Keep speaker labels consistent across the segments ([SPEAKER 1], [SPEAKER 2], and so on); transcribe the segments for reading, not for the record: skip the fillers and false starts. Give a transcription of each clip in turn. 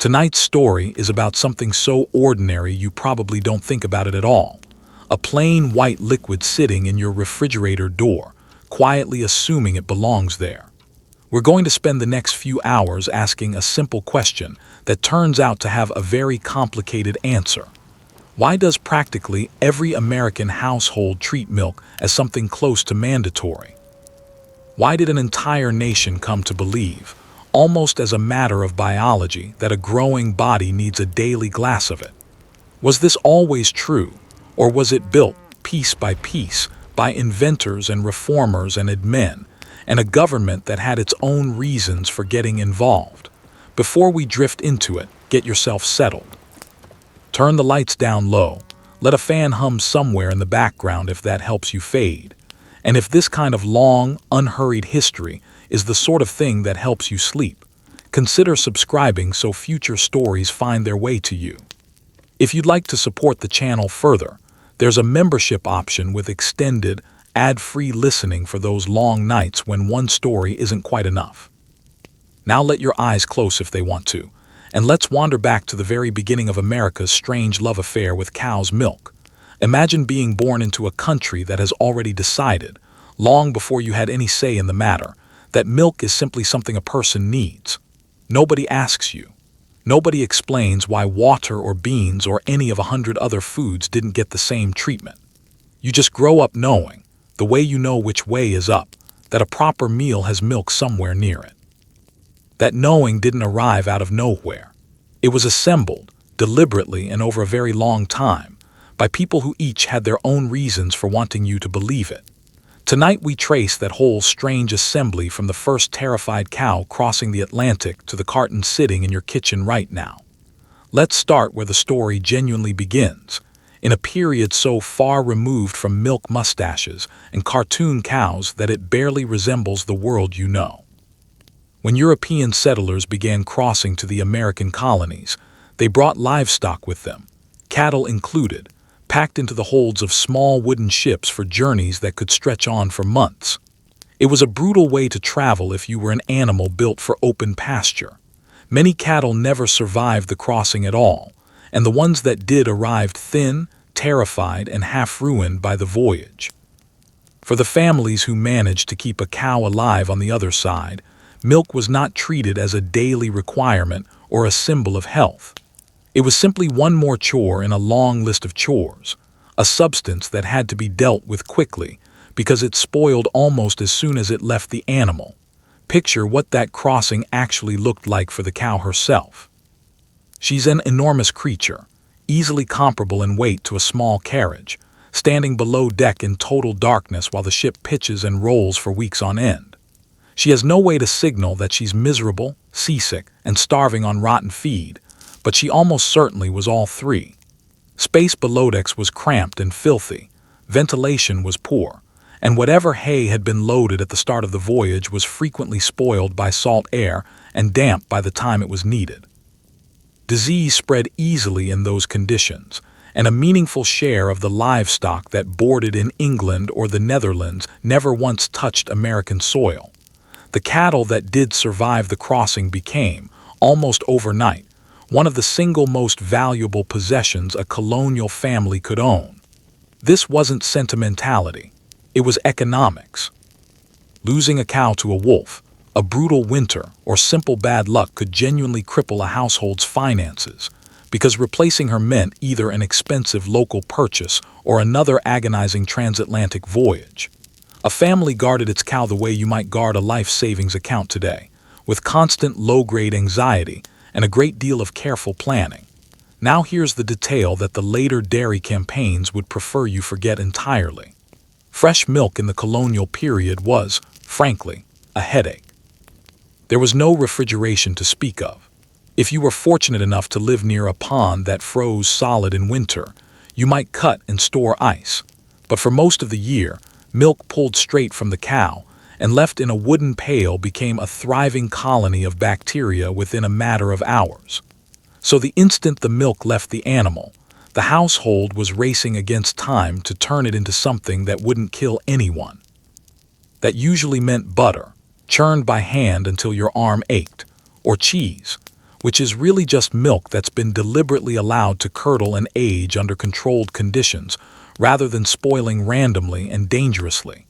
[SPEAKER 1] Tonight's story is about something so ordinary you probably don't think about it at all. A plain white liquid sitting in your refrigerator door, quietly assuming it belongs there. We're going to spend the next few hours asking a simple question that turns out to have a very complicated answer. Why does practically every American household treat milk as something close to mandatory? Why did an entire nation come to believe, almost as a matter of biology, that a growing body needs a daily glass of it? Was this always true, or was it built, piece by piece, by inventors and reformers and men, and a government that had its own reasons for getting involved? Before we drift into it, get yourself settled. Turn the lights down low. Let a fan hum somewhere in the background if that helps you fade. And if this kind of long, unhurried history is the sort of thing that helps you sleep, consider subscribing so future stories find their way to you. If you'd like to support the channel further, there's a membership option with extended, ad-free listening for those long nights when one story isn't quite enough. Now let your eyes close if they want to, and let's wander back to the very beginning of America's strange love affair with cow's milk. Imagine being born into a country that has already decided, long before you had any say in the matter, that milk is simply something a person needs. Nobody asks you. Nobody explains why water or beans or any of 100 other foods didn't get the same treatment. You just grow up knowing, the way you know which way is up, that a proper meal has milk somewhere near it. That knowing didn't arrive out of nowhere. It was assembled, deliberately and over a very long time, by people who each had their own reasons for wanting you to believe it. Tonight we trace that whole strange assembly from the first terrified cow crossing the Atlantic to the carton sitting in your kitchen right now. Let's start where the story genuinely begins, in a period so far removed from milk mustaches and cartoon cows that it barely resembles the world you know. When European settlers began crossing to the American colonies, they brought livestock with them, cattle included, packed into the holds of small wooden ships for journeys that could stretch on for months. It was a brutal way to travel if you were an animal built for open pasture. Many cattle never survived the crossing at all, and the ones that did arrived thin, terrified, and half-ruined by the voyage. For the families who managed to keep a cow alive on the other side, milk was not treated as a daily requirement or a symbol of health. It was simply one more chore in a long list of chores, a substance that had to be dealt with quickly because it spoiled almost as soon as it left the animal. Picture what that crossing actually looked like for the cow herself. She's an enormous creature, easily comparable in weight to a small carriage, standing below deck in total darkness while the ship pitches and rolls for weeks on end. She has no way to signal that she's miserable, seasick, and starving on rotten feed, but she almost certainly was all three. Space below decks was cramped and filthy, ventilation was poor, and whatever hay had been loaded at the start of the voyage was frequently spoiled by salt air and damp by the time it was needed. Disease spread easily in those conditions, and a meaningful share of the livestock that boarded in England or the Netherlands never once touched American soil. The cattle that did survive the crossing became, almost overnight, one of the single most valuable possessions a colonial family could own. This wasn't sentimentality, it was economics. Losing a cow to a wolf, a brutal winter, or simple bad luck could genuinely cripple a household's finances, because replacing her meant either an expensive local purchase or another agonizing transatlantic voyage. A family guarded its cow the way you might guard a life savings account today, with constant low-grade anxiety and a great deal of careful planning. Now here's the detail that the later dairy campaigns would prefer you forget entirely. Fresh milk in the colonial period was, frankly, a headache. There was no refrigeration to speak of. If you were fortunate enough to live near a pond that froze solid in winter, you might cut and store ice. But for most of the year, milk pulled straight from the cow and left in a wooden pail became a thriving colony of bacteria within a matter of hours. So the instant the milk left the animal, the household was racing against time to turn it into something that wouldn't kill anyone. That usually meant butter, churned by hand until your arm ached, or cheese, which is really just milk that's been deliberately allowed to curdle and age under controlled conditions, rather than spoiling randomly and dangerously.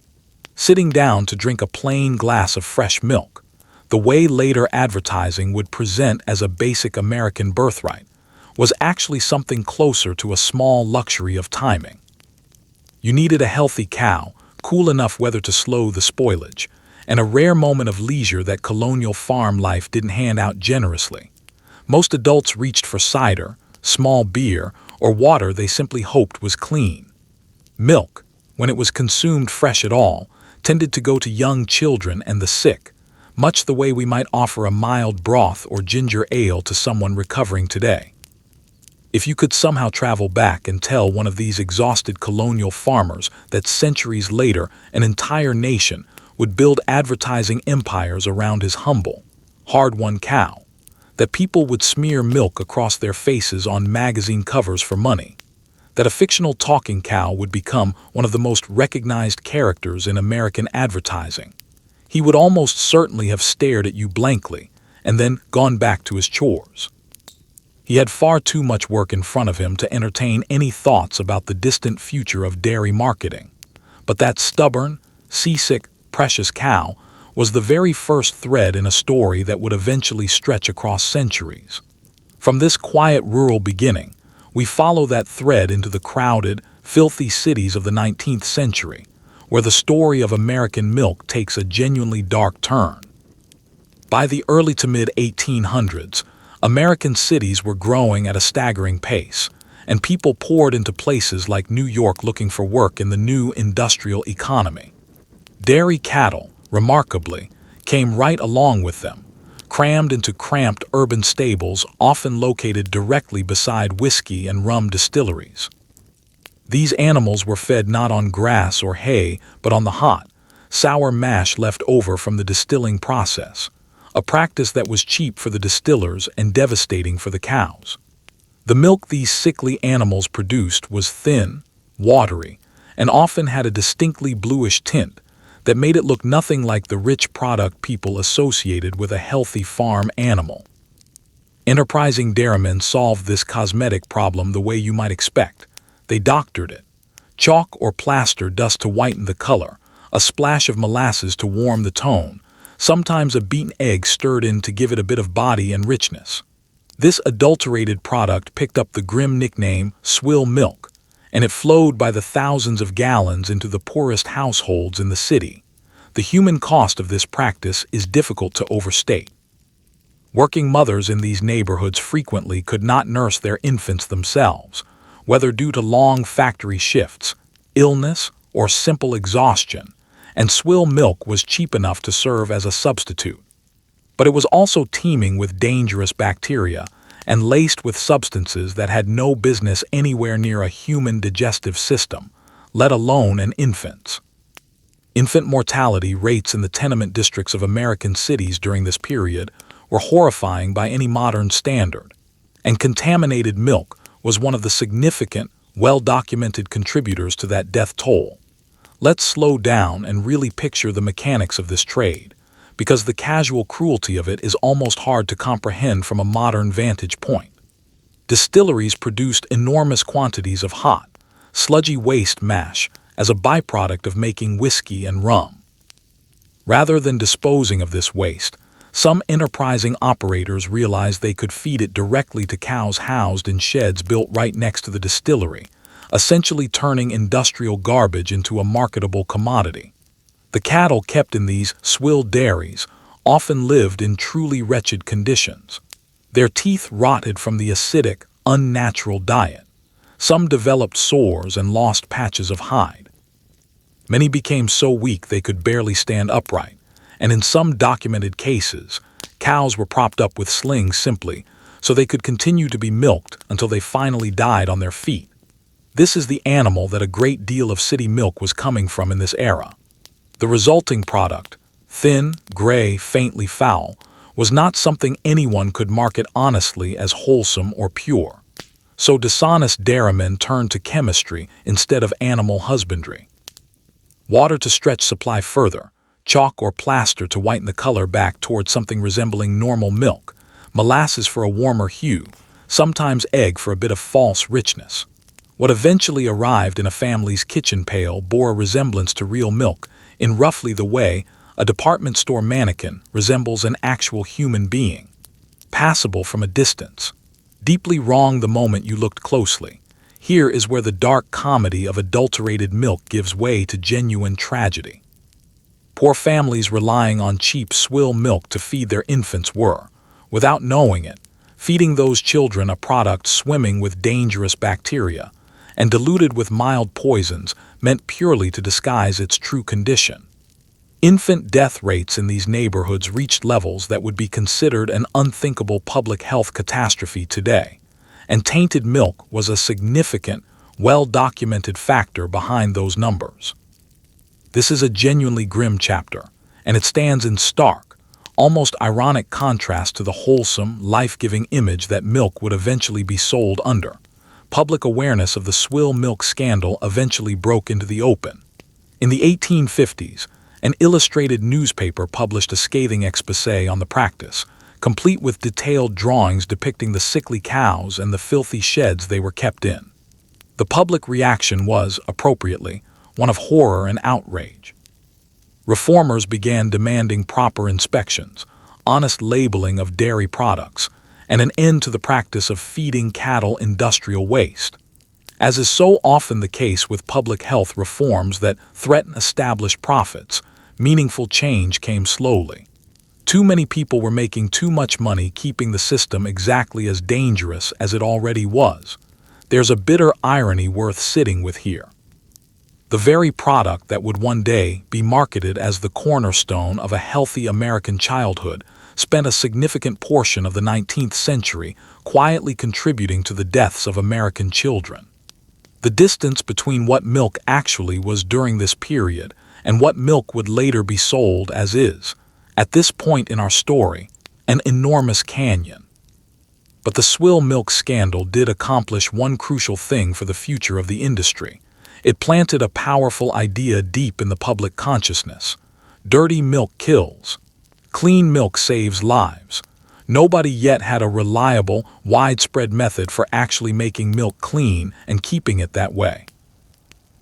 [SPEAKER 1] Sitting down to drink a plain glass of fresh milk, the way later advertising would present as a basic American birthright, was actually something closer to a small luxury of timing. You needed a healthy cow, cool enough weather to slow the spoilage, and a rare moment of leisure that colonial farm life didn't hand out generously. Most adults reached for cider, small beer, or water they simply hoped was clean. Milk, when it was consumed fresh at all, tended to go to young children and the sick, much the way we might offer a mild broth or ginger ale to someone recovering today. If you could somehow travel back and tell one of these exhausted colonial farmers that centuries later an entire nation would build advertising empires around his humble, hard-won cow, that people would smear milk across their faces on magazine covers for money, that a fictional talking cow would become one of the most recognized characters in American advertising, he would almost certainly have stared at you blankly and then gone back to his chores. He had far too much work in front of him to entertain any thoughts about the distant future of dairy marketing. But that stubborn, seasick, precious cow was the very first thread in a story that would eventually stretch across centuries. From this quiet rural beginning, we follow that thread into the crowded, filthy cities of the 19th century, where the story of American milk takes a genuinely dark turn. By the early to mid-1800s, American cities were growing at a staggering pace, and people poured into places like New York looking for work in the new industrial economy. Dairy cattle, remarkably, came right along with them, crammed into cramped urban stables often located directly beside whiskey and rum distilleries. These animals were fed not on grass or hay, but on the hot, sour mash left over from the distilling process, a practice that was cheap for the distillers and devastating for the cows. The milk these sickly animals produced was thin, watery, and often had a distinctly bluish tint that made it look nothing like the rich product people associated with a healthy farm animal. Enterprising dairymen solved this cosmetic problem the way you might expect. They doctored it. Chalk or plaster dust to whiten the color, a splash of molasses to warm the tone, sometimes a beaten egg stirred in to give it a bit of body and richness. This adulterated product picked up the grim nickname swill milk, and it flowed by the thousands of gallons into the poorest households in the city. The human cost of this practice is difficult to overstate. Working mothers in these neighborhoods frequently could not nurse their infants themselves, whether due to long factory shifts, illness, or simple exhaustion, and swill milk was cheap enough to serve as a substitute. But it was also teeming with dangerous bacteria and laced with substances that had no business anywhere near a human digestive system, let alone an infant's. Infant mortality rates in the tenement districts of American cities during this period were horrifying by any modern standard, and contaminated milk was one of the significant, well-documented contributors to that death toll. Let's slow down and really picture the mechanics of this trade, because the casual cruelty of it is almost hard to comprehend from a modern vantage point. Distilleries produced enormous quantities of hot, sludgy waste mash as a byproduct of making whiskey and rum. Rather than disposing of this waste, some enterprising operators realized they could feed it directly to cows housed in sheds built right next to the distillery, essentially turning industrial garbage into a marketable commodity. The cattle kept in these swill dairies often lived in truly wretched conditions. Their teeth rotted from the acidic, unnatural diet. Some developed sores and lost patches of hide. Many became so weak they could barely stand upright, and in some documented cases, cows were propped up with slings simply so they could continue to be milked until they finally died on their feet. This is the animal that a great deal of city milk was coming from in this era. The resulting product, thin, gray, faintly foul, was not something anyone could market honestly as wholesome or pure. So dishonest dairymen turned to chemistry instead of animal husbandry. Water to stretch supply further, chalk or plaster to whiten the color back towards something resembling normal milk, molasses for a warmer hue, sometimes egg for a bit of false richness. What eventually arrived in a family's kitchen pail bore a resemblance to real milk in roughly the way a department store mannequin resembles an actual human being. Passable from a distance. Deeply wrong the moment you looked closely. Here is where the dark comedy of adulterated milk gives way to genuine tragedy. Poor families relying on cheap swill milk to feed their infants were, without knowing it, feeding those children a product swimming with dangerous bacteria and diluted with mild poisons meant purely to disguise its true condition. Infant death rates in these neighborhoods reached levels that would be considered an unthinkable public health catastrophe today, and tainted milk was a significant, well-documented factor behind those numbers. This is a genuinely grim chapter, and it stands in stark, almost ironic contrast to the wholesome, life-giving image that milk would eventually be sold under. Public awareness of the swill milk scandal eventually broke into the open. In the 1850s, an illustrated newspaper published a scathing exposé on the practice, complete with detailed drawings depicting the sickly cows and the filthy sheds they were kept in. The public reaction was, appropriately, one of horror and outrage. Reformers began demanding proper inspections, honest labeling of dairy products, and an end to the practice of feeding cattle industrial waste. As is so often the case with public health reforms that threaten established profits, meaningful change came slowly. Too many people were making too much money keeping the system exactly as dangerous as it already was. There's a bitter irony worth sitting with here. The very product that would one day be marketed as the cornerstone of a healthy American childhood spent a significant portion of the 19th century quietly contributing to the deaths of American children. The distance between what milk actually was during this period and what milk would later be sold as is, at this point in our story, an enormous canyon. But the swill milk scandal did accomplish one crucial thing for the future of the industry. It planted a powerful idea deep in the public consciousness. Dirty milk kills. Clean milk saves lives. Nobody yet had a reliable, widespread method for actually making milk clean and keeping it that way.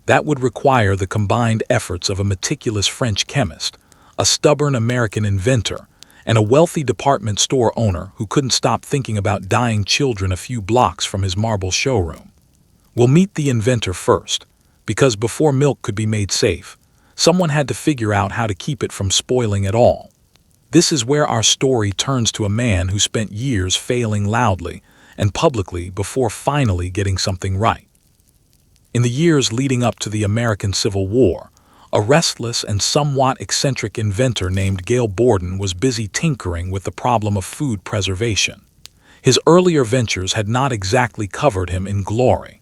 [SPEAKER 1] That would require the combined efforts of a meticulous French chemist, a stubborn American inventor, and a wealthy department store owner who couldn't stop thinking about dying children a few blocks from his marble showroom. We'll meet the inventor first, because before milk could be made safe, someone had to figure out how to keep it from spoiling at all. This is where our story turns to a man who spent years failing loudly and publicly before finally getting something right. In the years leading up to the American Civil War, a restless and somewhat eccentric inventor named Gail Borden was busy tinkering with the problem of food preservation. His earlier ventures had not exactly covered him in glory.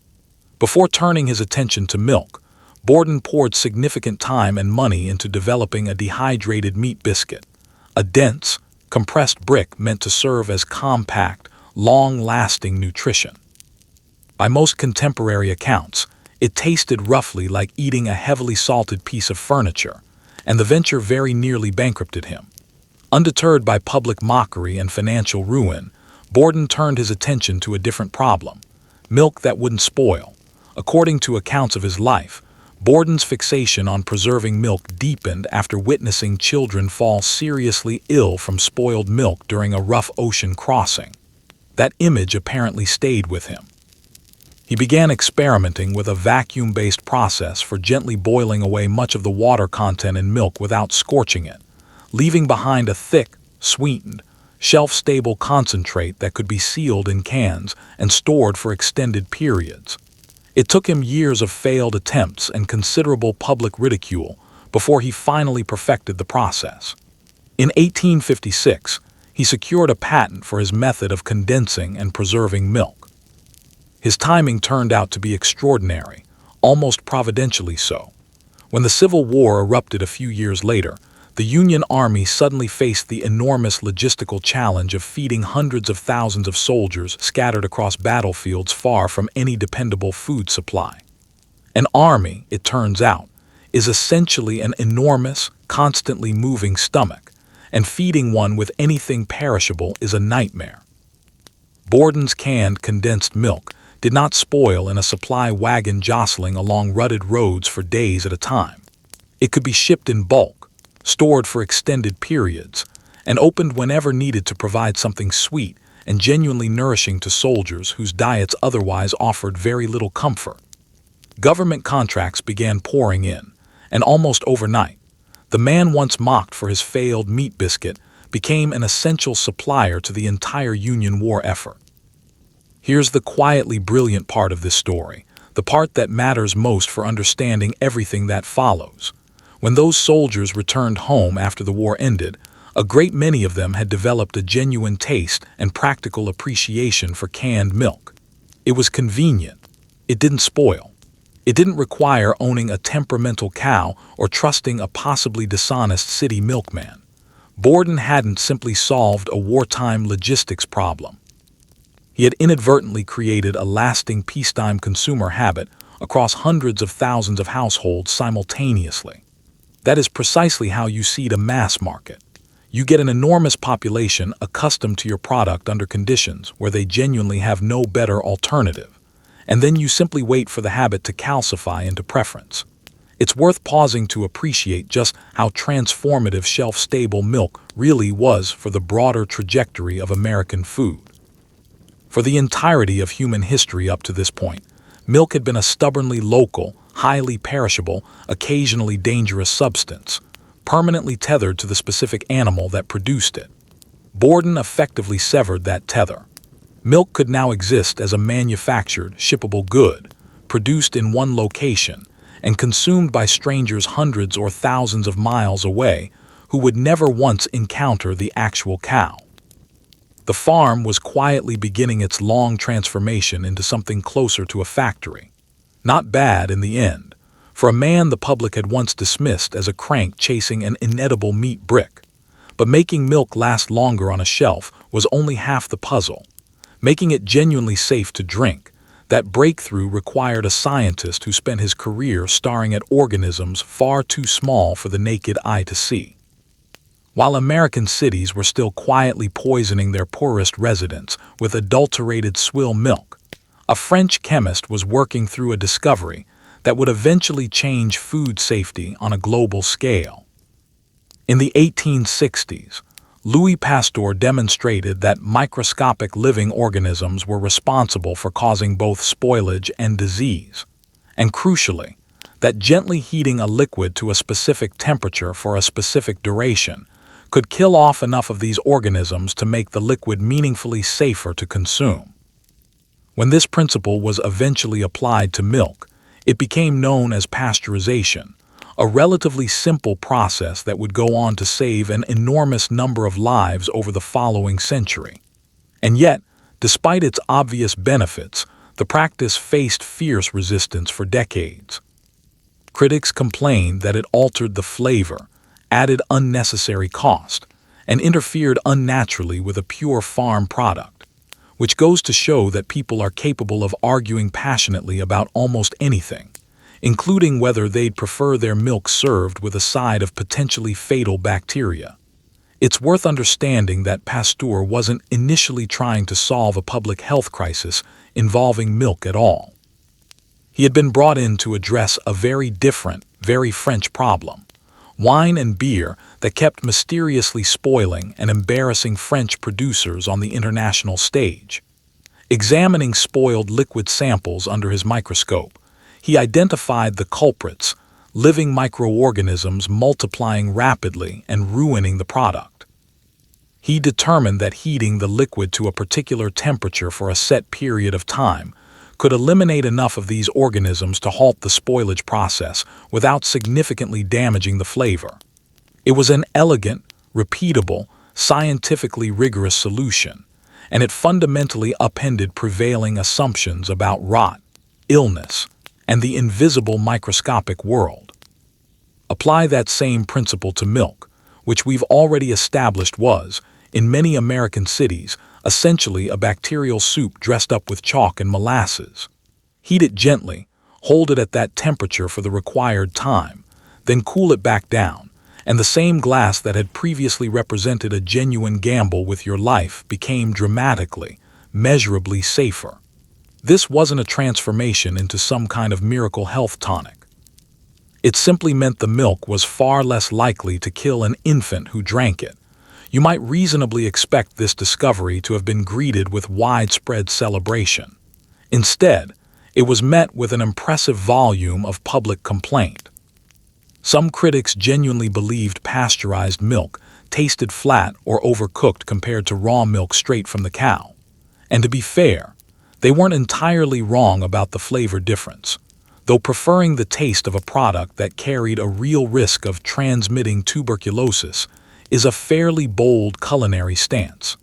[SPEAKER 1] Before turning his attention to milk, Borden poured significant time and money into developing a dehydrated meat biscuit, a dense, compressed brick meant to serve as compact, long-lasting nutrition. By most contemporary accounts, it tasted roughly like eating a heavily salted piece of furniture, and the venture very nearly bankrupted him. Undeterred by public mockery and financial ruin, Borden turned his attention to a different problem: milk that wouldn't spoil. According to accounts of his life, Borden's fixation on preserving milk deepened after witnessing children fall seriously ill from spoiled milk during a rough ocean crossing. That image apparently stayed with him. He began experimenting with a vacuum-based process for gently boiling away much of the water content in milk without scorching it, leaving behind a thick, sweetened, shelf-stable concentrate that could be sealed in cans and stored for extended periods. It took him years of failed attempts and considerable public ridicule before he finally perfected the process. In 1856, he secured a patent for his method of condensing and preserving milk. His timing turned out to be extraordinary, almost providentially so. When the Civil War erupted a few years later, the Union Army suddenly faced the enormous logistical challenge of feeding hundreds of thousands of soldiers scattered across battlefields far from any dependable food supply. An army, it turns out, is essentially an enormous, constantly moving stomach, and feeding one with anything perishable is a nightmare. Borden's canned condensed milk did not spoil in a supply wagon jostling along rutted roads for days at a time. It could be shipped in bulk, stored for extended periods, and opened whenever needed to provide something sweet and genuinely nourishing to soldiers whose diets otherwise offered very little comfort. Government contracts began pouring in, and almost overnight, the man once mocked for his failed meat biscuit became an essential supplier to the entire Union war effort. Here's the quietly brilliant part of this story, the part that matters most for understanding everything that follows. When those soldiers returned home after the war ended, a great many of them had developed a genuine taste and practical appreciation for canned milk. It was convenient. It didn't spoil. It didn't require owning a temperamental cow or trusting a possibly dishonest city milkman. Borden hadn't simply solved a wartime logistics problem. He had inadvertently created a lasting peacetime consumer habit across hundreds of thousands of households simultaneously. That is precisely how you seed a mass market. You get an enormous population accustomed to your product under conditions where they genuinely have no better alternative, and then you simply wait for the habit to calcify into preference. It's worth pausing to appreciate just how transformative shelf-stable milk really was for the broader trajectory of American food. For the entirety of human history up to this point, milk had been a stubbornly local, highly perishable, occasionally dangerous substance, permanently tethered to the specific animal that produced it. Borden effectively severed that tether. Milk could now exist as a manufactured, shippable good, produced in one location, and consumed by strangers hundreds or thousands of miles away who would never once encounter the actual cow. The farm was quietly beginning its long transformation into something closer to a factory. Not bad in the end, for a man the public had once dismissed as a crank chasing an inedible meat brick. But making milk last longer on a shelf was only half the puzzle. Making it genuinely safe to drink, that breakthrough required a scientist who spent his career staring at organisms far too small for the naked eye to see. While American cities were still quietly poisoning their poorest residents with adulterated swill milk, a French chemist was working through a discovery that would eventually change food safety on a global scale. In the 1860s, Louis Pasteur demonstrated that microscopic living organisms were responsible for causing both spoilage and disease, and crucially, that gently heating a liquid to a specific temperature for a specific duration could kill off enough of these organisms to make the liquid meaningfully safer to consume. When this principle was eventually applied to milk, it became known as pasteurization, a relatively simple process that would go on to save an enormous number of lives over the following century. And yet, despite its obvious benefits, the practice faced fierce resistance for decades. Critics complained that it altered the flavor, added unnecessary cost, and interfered unnaturally with a pure farm product, which goes to show that people are capable of arguing passionately about almost anything, including whether they'd prefer their milk served with a side of potentially fatal bacteria. It's worth understanding that Pasteur wasn't initially trying to solve a public health crisis involving milk at all. He had been brought in to address a very different, very French problem: wine and beer that kept mysteriously spoiling and embarrassing French producers on the international stage. Examining spoiled liquid samples under his microscope, he identified the culprits, living microorganisms multiplying rapidly and ruining the product. He determined that heating the liquid to a particular temperature for a set period of time could eliminate enough of these organisms to halt the spoilage process without significantly damaging the flavor. It was an elegant, repeatable, scientifically rigorous solution, and it fundamentally upended prevailing assumptions about rot, illness, and the invisible microscopic world. Apply that same principle to milk, which we've already established was, in many American cities, essentially a bacterial soup dressed up with chalk and molasses. Heat it gently, hold it at that temperature for the required time, then cool it back down, and the same glass that had previously represented a genuine gamble with your life became dramatically, measurably safer. This wasn't a transformation into some kind of miracle health tonic. It simply meant the milk was far less likely to kill an infant who drank it. You might reasonably expect this discovery to have been greeted with widespread celebration. Instead, it was met with an impressive volume of public complaint. Some critics genuinely believed pasteurized milk tasted flat or overcooked compared to raw milk straight from the cow. And to be fair, they weren't entirely wrong about the flavor difference, though preferring the taste of a product that carried a real risk of transmitting tuberculosis is a fairly bold culinary stance.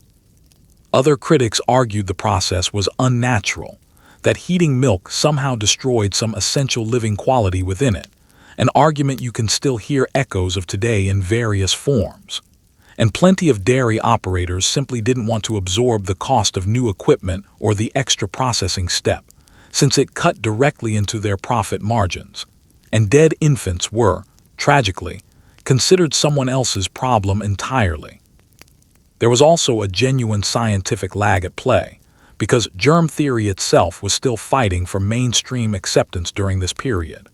[SPEAKER 1] Other critics argued the process was unnatural, that heating milk somehow destroyed some essential living quality within it, an argument you can still hear echoes of today in various forms. And plenty of dairy operators simply didn't want to absorb the cost of new equipment or the extra processing step, since it cut directly into their profit margins. And dead infants were, tragically, considered someone else's problem entirely. There was also a genuine scientific lag at play, because germ theory itself was still fighting for mainstream acceptance during this period.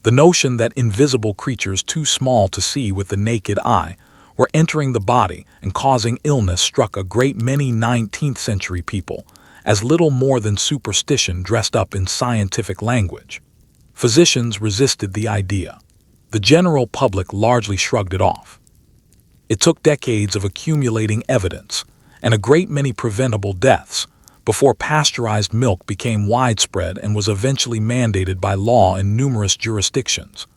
[SPEAKER 1] The notion that invisible creatures too small to see with the naked eye were entering the body and causing illness struck a great many 19th century people as little more than superstition dressed up in scientific language. Physicians resisted the idea. The general public largely shrugged it off. It took decades of accumulating evidence and a great many preventable deaths before pasteurized milk became widespread and was eventually mandated by law in numerous jurisdictions.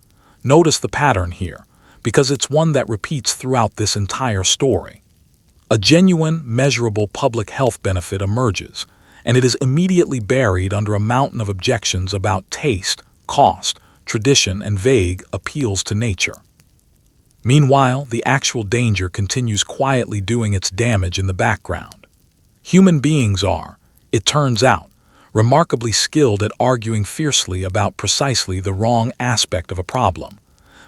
[SPEAKER 1] Notice the pattern here, because it's one that repeats throughout this entire story. A genuine, measurable public health benefit emerges, and it is immediately buried under a mountain of objections about taste, cost, tradition, and vague appeals to nature. Meanwhile, the actual danger continues quietly doing its damage in the background. Human beings are, it turns out, remarkably skilled at arguing fiercely about precisely the wrong aspect of a problem.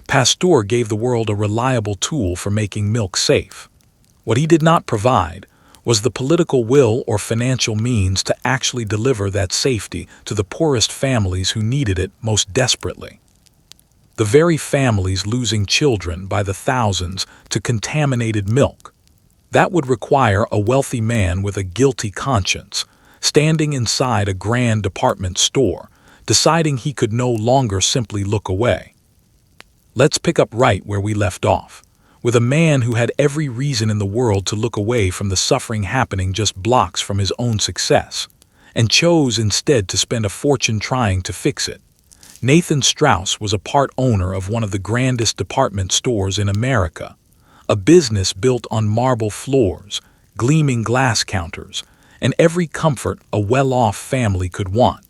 [SPEAKER 1] Pasteur gave the world a reliable tool for making milk safe. What he did not provide was the political will or financial means to actually deliver that safety to the poorest families who needed it most desperately. The very families losing children by the thousands to contaminated milk. That would require a wealthy man with a guilty conscience, standing inside a grand department store, deciding he could no longer simply look away. Let's pick up right where we left off, with a man who had every reason in the world to look away from the suffering happening just blocks from his own success, and chose instead to spend a fortune trying to fix it. Nathan Strauss was a part owner of one of the grandest department stores in America, a business built on marble floors, gleaming glass counters, and every comfort a well-off family could want.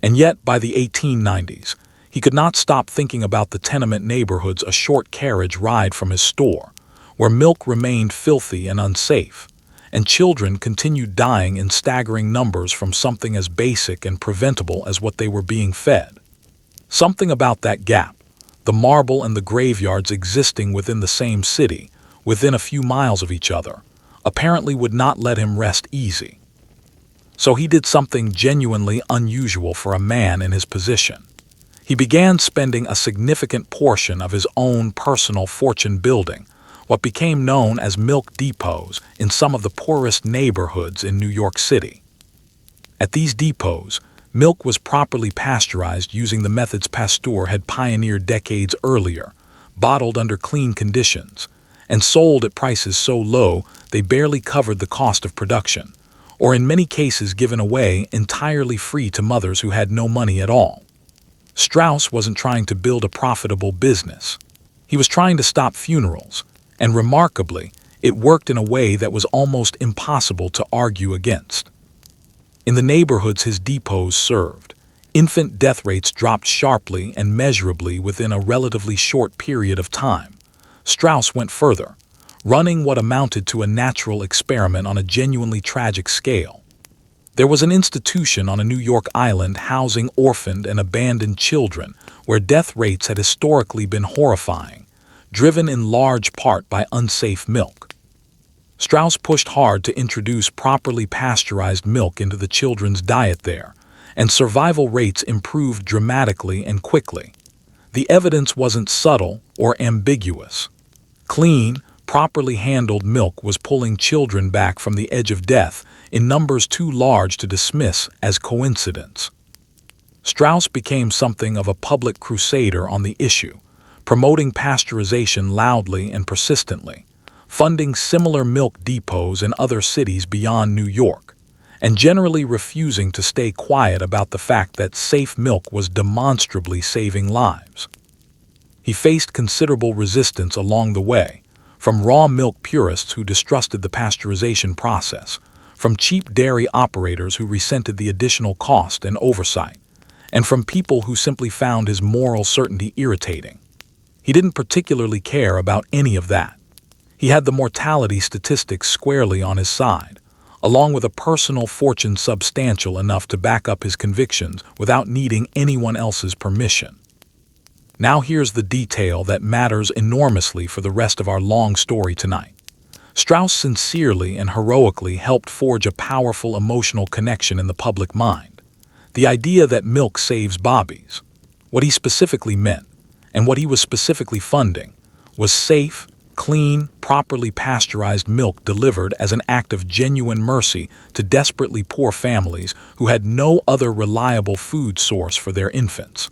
[SPEAKER 1] And yet, by the 1890s, he could not stop thinking about the tenement neighborhoods a short carriage ride from his store, where milk remained filthy and unsafe, and children continued dying in staggering numbers from something as basic and preventable as what they were being fed. Something about that gap, the marble and the graveyards existing within the same city, within a few miles of each other, apparently would not let him rest easy. So he did something genuinely unusual for a man in his position. He began spending a significant portion of his own personal fortune building what became known as milk depots in some of the poorest neighborhoods in New York City. At these depots, milk was properly pasteurized using the methods Pasteur had pioneered decades earlier, bottled under clean conditions, and sold at prices so low they barely covered the cost of production, or in many cases given away entirely free to mothers who had no money at all. Strauss wasn't trying to build a profitable business. He was trying to stop funerals, and remarkably, it worked in a way that was almost impossible to argue against. In the neighborhoods his depots served, infant death rates dropped sharply and measurably within a relatively short period of time. Strauss went further, running what amounted to a natural experiment on a genuinely tragic scale. There was an institution on a New York island housing orphaned and abandoned children where death rates had historically been horrifying, driven in large part by unsafe milk. Strauss pushed hard to introduce properly pasteurized milk into the children's diet there, and survival rates improved dramatically and quickly. The evidence wasn't subtle or ambiguous. Clean, properly handled milk was pulling children back from the edge of death in numbers too large to dismiss as coincidence. Strauss became something of a public crusader on the issue, promoting pasteurization loudly and persistently, funding similar milk depots in other cities beyond New York, and generally refusing to stay quiet about the fact that safe milk was demonstrably saving lives. He faced considerable resistance along the way, from raw milk purists who distrusted the pasteurization process, from cheap dairy operators who resented the additional cost and oversight, and from people who simply found his moral certainty irritating. He didn't particularly care about any of that. He had the mortality statistics squarely on his side, along with a personal fortune substantial enough to back up his convictions without needing anyone else's permission. Now here's the detail that matters enormously for the rest of our long story tonight. Strauss sincerely and heroically helped forge a powerful emotional connection in the public mind. The idea that milk saves babies, what he specifically meant, and what he was specifically funding, was safe, clean, properly pasteurized milk delivered as an act of genuine mercy to desperately poor families who had no other reliable food source for their infants.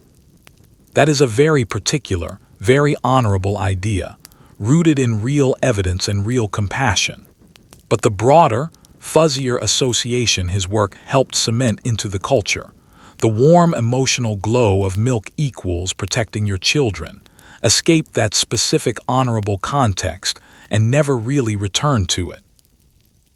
[SPEAKER 1] That is a very particular, very honorable idea, rooted in real evidence and real compassion. But the broader, fuzzier association his work helped cement into the culture, the warm emotional glow of milk equals protecting your children, escaped that specific honorable context and never really returned to it.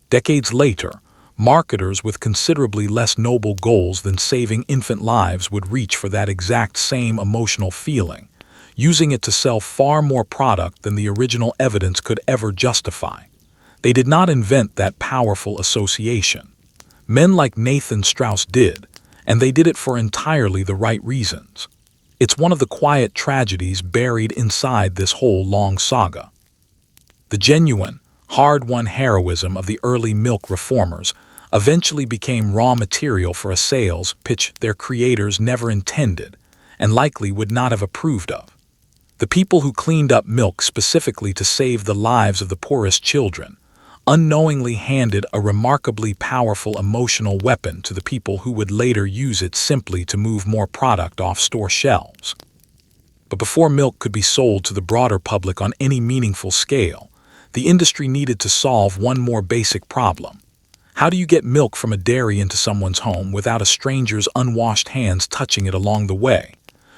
[SPEAKER 1] Decades later, marketers with considerably less noble goals than saving infant lives would reach for that exact same emotional feeling, using it to sell far more product than the original evidence could ever justify. They did not invent that powerful association. Men like Nathan Strauss did, and they did it for entirely the right reasons. It's one of the quiet tragedies buried inside this whole long saga. The genuine, hard-won heroism of the early milk reformers eventually became raw material for a sales pitch their creators never intended and likely would not have approved of. The people who cleaned up milk specifically to save the lives of the poorest children unknowingly handed a remarkably powerful emotional weapon to the people who would later use it simply to move more product off store shelves. But before milk could be sold to the broader public on any meaningful scale, the industry needed to solve one more basic problem. How do you get milk from a dairy into someone's home without a stranger's unwashed hands touching it along the way?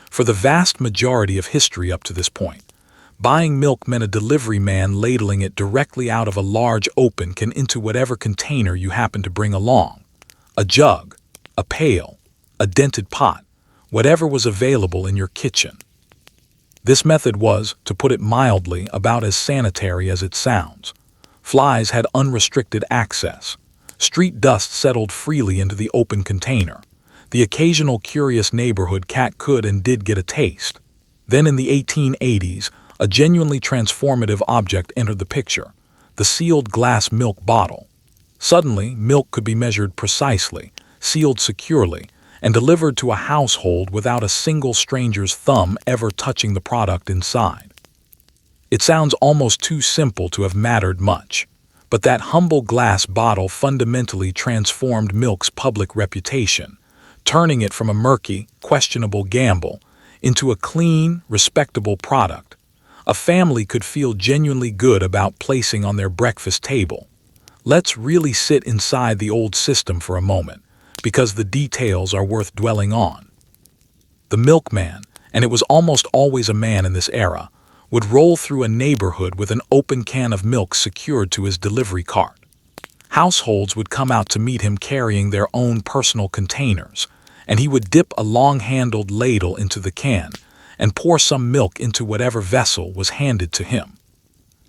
[SPEAKER 1] For the vast majority of history up to this point, buying milk meant a delivery man ladling it directly out of a large open can into whatever container you happen to bring along. A jug, a pail, a dented pot, whatever was available in your kitchen. This method was, to put it mildly, about as sanitary as it sounds. Flies had unrestricted access. Street dust settled freely into the open container. The occasional curious neighborhood cat could and did get a taste. Then in the 1880s, a genuinely transformative object entered the picture, the sealed glass milk bottle. Suddenly, milk could be measured precisely, sealed securely, and delivered to a household without a single stranger's thumb ever touching the product inside. It sounds almost too simple to have mattered much, but that humble glass bottle fundamentally transformed milk's public reputation, turning it from a murky, questionable gamble into a clean, respectable product a family could feel genuinely good about placing on their breakfast table. Let's really sit inside the old system for a moment, because the details are worth dwelling on. The milkman, and it was almost always a man in this era, would roll through a neighborhood with an open can of milk secured to his delivery cart. Households would come out to meet him carrying their own personal containers, and he would dip a long-handled ladle into the can and pour some milk into whatever vessel was handed to him.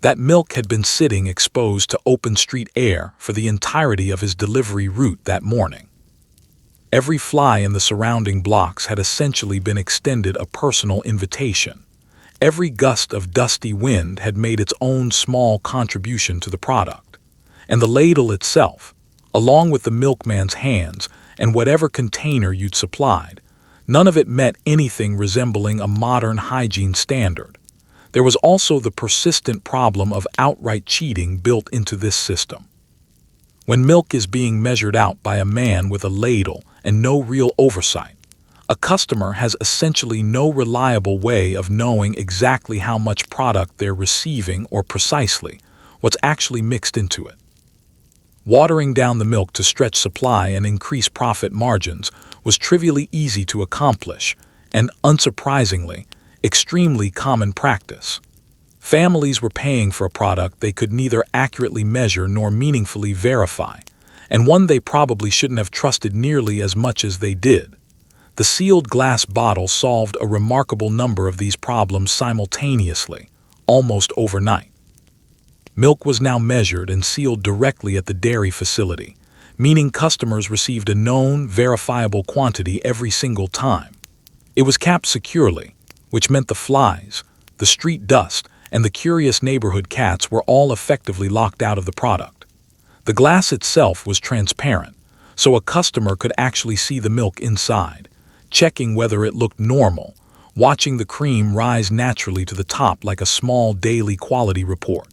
[SPEAKER 1] That milk had been sitting exposed to open street air for the entirety of his delivery route that morning. Every fly in the surrounding blocks had essentially been extended a personal invitation, Every gust of dusty wind had made its own small contribution to the product. And the ladle itself, along with the milkman's hands and whatever container you'd supplied, none of it met anything resembling a modern hygiene standard. There was also the persistent problem of outright cheating built into this system. When milk is being measured out by a man with a ladle and no real oversight, a customer has essentially no reliable way of knowing exactly how much product they're receiving or precisely what's actually mixed into it. Watering down the milk to stretch supply and increase profit margins was trivially easy to accomplish and, unsurprisingly, extremely common practice. Families were paying for a product they could neither accurately measure nor meaningfully verify, and one they probably shouldn't have trusted nearly as much as they did. The sealed glass bottle solved a remarkable number of these problems simultaneously, almost overnight. Milk was now measured and sealed directly at the dairy facility, meaning customers received a known, verifiable quantity every single time. It was capped securely, which meant the flies, the street dust, and the curious neighborhood cats were all effectively locked out of the product. The glass itself was transparent, so a customer could actually see the milk inside, checking whether it looked normal, watching the cream rise naturally to the top like a small daily quality report.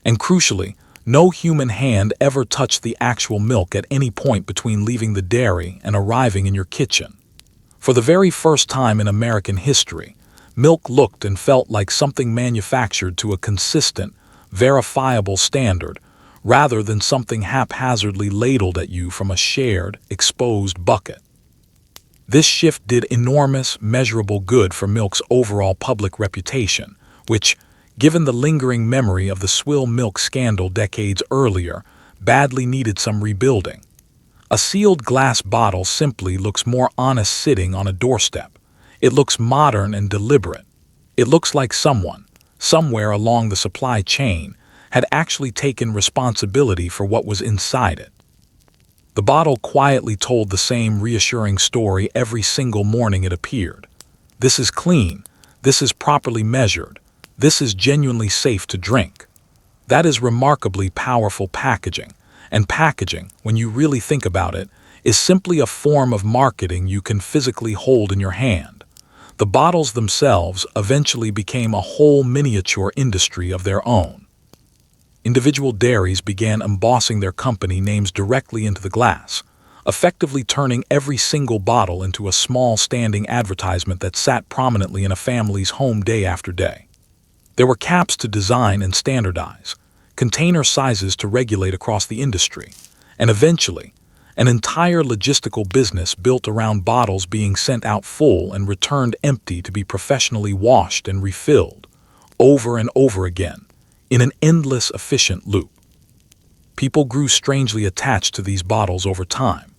[SPEAKER 1] And crucially, no human hand ever touched the actual milk at any point between leaving the dairy and arriving in your kitchen. For the very first time in American history, milk looked and felt like something manufactured to a consistent, verifiable standard, rather than something haphazardly ladled at you from a shared, exposed bucket. This shift did enormous, measurable good for milk's overall public reputation, which, given the lingering memory of the swill milk scandal decades earlier, badly needed some rebuilding. A sealed glass bottle simply looks more honest sitting on a doorstep. It looks modern and deliberate. It looks like someone, somewhere along the supply chain, had actually taken responsibility for what was inside it. The bottle quietly told the same reassuring story every single morning it appeared. This is clean. This is properly measured. This is genuinely safe to drink. That is remarkably powerful packaging, and packaging, when you really think about it, is simply a form of marketing you can physically hold in your hand. The bottles themselves eventually became a whole miniature industry of their own. Individual dairies began embossing their company names directly into the glass, effectively turning every single bottle into a small standing advertisement that sat prominently in a family's home day after day. There were caps to design and standardize, container sizes to regulate across the industry, and eventually, an entire logistical business built around bottles being sent out full and returned empty to be professionally washed and refilled, over and over again, in an endless, efficient loop. People grew strangely attached to these bottles over time.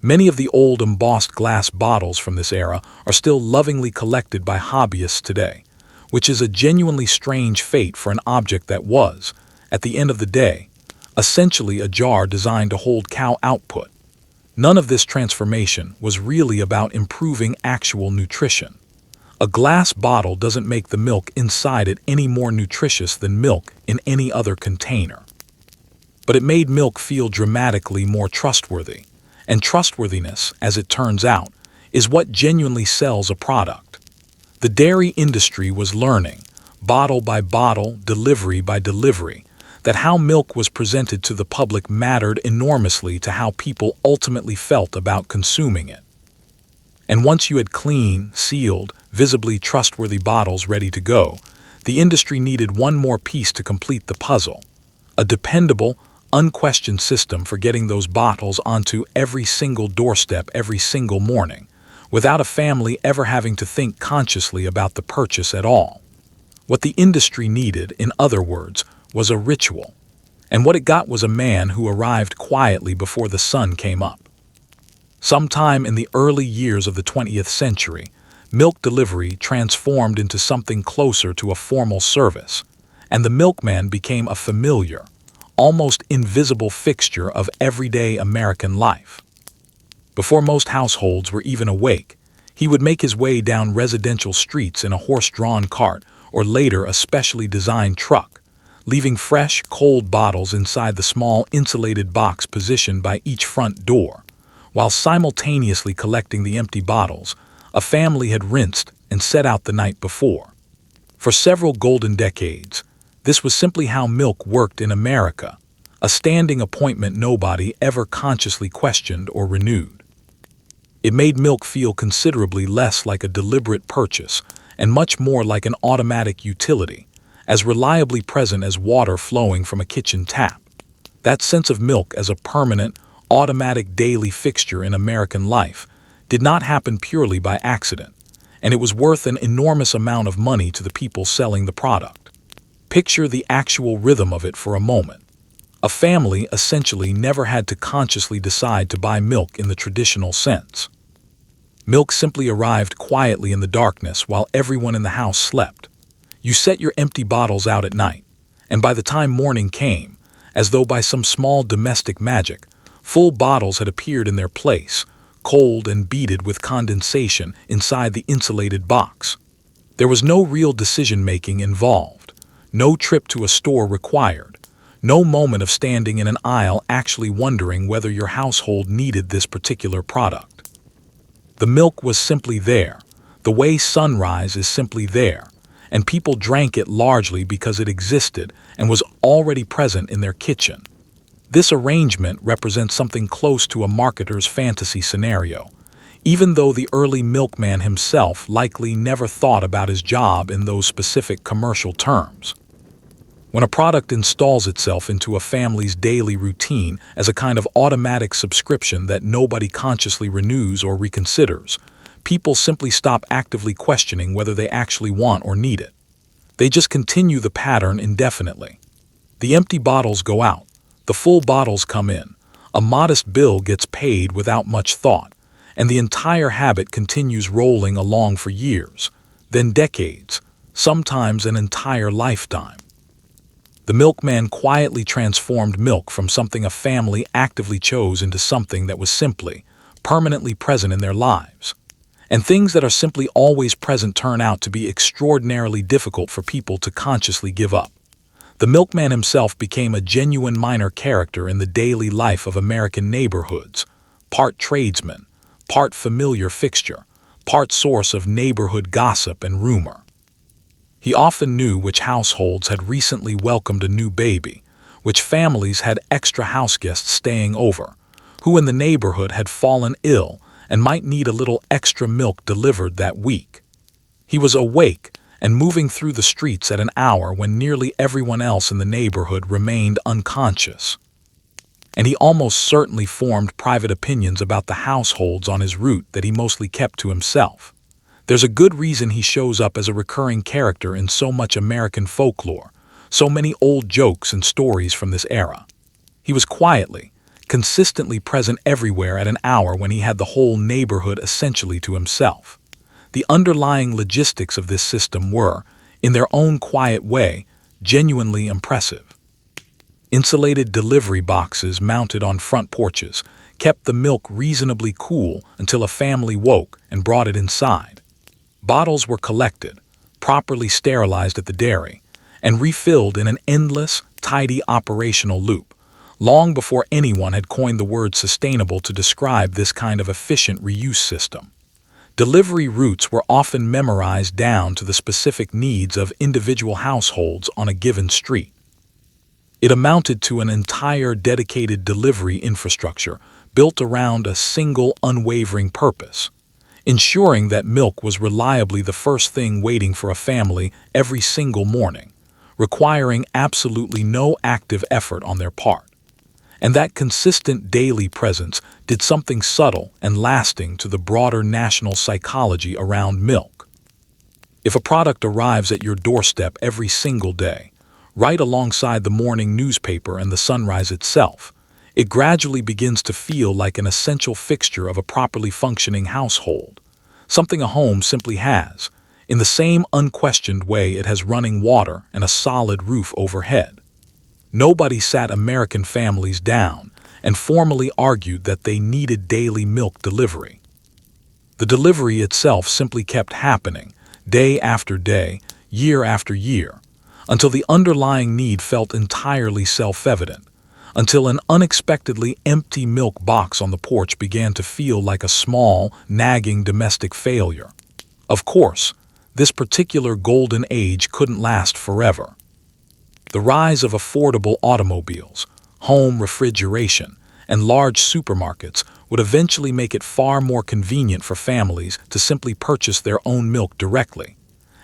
[SPEAKER 1] Many of the old embossed glass bottles from this era are still lovingly collected by hobbyists today, which is a genuinely strange fate for an object that was, at the end of the day, essentially a jar designed to hold cow output. None of this transformation was really about improving actual nutrition. A glass bottle doesn't make the milk inside it any more nutritious than milk in any other container. But it made milk feel dramatically more trustworthy, and trustworthiness, as it turns out, is what genuinely sells a product. The dairy industry was learning, bottle by bottle, delivery by delivery, that how milk was presented to the public mattered enormously to how people ultimately felt about consuming it. And once you had clean, sealed, visibly trustworthy bottles ready to go, the industry needed one more piece to complete the puzzle: a dependable, unquestioned system for getting those bottles onto every single doorstep every single morning, without a family ever having to think consciously about the purchase at all. What the industry needed, in other words, was a ritual, and what it got was a man who arrived quietly before the sun came up. Sometime in the early years of the 20th century, milk delivery transformed into something closer to a formal service, and the milkman became a familiar, almost invisible fixture of everyday American life. Before most households were even awake, He would make his way down residential streets in a horse-drawn cart or later a specially designed truck, leaving fresh, cold bottles inside the small insulated box positioned by each front door. While simultaneously collecting the empty bottles, a family had rinsed and set out the night before. For several golden decades, this was simply how milk worked in America, a standing appointment nobody ever consciously questioned or renewed. It made milk feel considerably less like a deliberate purchase and much more like an automatic utility, as reliably present as water flowing from a kitchen tap. That sense of milk as a permanent, automatic daily fixture in American life did not happen purely by accident, and it was worth an enormous amount of money to the people selling the product. Picture the actual rhythm of it for a moment. A family essentially never had to consciously decide to buy milk in the traditional sense. Milk simply arrived quietly in the darkness while everyone in the house slept. You set your empty bottles out at night, and by the time morning came, as though by some small domestic magic, full bottles had appeared in their place, cold and beaded with condensation inside the insulated box. There was no real decision-making involved, no trip to a store required, no moment of standing in an aisle actually wondering whether your household needed this particular product. The milk was simply there, the way sunrise is simply there, and people drank it largely because it existed and was already present in their kitchen. This arrangement represents something close to a marketer's fantasy scenario, even though the early milkman himself likely never thought about his job in those specific commercial terms. When a product installs itself into a family's daily routine as a kind of automatic subscription that nobody consciously renews or reconsiders, people simply stop actively questioning whether they actually want or need it. They just continue the pattern indefinitely. The empty bottles go out, the full bottles come in, a modest bill gets paid without much thought, and the entire habit continues rolling along for years, then decades, sometimes an entire lifetime. The milkman quietly transformed milk from something a family actively chose into something that was simply, permanently present in their lives. And things that are simply always present turn out to be extraordinarily difficult for people to consciously give up. The milkman himself became a genuine minor character in the daily life of American neighborhoods, part tradesman, part familiar fixture, part source of neighborhood gossip and rumor. He often knew which households had recently welcomed a new baby, which families had extra houseguests staying over, who in the neighborhood had fallen ill and might need a little extra milk delivered that week. He was awake and moving through the streets at an hour when nearly everyone else in the neighborhood remained unconscious. And he almost certainly formed private opinions about the households on his route that he mostly kept to himself. There's a good reason he shows up as a recurring character in so much American folklore, so many old jokes and stories from this era. He was quietly, consistently present everywhere at an hour when he had the whole neighborhood essentially to himself. The underlying logistics of this system were, in their own quiet way, genuinely impressive. Insulated delivery boxes mounted on front porches kept the milk reasonably cool until a family woke and brought it inside. Bottles were collected, properly sterilized at the dairy, and refilled in an endless, tidy operational loop, long before anyone had coined the word sustainable to describe this kind of efficient reuse system. Delivery routes were often memorized down to the specific needs of individual households on a given street. It amounted to an entire dedicated delivery infrastructure built around a single unwavering purpose, ensuring that milk was reliably the first thing waiting for a family every single morning, requiring absolutely no active effort on their part. And that consistent daily presence did something subtle and lasting to the broader national psychology around milk. If a product arrives at your doorstep every single day, right alongside the morning newspaper and the sunrise itself, it gradually begins to feel like an essential fixture of a properly functioning household, something a home simply has, in the same unquestioned way it has running water and a solid roof overhead. Nobody sat American families down and formally argued that they needed daily milk delivery. The delivery itself simply kept happening, day after day, year after year, until the underlying need felt entirely self-evident, until an unexpectedly empty milk box on the porch began to feel like a small, nagging domestic failure. Of course, this particular golden age couldn't last forever. The rise of affordable automobiles, home refrigeration, and large supermarkets would eventually make it far more convenient for families to simply purchase their own milk directly,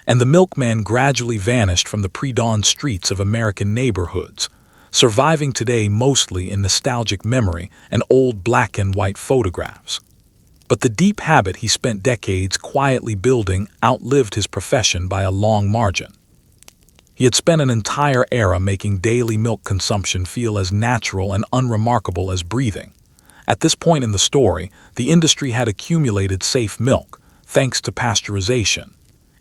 [SPEAKER 1] and the milkman gradually vanished from the pre-dawn streets of American neighborhoods, surviving today mostly in nostalgic memory and old black and white photographs. But the deep habit he spent decades quietly building outlived his profession by a long margin. He had spent an entire era making daily milk consumption feel as natural and unremarkable as breathing. At this point in the story, the industry had accumulated safe milk, thanks to pasteurization.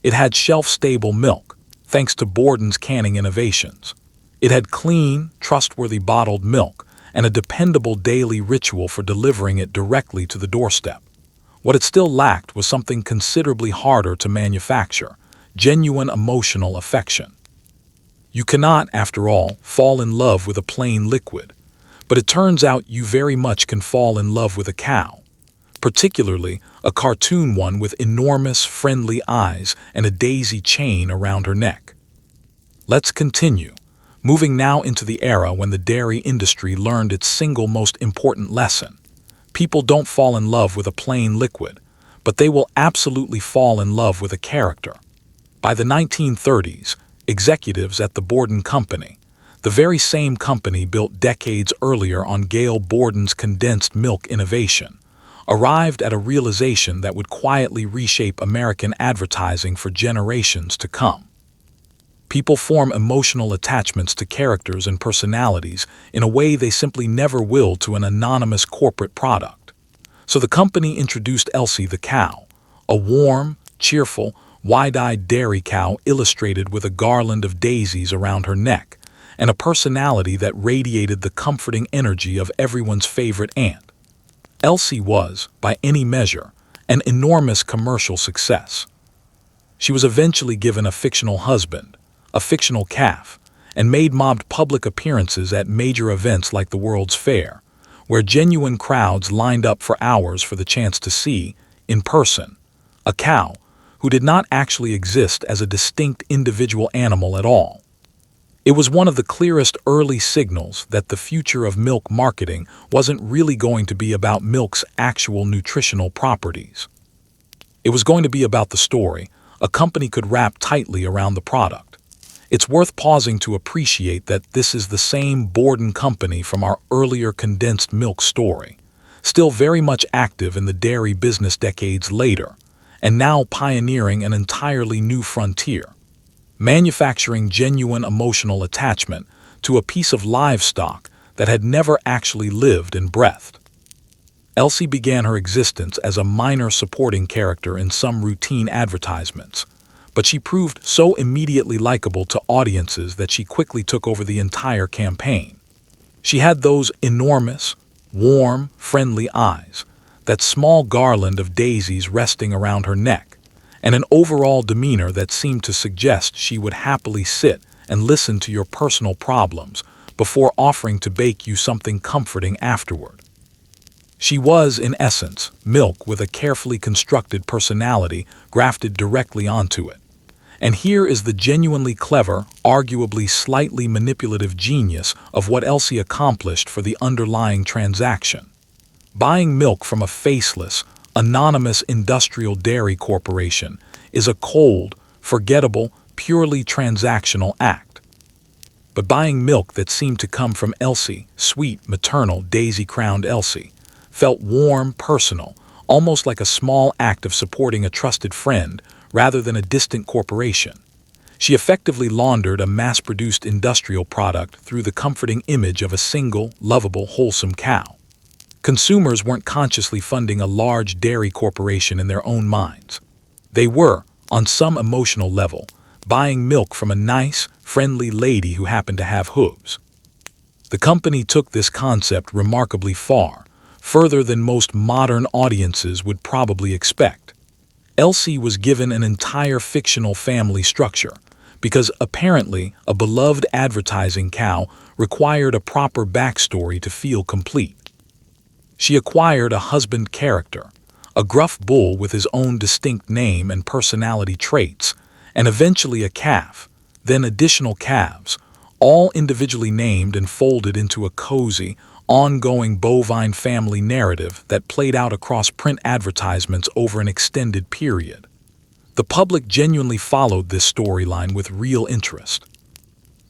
[SPEAKER 1] It had shelf-stable milk, thanks to Borden's canning innovations. It had clean, trustworthy bottled milk, and a dependable daily ritual for delivering it directly to the doorstep. What it still lacked was something considerably harder to manufacture: genuine emotional affection. You cannot, after all, fall in love with a plain liquid, but it turns out you very much can fall in love with a cow, particularly a cartoon one with enormous, friendly eyes and a daisy chain around her neck. Let's continue, moving now into the era when the dairy industry learned its single most important lesson. People don't fall in love with a plain liquid, but they will absolutely fall in love with a character. By the 1930s, executives at the Borden Company, the very same company built decades earlier on Gail Borden's condensed milk innovation, arrived at a realization that would quietly reshape American advertising for generations to come. People form emotional attachments to characters and personalities in a way they simply never will to an anonymous corporate product. So the company introduced Elsie the Cow, a warm, cheerful, wide-eyed dairy cow illustrated with a garland of daisies around her neck, and a personality that radiated the comforting energy of everyone's favorite aunt. Elsie was, by any measure, an enormous commercial success. She was eventually given a fictional husband, a fictional calf, and mobbed public appearances at major events like the World's Fair, where genuine crowds lined up for hours for the chance to see, in person, a cow who did not actually exist as a distinct individual animal at all. It was one of the clearest early signals that the future of milk marketing wasn't really going to be about milk's actual nutritional properties. It was going to be about the story a company could wrap tightly around the product. It's worth pausing to appreciate that this is the same Borden company from our earlier condensed milk story, still very much active in the dairy business decades later, and now pioneering an entirely new frontier, manufacturing genuine emotional attachment to a piece of livestock that had never actually lived and breathed. Elsie began her existence as a minor supporting character in some routine advertisements, but she proved so immediately likable to audiences that she quickly took over the entire campaign. She had those enormous, warm, friendly eyes, that small garland of daisies resting around her neck, and an overall demeanor that seemed to suggest she would happily sit and listen to your personal problems before offering to bake you something comforting afterward. She was, in essence, milk with a carefully constructed personality grafted directly onto it. And here is the genuinely clever, arguably slightly manipulative genius of what Elsie accomplished for the underlying transaction. Buying milk from a faceless, anonymous industrial dairy corporation is a cold, forgettable, purely transactional act. But buying milk that seemed to come from Elsie, sweet, maternal, daisy-crowned Elsie, felt warm, personal, almost like a small act of supporting a trusted friend rather than a distant corporation. She effectively laundered a mass-produced industrial product through the comforting image of a single, lovable, wholesome cow. Consumers weren't consciously funding a large dairy corporation in their own minds. They were, on some emotional level, buying milk from a nice, friendly lady who happened to have hooves. The company took this concept remarkably far, further than most modern audiences would probably expect. Elsie was given an entire fictional family structure, because apparently a beloved advertising cow required a proper backstory to feel complete. She acquired a husband character, a gruff bull with his own distinct name and personality traits, and eventually a calf, then additional calves, all individually named and folded into a cozy, ongoing bovine family narrative that played out across print advertisements over an extended period. The public genuinely followed this storyline with real interest.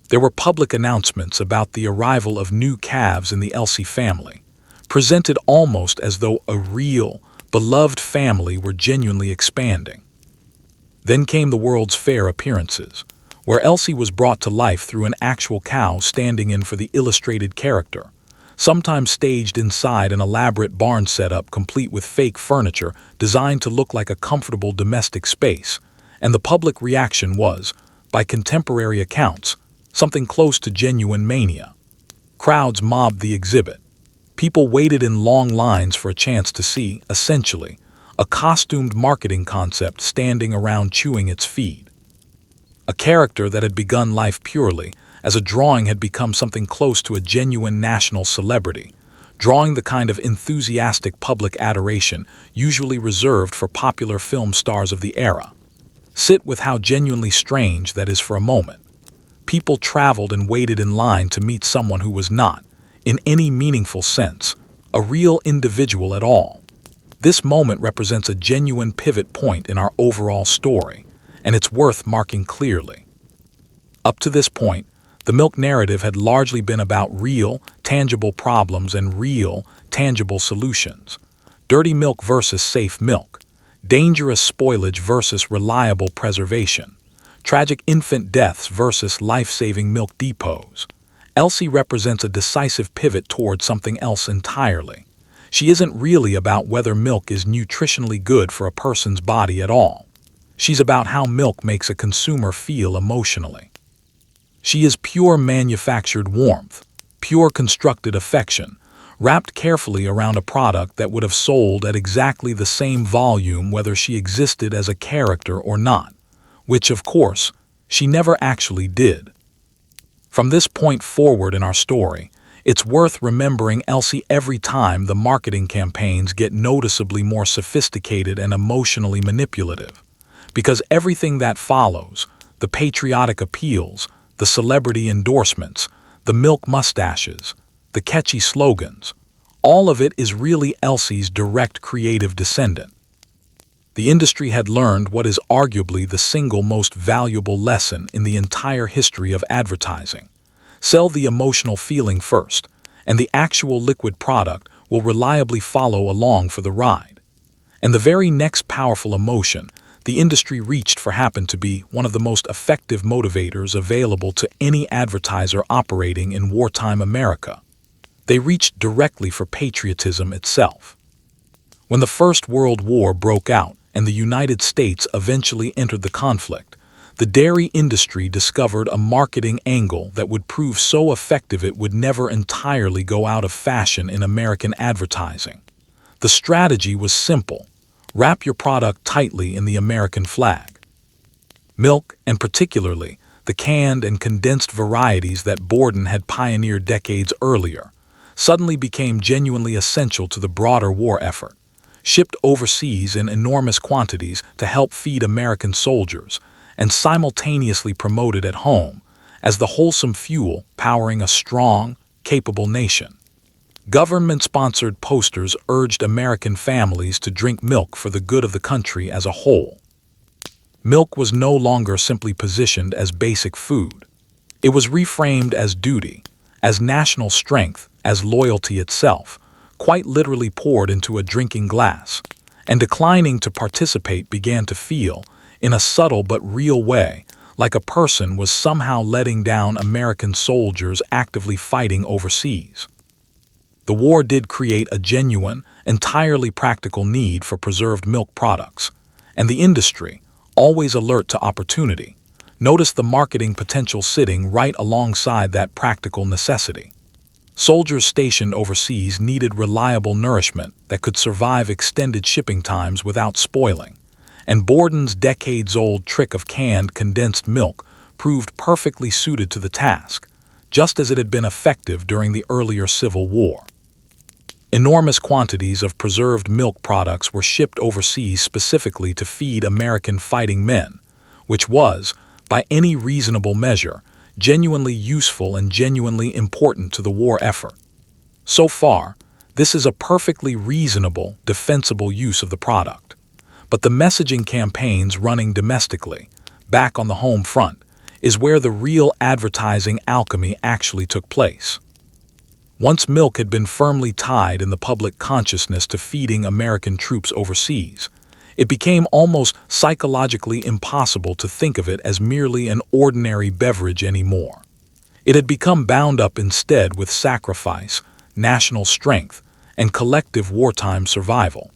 [SPEAKER 1] There were public announcements about the arrival of new calves in the Elsie family, presented almost as though a real, beloved family were genuinely expanding. Then came the World's Fair appearances, where Elsie was brought to life through an actual cow standing in for the illustrated character, sometimes staged inside an elaborate barn setup complete with fake furniture designed to look like a comfortable domestic space, and the public reaction was, by contemporary accounts, something close to genuine mania. Crowds mobbed the exhibit. People waited in long lines for a chance to see, essentially, a costumed marketing concept standing around chewing its feed. A character that had begun life purely as a drawing had become something close to a genuine national celebrity, drawing the kind of enthusiastic public adoration usually reserved for popular film stars of the era. Sit with how genuinely strange that is for a moment. People traveled and waited in line to meet someone who was not, in any meaningful sense, a real individual at all. This moment represents a genuine pivot point in our overall story, and it's worth marking clearly. Up to this point, the milk narrative had largely been about real, tangible problems and real, tangible solutions. Dirty milk versus safe milk. Dangerous spoilage versus reliable preservation. Tragic infant deaths versus life-saving milk depots. Elsie represents a decisive pivot towards something else entirely. She isn't really about whether milk is nutritionally good for a person's body at all. She's about how milk makes a consumer feel emotionally. She is pure manufactured warmth, pure constructed affection, wrapped carefully around a product that would have sold at exactly the same volume whether she existed as a character or not, which, of course, she never actually did. From this point forward in our story, it's worth remembering Elsie every time the marketing campaigns get noticeably more sophisticated and emotionally manipulative, because everything that follows, the patriotic appeals, the celebrity endorsements, the milk mustaches, the catchy slogans, all of it is really Elsie's direct creative descendant. The industry had learned what is arguably the single most valuable lesson in the entire history of advertising. Sell the emotional feeling first, and the actual liquid product will reliably follow along for the ride. And the very next powerful emotion the industry reached for happened to be one of the most effective motivators available to any advertiser operating in wartime America. They reached directly for patriotism itself. When the First World War broke out and the United States eventually entered the conflict, the dairy industry discovered a marketing angle that would prove so effective it would never entirely go out of fashion in American advertising. The strategy was simple. Wrap your product tightly in the American flag. Milk, and particularly the canned and condensed varieties that Borden had pioneered decades earlier, suddenly became genuinely essential to the broader war effort. Shipped overseas in enormous quantities to help feed American soldiers, and simultaneously promoted at home as the wholesome fuel powering a strong, capable nation. Government-sponsored posters urged American families to drink milk for the good of the country as a whole. Milk was no longer simply positioned as basic food. It was reframed as duty, as national strength, as loyalty itself, quite literally poured into a drinking glass, and declining to participate began to feel, in a subtle but real way, like a person was somehow letting down American soldiers actively fighting overseas. The war did create a genuine, entirely practical need for preserved milk products, and the industry, always alert to opportunity, noticed the marketing potential sitting right alongside that practical necessity. Soldiers stationed overseas needed reliable nourishment that could survive extended shipping times without spoiling, and Borden's decades-old trick of canned condensed milk proved perfectly suited to the task, just as it had been effective during the earlier Civil War. Enormous quantities of preserved milk products were shipped overseas specifically to feed American fighting men, which was, by any reasonable measure, genuinely useful and genuinely important to the war effort. So far, this is a perfectly reasonable, defensible use of the product. But the messaging campaigns running domestically, back on the home front, is where the real advertising alchemy actually took place. Once milk had been firmly tied in the public consciousness to feeding American troops overseas, it became almost psychologically impossible to think of it as merely an ordinary beverage anymore. It had become bound up instead with sacrifice, national strength, and collective wartime survival.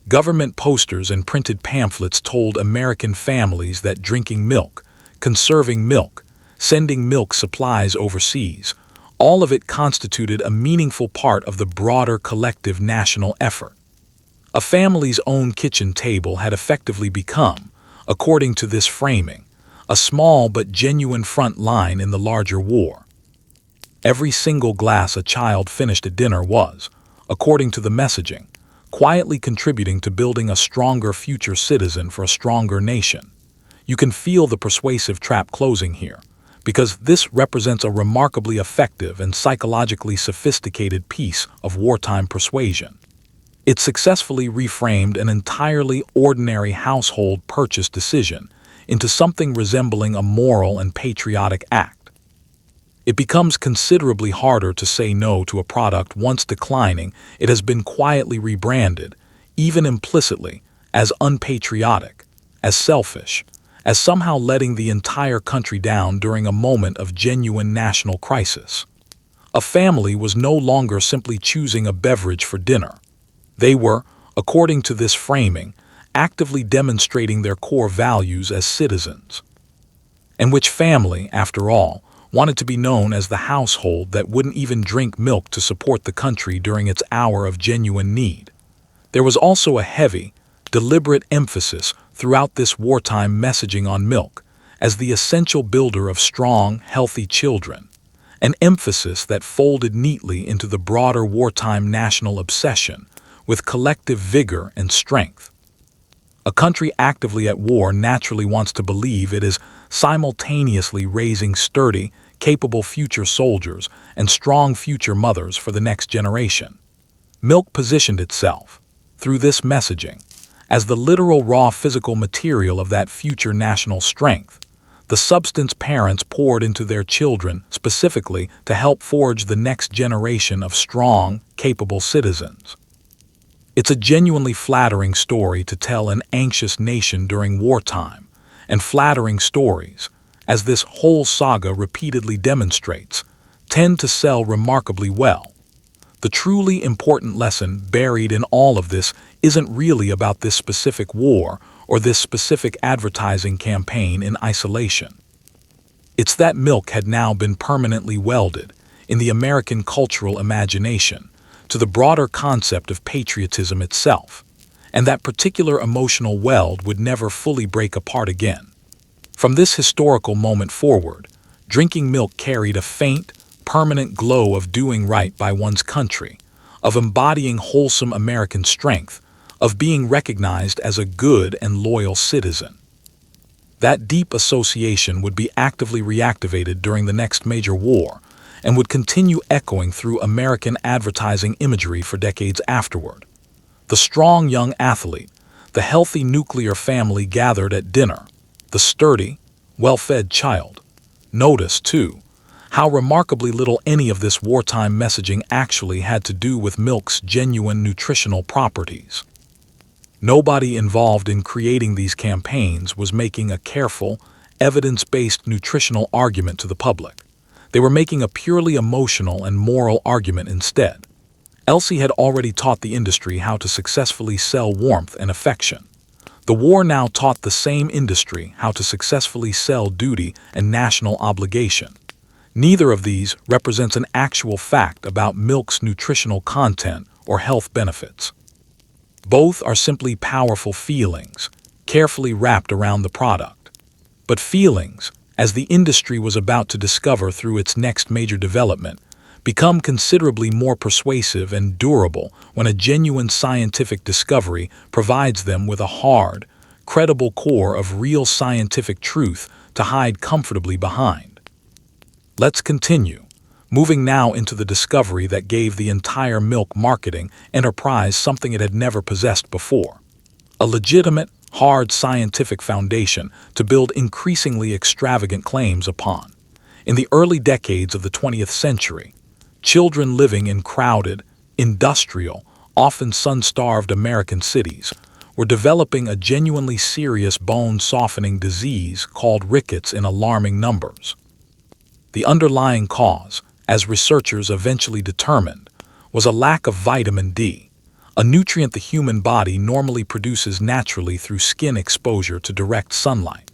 [SPEAKER 1] Government posters and printed pamphlets told American families that drinking milk, conserving milk, sending milk supplies overseas, all of it constituted a meaningful part of the broader collective national effort. A family's own kitchen table had effectively become, according to this framing, a small but genuine front line in the larger war. Every single glass a child finished at dinner was, according to the messaging, quietly contributing to building a stronger future citizen for a stronger nation. You can feel the persuasive trap closing here, because this represents a remarkably effective and psychologically sophisticated piece of wartime persuasion. It successfully reframed an entirely ordinary household purchase decision into something resembling a moral and patriotic act. It becomes considerably harder to say no to a product once declining. It has been quietly rebranded, even implicitly, as unpatriotic, as selfish, as somehow letting the entire country down during a moment of genuine national crisis. A family was no longer simply choosing a beverage for dinner. They were, according to this framing, actively demonstrating their core values as citizens. And which family, after all, wanted to be known as the household that wouldn't even drink milk to support the country during its hour of genuine need? There was also a heavy, deliberate emphasis throughout this wartime messaging on milk as the essential builder of strong, healthy children, an emphasis that folded neatly into the broader wartime national obsession with collective vigor and strength. A country actively at war naturally wants to believe it is simultaneously raising sturdy, capable future soldiers and strong future mothers for the next generation. Milk positioned itself, through this messaging, as the literal raw physical material of that future national strength, the substance parents poured into their children specifically to help forge the next generation of strong, capable citizens. It's a genuinely flattering story to tell an anxious nation during wartime, and flattering stories, as this whole saga repeatedly demonstrates, tend to sell remarkably well. The truly important lesson buried in all of this isn't really about this specific war or this specific advertising campaign in isolation. It's that milk had now been permanently welded, in the American cultural imagination, to the broader concept of patriotism itself, and that particular emotional weld would never fully break apart again. From this historical moment forward, drinking milk carried a faint, permanent glow of doing right by one's country, of embodying wholesome American strength, of being recognized as a good and loyal citizen. That deep association would be actively reactivated during the next major war and would continue echoing through American advertising imagery for decades afterward. The strong young athlete, the healthy nuclear family gathered at dinner, the sturdy, well-fed child. Notice, too, how remarkably little any of this wartime messaging actually had to do with milk's genuine nutritional properties. Nobody involved in creating these campaigns was making a careful, evidence-based nutritional argument to the public. They were making a purely emotional and moral argument instead. Elsie had already taught the industry how to successfully sell warmth and affection. The war now taught the same industry how to successfully sell duty and national obligation. Neither of these represents an actual fact about milk's nutritional content or health benefits. Both are simply powerful feelings, carefully wrapped around the product. But feelings, as the industry was about to discover through its next major development, become considerably more persuasive and durable when a genuine scientific discovery provides them with a hard, credible core of real scientific truth to hide comfortably behind. Let's continue, moving now into the discovery that gave the entire milk marketing enterprise something it had never possessed before: a legitimate, hard scientific foundation to build increasingly extravagant claims upon. In the early decades of the 20th century, children living in crowded, industrial, often sun-starved American cities were developing a genuinely serious bone-softening disease called rickets in alarming numbers. The underlying cause, as researchers eventually determined, was a lack of vitamin D, a nutrient the human body normally produces naturally through skin exposure to direct sunlight.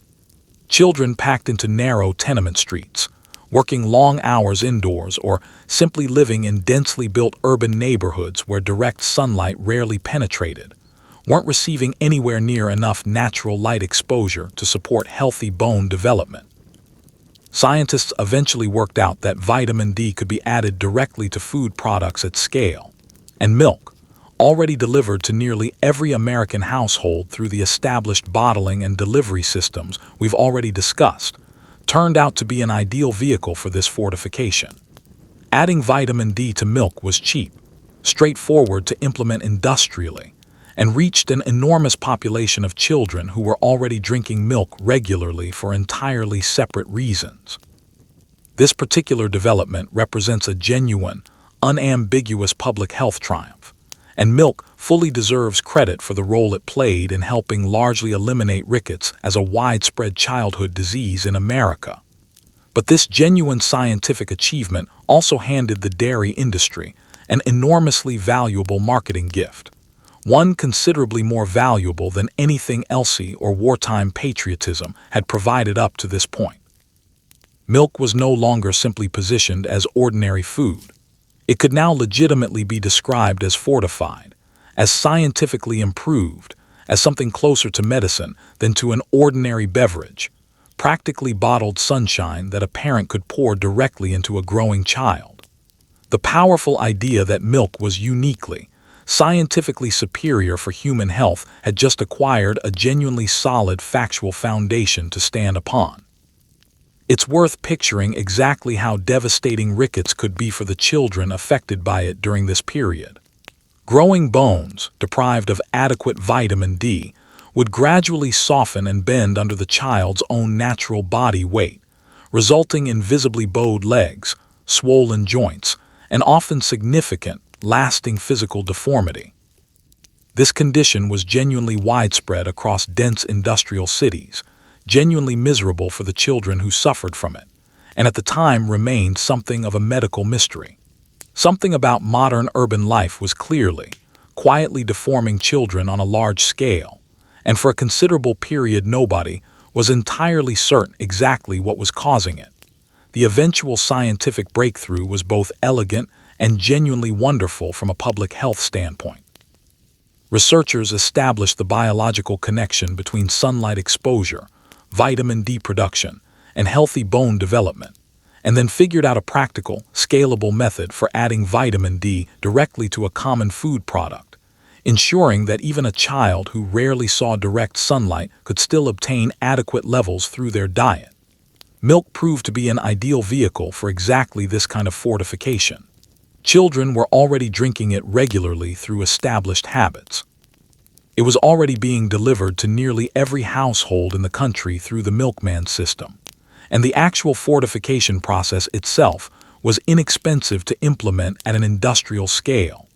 [SPEAKER 1] Children packed into narrow tenement streets, working long hours indoors, or simply living in densely built urban neighborhoods where direct sunlight rarely penetrated, weren't receiving anywhere near enough natural light exposure to support healthy bone development. Scientists eventually worked out that vitamin D could be added directly to food products at scale, and milk, already delivered to nearly every American household through the established bottling and delivery systems we've already discussed, turned out to be an ideal vehicle for this fortification. Adding vitamin D to milk was cheap, straightforward to implement industrially, and reached an enormous population of children who were already drinking milk regularly for entirely separate reasons. This particular development represents a genuine, unambiguous public health triumph, and milk fully deserves credit for the role it played in helping largely eliminate rickets as a widespread childhood disease in America. But this genuine scientific achievement also handed the dairy industry an enormously valuable marketing gift, one considerably more valuable than anything Elsie or wartime patriotism had provided up to this point. Milk was no longer simply positioned as ordinary food. It could now legitimately be described as fortified, as scientifically improved, as something closer to medicine than to an ordinary beverage, practically bottled sunshine that a parent could pour directly into a growing child. The powerful idea that milk was uniquely, scientifically superior for human health had just acquired a genuinely solid factual foundation to stand upon. It's worth picturing exactly how devastating rickets could be for the children affected by it during this period. Growing bones, deprived of adequate vitamin D, would gradually soften and bend under the child's own natural body weight, resulting in visibly bowed legs, swollen joints, and often significant, lasting physical deformity. This condition was genuinely widespread across dense industrial cities, genuinely miserable for the children who suffered from it, and at the time remained something of a medical mystery. Something about modern urban life was clearly, quietly deforming children on a large scale, and for a considerable period nobody was entirely certain exactly what was causing it. The eventual scientific breakthrough was both elegant and genuinely wonderful from a public health standpoint. Researchers established the biological connection between sunlight exposure, vitamin D production, and healthy bone development, and then figured out a practical, scalable method for adding vitamin D directly to a common food product, ensuring that even a child who rarely saw direct sunlight could still obtain adequate levels through their diet. Milk proved to be an ideal vehicle for exactly this kind of fortification. Children were already drinking it regularly through established habits. It was already being delivered to nearly every household in the country through the milkman system, and the actual fortification process itself was inexpensive to implement at an industrial scale.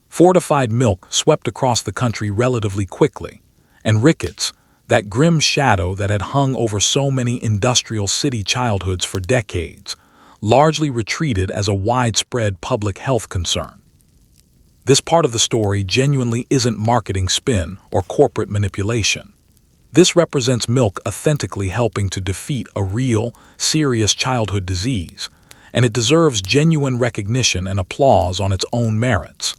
[SPEAKER 1] Fortified milk swept across the country relatively quickly, and rickets, that grim shadow that had hung over so many industrial city childhoods for decades, largely retreated as a widespread public health concern. This part of the story genuinely isn't marketing spin or corporate manipulation. This represents milk authentically helping to defeat a real, serious childhood disease, and it deserves genuine recognition and applause on its own merits.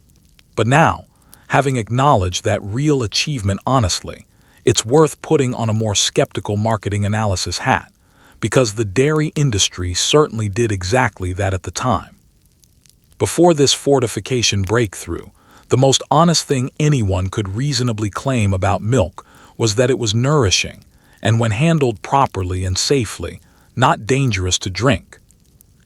[SPEAKER 1] But now, having acknowledged that real achievement honestly, it's worth putting on a more skeptical marketing analysis hat, because the dairy industry certainly did exactly that at the time. Before this fortification breakthrough, the most honest thing anyone could reasonably claim about milk was that it was nourishing, and when handled properly and safely, not dangerous to drink.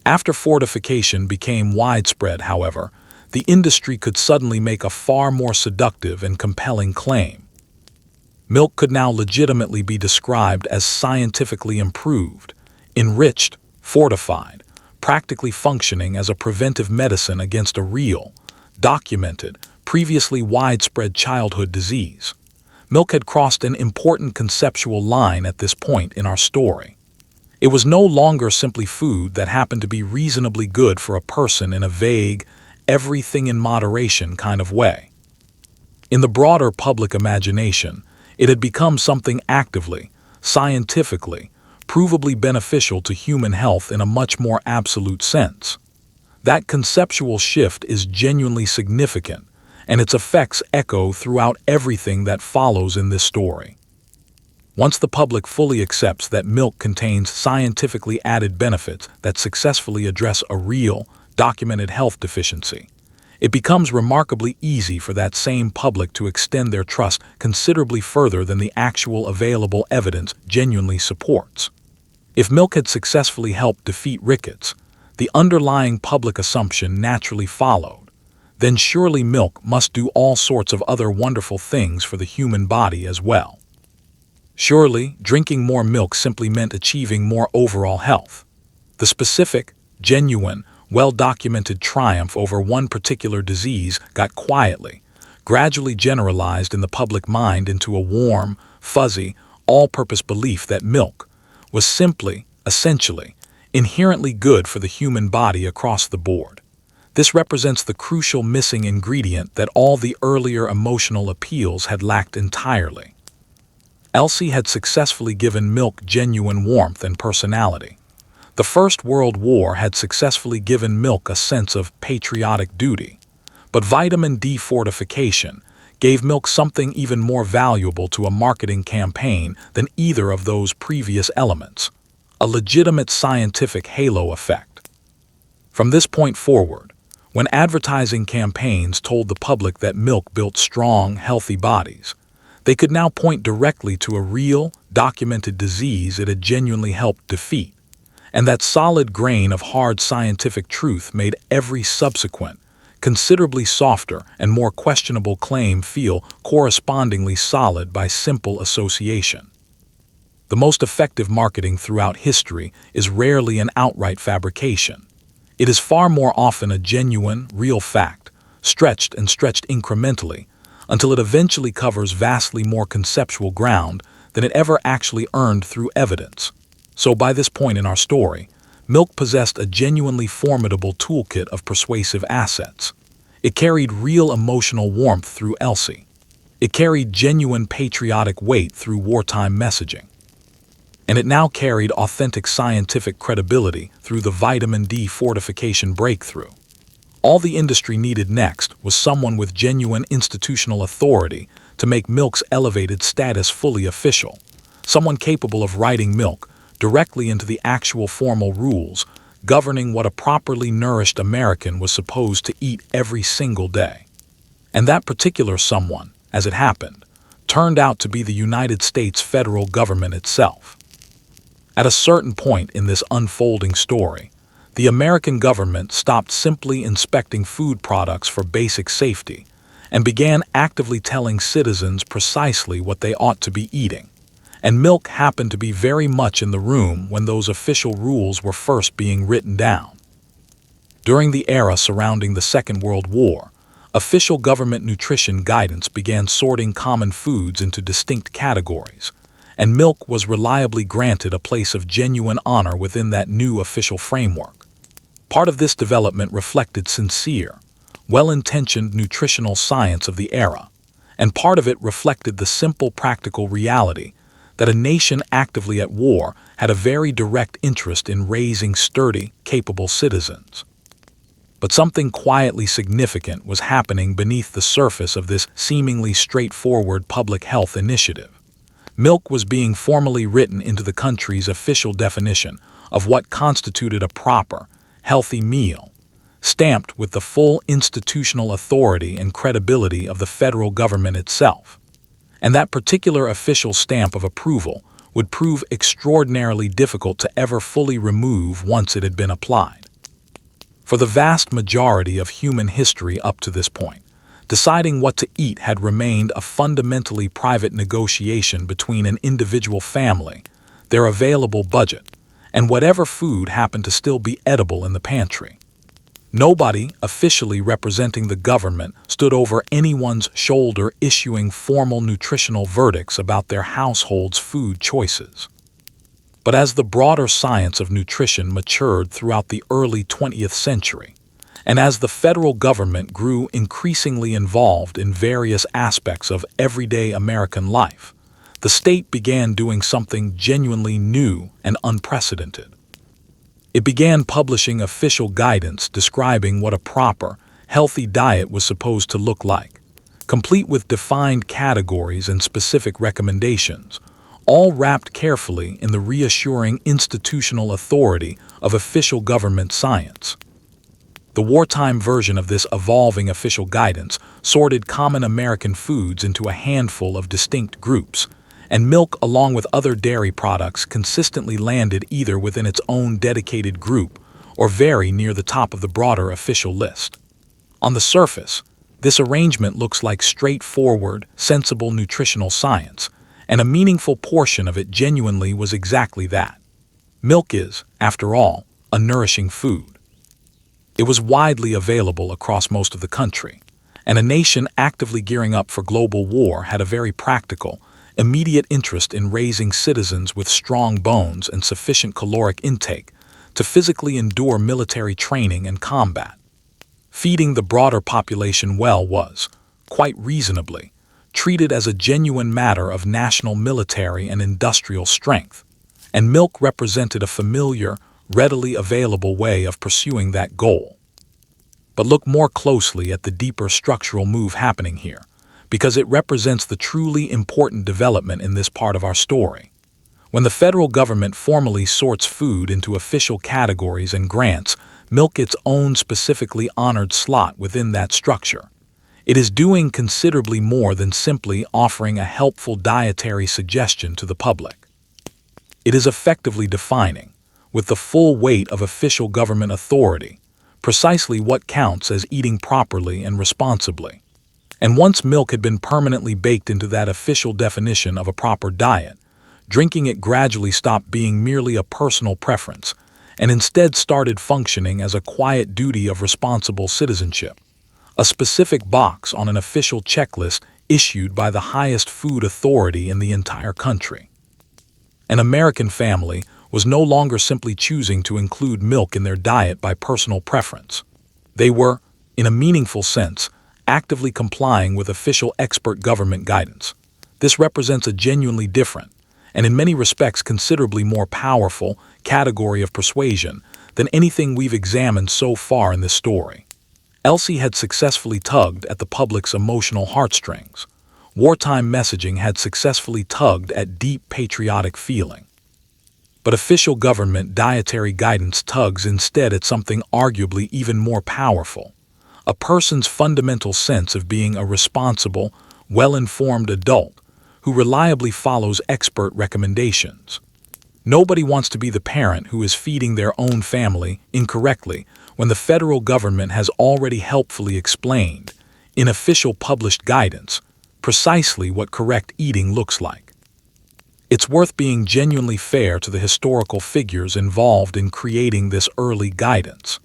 [SPEAKER 1] After fortification became widespread, however, the industry could suddenly make a far more seductive and compelling claim. Milk could now legitimately be described as scientifically improved, enriched, fortified, practically functioning as a preventive medicine against a real, documented, previously widespread childhood disease. Milk had crossed an important conceptual line at this point in our story. It was no longer simply food that happened to be reasonably good for a person in a vague, everything in moderation kind of way. In the broader public imagination, it had become something actively, scientifically, provably beneficial to human health in a much more absolute sense. That conceptual shift is genuinely significant, and its effects echo throughout everything that follows in this story. Once the public fully accepts that milk contains scientifically added benefits that successfully address a real, documented health deficiency, it becomes remarkably easy for that same public to extend their trust considerably further than the actual available evidence genuinely supports. If milk had successfully helped defeat rickets, the underlying public assumption naturally followed. Then surely milk must do all sorts of other wonderful things for the human body as well. Surely, drinking more milk simply meant achieving more overall health. The specific, genuine, well-documented triumph over one particular disease got quietly, gradually generalized in the public mind into a warm, fuzzy, all-purpose belief that milk was simply, essentially, inherently good for the human body across the board. This represents the crucial missing ingredient that all the earlier emotional appeals had lacked entirely. Elsie had successfully given milk genuine warmth and personality. The First World War had successfully given milk a sense of patriotic duty. But vitamin D fortification gave milk something even more valuable to a marketing campaign than either of those previous elements: a legitimate scientific halo effect. From this point forward, when advertising campaigns told the public that milk built strong, healthy bodies, they could now point directly to a real, documented disease it had genuinely helped defeat. And that solid grain of hard scientific truth made every subsequent, considerably softer and more questionable claim feel correspondingly solid by simple association. The most effective marketing throughout history is rarely an outright fabrication. It is far more often a genuine, real fact, stretched incrementally, until it eventually covers vastly more conceptual ground than it ever actually earned through evidence. So by this point in our story, milk possessed a genuinely formidable toolkit of persuasive assets. It carried real emotional warmth through Elsie. It carried genuine patriotic weight through wartime messaging. And it now carried authentic scientific credibility through the vitamin D fortification breakthrough. All the industry needed next was someone with genuine institutional authority to make milk's elevated status fully official, someone capable of writing milk directly into the actual formal rules governing what a properly nourished American was supposed to eat every single day. And that particular someone, as it happened, turned out to be the United States federal government itself. At a certain point in this unfolding story, the American government stopped simply inspecting food products for basic safety and began actively telling citizens precisely what they ought to be eating. And milk happened to be very much in the room when those official rules were first being written down. During the era surrounding the Second World War, official government nutrition guidance began sorting common foods into distinct categories, and milk was reliably granted a place of genuine honor within that new official framework. Part of this development reflected sincere, well-intentioned nutritional science of the era, and part of it reflected the simple practical reality that a nation actively at war had a very direct interest in raising sturdy, capable citizens. But something quietly significant was happening beneath the surface of this seemingly straightforward public health initiative. Milk was being formally written into the country's official definition of what constituted a proper, healthy meal, stamped with the full institutional authority and credibility of the federal government itself. And that particular official stamp of approval would prove extraordinarily difficult to ever fully remove once it had been applied. For the vast majority of human history up to this point, deciding what to eat had remained a fundamentally private negotiation between an individual family, their available budget, and whatever food happened to still be edible in the pantry. Nobody officially representing the government stood over anyone's shoulder issuing formal nutritional verdicts about their household's food choices. But as the broader science of nutrition matured throughout the early 20th century, and as the federal government grew increasingly involved in various aspects of everyday American life, the state began doing something genuinely new and unprecedented. It began publishing official guidance describing what a proper, healthy diet was supposed to look like, complete with defined categories and specific recommendations, all wrapped carefully in the reassuring institutional authority of official government science. The wartime version of this evolving official guidance sorted common American foods into a handful of distinct groups, and milk along with other dairy products consistently landed either within its own dedicated group or very near the top of the broader official list. On the surface, this arrangement looks like straightforward, sensible nutritional science, and a meaningful portion of it genuinely was exactly that. Milk is, after all, a nourishing food. It was widely available across most of the country, and a nation actively gearing up for global war had a very practical, immediate interest in raising citizens with strong bones and sufficient caloric intake to physically endure military training and combat. Feeding the broader population well was, quite reasonably, treated as a genuine matter of national military and industrial strength, and milk represented a familiar, readily available way of pursuing that goal. But look more closely at the deeper structural move happening here, because it represents the truly important development in this part of our story. When the federal government formally sorts food into official categories and grants milk its own specifically honored slot within that structure, it is doing considerably more than simply offering a helpful dietary suggestion to the public. It is effectively defining, with the full weight of official government authority, precisely what counts as eating properly and responsibly. And once milk had been permanently baked into that official definition of a proper diet, drinking it gradually stopped being merely a personal preference and instead started functioning as a quiet duty of responsible citizenship, a specific box on an official checklist issued by the highest food authority in the entire country. An American family was no longer simply choosing to include milk in their diet by personal preference. They were, in a meaningful sense, actively complying with official expert government guidance. This represents a genuinely different, and in many respects considerably more powerful, category of persuasion than anything we've examined so far in this story. Elsie had successfully tugged at the public's emotional heartstrings. Wartime messaging had successfully tugged at deep patriotic feeling. But official government dietary guidance tugs instead at something arguably even more powerful: a person's fundamental sense of being a responsible, well-informed adult who reliably follows expert recommendations. Nobody wants to be the parent who is feeding their own family incorrectly when the federal government has already helpfully explained, in official published guidance, precisely what correct eating looks like. It's worth being genuinely fair to the historical figures involved in creating this early guidance.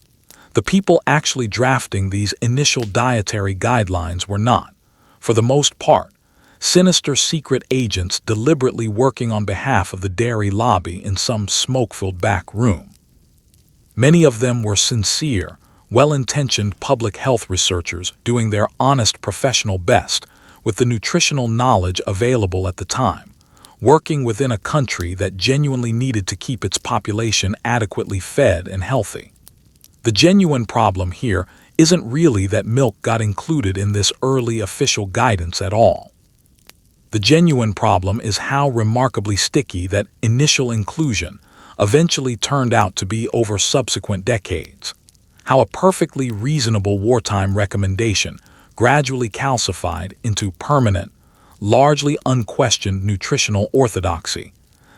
[SPEAKER 1] The people actually drafting these initial dietary guidelines were not, for the most part, sinister secret agents deliberately working on behalf of the dairy lobby in some smoke-filled back room. Many of them were sincere, well-intentioned public health researchers doing their honest professional best with the nutritional knowledge available at the time, working within a country that genuinely needed to keep its population adequately fed and healthy. The genuine problem here isn't really that milk got included in this early official guidance at all. The genuine problem is how remarkably sticky that initial inclusion eventually turned out to be over subsequent decades. How a perfectly reasonable wartime recommendation gradually calcified into permanent, largely unquestioned nutritional orthodoxy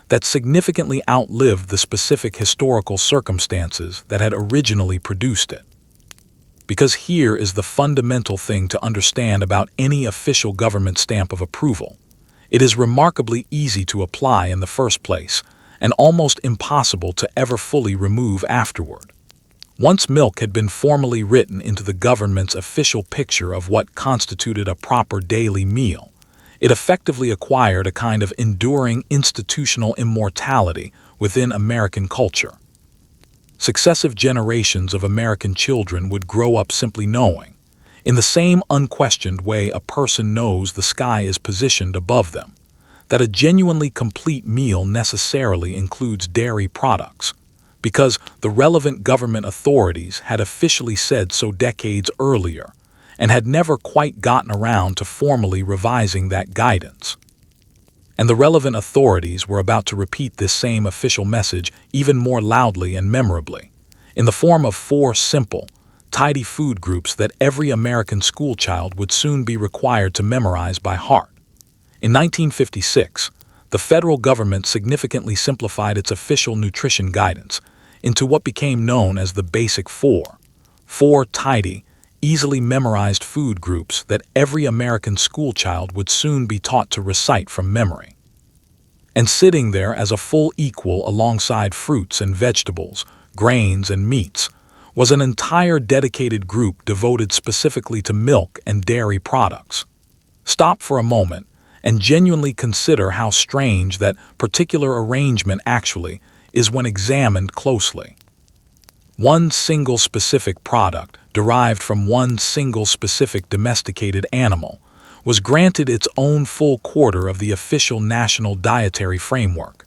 [SPEAKER 1] that significantly outlived the specific historical circumstances that had originally produced it. Because here is the fundamental thing to understand about any official government stamp of approval. It is remarkably easy to apply in the first place, and almost impossible to ever fully remove afterward. Once milk had been formally written into the government's official picture of what constituted a proper daily meal, it effectively acquired a kind of enduring institutional immortality within American culture. Successive generations of American children would grow up simply knowing, in the same unquestioned way a person knows the sky is positioned above them, that a genuinely complete meal necessarily includes dairy products, because the relevant government authorities had officially said so decades earlier and had never quite gotten around to formally revising that guidance. And the relevant authorities were about to repeat this same official message even more loudly and memorably, in the form of 4 simple, tidy food groups that every American schoolchild would soon be required to memorize by heart. In 1956, the federal government significantly simplified its official nutrition guidance into what became known as the Basic Four, 4 tidy, easily memorized food groups that every American schoolchild would soon be taught to recite from memory. And sitting there as a full equal alongside fruits and vegetables, grains and meats, was an entire dedicated group devoted specifically to milk and dairy products. Stop for a moment and genuinely consider how strange that particular arrangement actually is when examined closely. One single specific product, derived from one single specific domesticated animal, was granted its own full quarter of the official national dietary framework,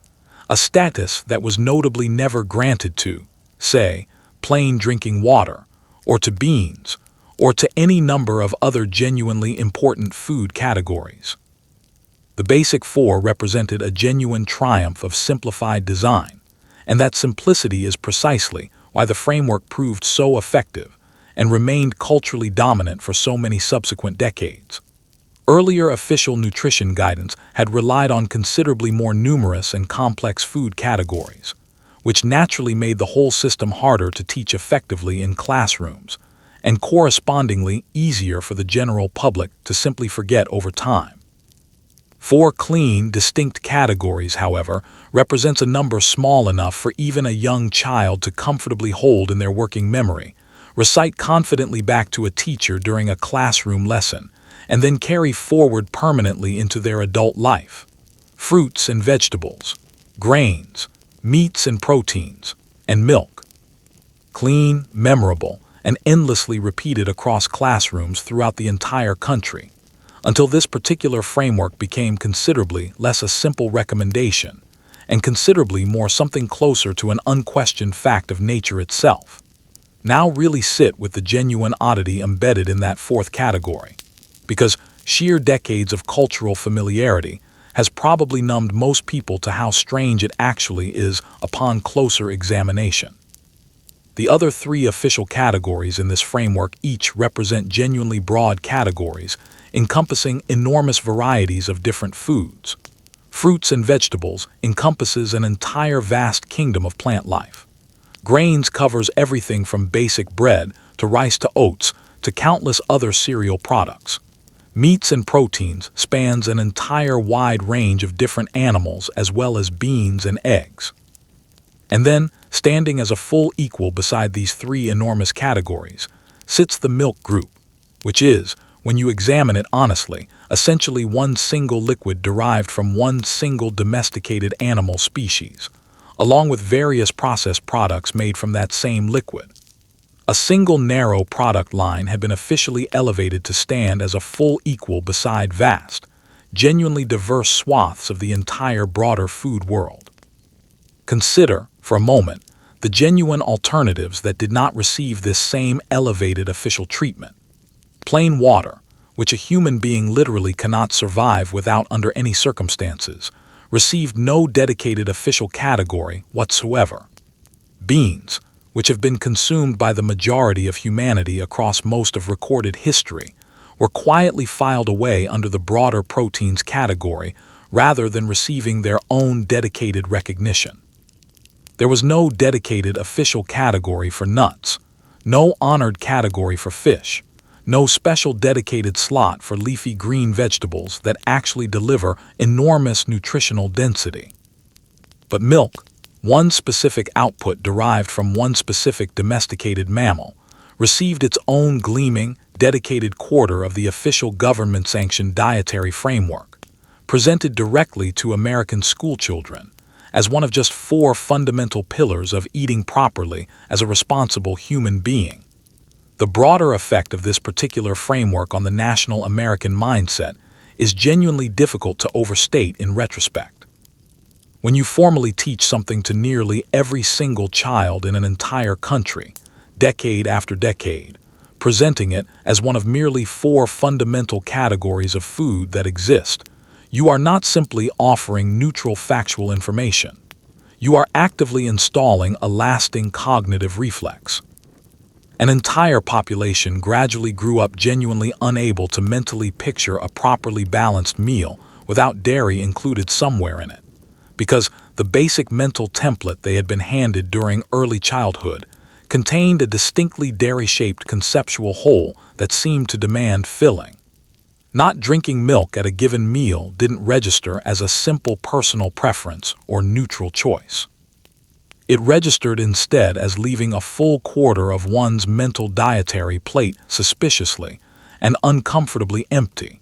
[SPEAKER 1] a status that was notably never granted to, say, plain drinking water, or to beans, or to any number of other genuinely important food categories. The Basic Four represented a genuine triumph of simplified design, and that simplicity is precisely why the framework proved so effective and remained culturally dominant for so many subsequent decades. Earlier official nutrition guidance had relied on considerably more numerous and complex food categories, which naturally made the whole system harder to teach effectively in classrooms, and correspondingly easier for the general public to simply forget over time. 4 clean, distinct categories, however, represents a number small enough for even a young child to comfortably hold in their working memory, recite confidently back to a teacher during a classroom lesson, and then carry forward permanently into their adult life. Fruits and vegetables, grains, meats and proteins, and milk. Clean, memorable, and endlessly repeated across classrooms throughout the entire country, until this particular framework became considerably less a simple recommendation, and considerably more something closer to an unquestioned fact of nature itself. Now really sit with the genuine oddity embedded in that 4th category, because sheer decades of cultural familiarity has probably numbed most people to how strange it actually is upon closer examination. The other 3 official categories in this framework each represent genuinely broad categories encompassing enormous varieties of different foods. Fruits and vegetables encompasses an entire vast kingdom of plant life. Grains covers everything from basic bread to rice to oats to countless other cereal products. Meats and proteins spans an entire wide range of different animals as well as beans and eggs. And then, standing as a full equal beside these 3 enormous categories, sits the milk group, which is, when you examine it honestly, essentially one single liquid derived from one single domesticated animal species, along with various processed products made from that same liquid. A single narrow product line had been officially elevated to stand as a full equal beside vast, genuinely diverse swaths of the entire broader food world. Consider, for a moment, the genuine alternatives that did not receive this same elevated official treatment. Plain water, which a human being literally cannot survive without under any circumstances, received no dedicated official category whatsoever. Beans, which have been consumed by the majority of humanity across most of recorded history, were quietly filed away under the broader proteins category rather than receiving their own dedicated recognition. There was no dedicated official category for nuts, no honored category for fish, no special dedicated slot for leafy green vegetables that actually deliver enormous nutritional density. But milk, one specific output derived from one specific domesticated mammal, received its own gleaming, dedicated quarter of the official government-sanctioned dietary framework, presented directly to American schoolchildren as one of just 4 fundamental pillars of eating properly as a responsible human being. The broader effect of this particular framework on the national American mindset is genuinely difficult to overstate in retrospect. When you formally teach something to nearly every single child in an entire country, decade after decade, presenting it as one of merely 4 fundamental categories of food that exist, you are not simply offering neutral factual information. You are actively installing a lasting cognitive reflex. An entire population gradually grew up genuinely unable to mentally picture a properly balanced meal without dairy included somewhere in it, because the basic mental template they had been handed during early childhood contained a distinctly dairy-shaped conceptual whole that seemed to demand filling. Not drinking milk at a given meal didn't register as a simple personal preference or neutral choice. It registered instead as leaving a full quarter of one's mental dietary plate suspiciously and uncomfortably empty.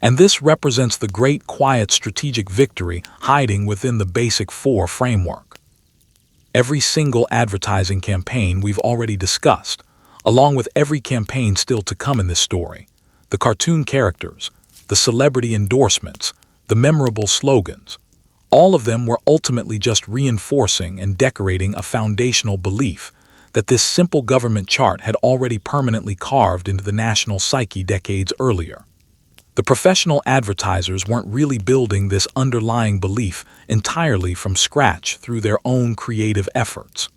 [SPEAKER 1] And this represents the great quiet strategic victory hiding within the basic 4 framework. Every single advertising campaign we've already discussed, along with every campaign still to come in this story, the cartoon characters, the celebrity endorsements, the memorable slogans, all of them were ultimately just reinforcing and decorating a foundational belief that this simple government chart had already permanently carved into the national psyche decades earlier. The professional advertisers weren't really building this underlying belief entirely from scratch through their own creative efforts.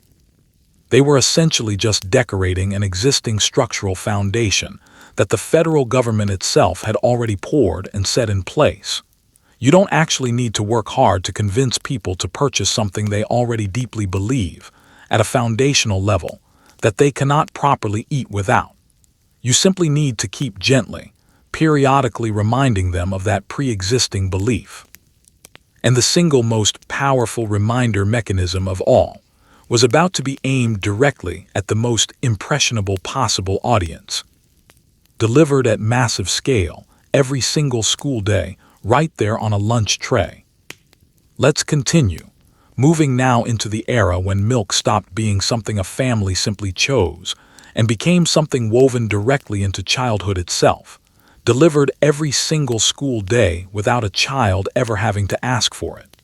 [SPEAKER 1] They were essentially just decorating an existing structural foundation that the federal government itself had already poured and set in place. You don't actually need to work hard to convince people to purchase something they already deeply believe, at a foundational level, that they cannot properly eat without. You simply need to keep gently, periodically reminding them of that pre-existing belief. And the single most powerful reminder mechanism of all was about to be aimed directly at the most impressionable possible audience. Delivered at massive scale, every single school day, right there on a lunch tray. Let's continue, moving now into the era when milk stopped being something a family simply chose and became something woven directly into childhood itself, delivered every single school day without a child ever having to ask for it.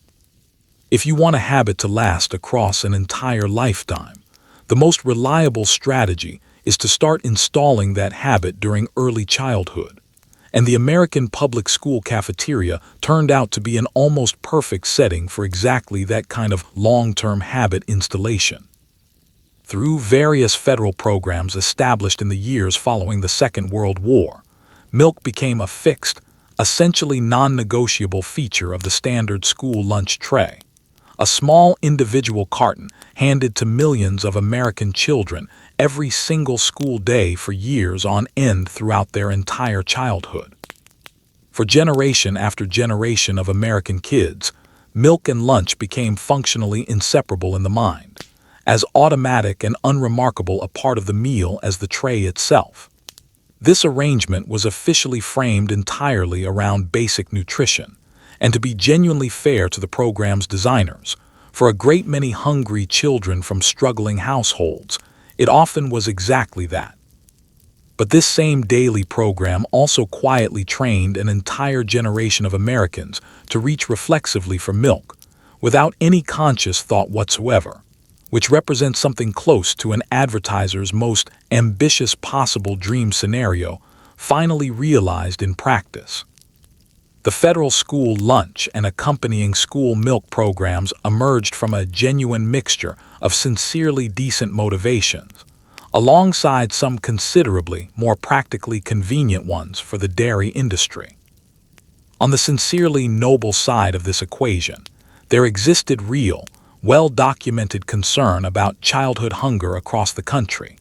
[SPEAKER 1] If you want a habit to last across an entire lifetime, the most reliable strategy is to start installing that habit during early childhood. And the American public school cafeteria turned out to be an almost perfect setting for exactly that kind of long-term habit installation. Through various federal programs established in the years following the Second World War, milk became a fixed, essentially non-negotiable feature of the standard school lunch tray. A small individual carton handed to millions of American children every single school day for years on end throughout their entire childhood. For generation after generation of American kids, milk and lunch became functionally inseparable in the mind, as automatic and unremarkable a part of the meal as the tray itself. This arrangement was officially framed entirely around basic nutrition, and to be genuinely fair to the program's designers, for a great many hungry children from struggling households, it often was exactly that. But this same daily program also quietly trained an entire generation of Americans to reach reflexively for milk, without any conscious thought whatsoever, which represents something close to an advertiser's most ambitious possible dream scenario finally realized in practice. The federal school lunch and accompanying school milk programs emerged from a genuine mixture of sincerely decent motivations, alongside some considerably more practically convenient ones for the dairy industry. On the sincerely noble side of this equation, there existed real, well-documented concern about childhood hunger across the country,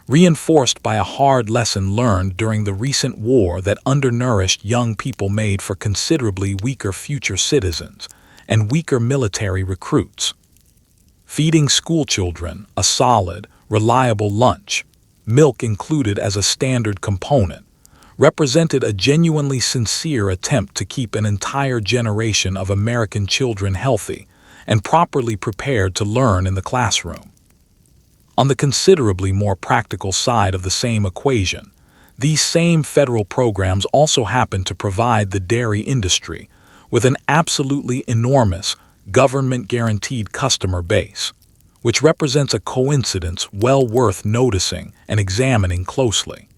[SPEAKER 1] reinforced by a hard lesson learned during the recent war that undernourished young people made for considerably weaker future citizens and weaker military recruits. Feeding schoolchildren a solid, reliable lunch, milk included as a standard component, represented a genuinely sincere attempt to keep an entire generation of American children healthy and properly prepared to learn in the classroom. On the considerably more practical side of the same equation, these same federal programs also happen to provide the dairy industry with an absolutely enormous, government-guaranteed customer base, which represents a coincidence well worth noticing and examining closely.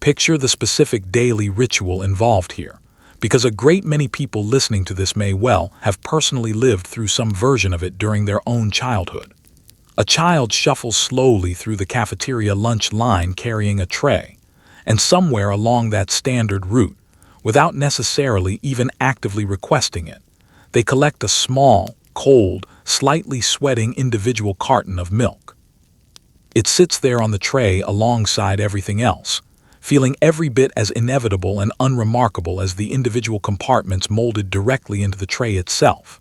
[SPEAKER 1] Picture the specific daily ritual involved here, because a great many people listening to this may well have personally lived through some version of it during their own childhood. A child shuffles slowly through the cafeteria lunch line carrying a tray, and somewhere along that standard route, without necessarily even actively requesting it, they collect a small, cold, slightly sweating individual carton of milk. It sits there on the tray alongside everything else, feeling every bit as inevitable and unremarkable as the individual compartments molded directly into the tray itself.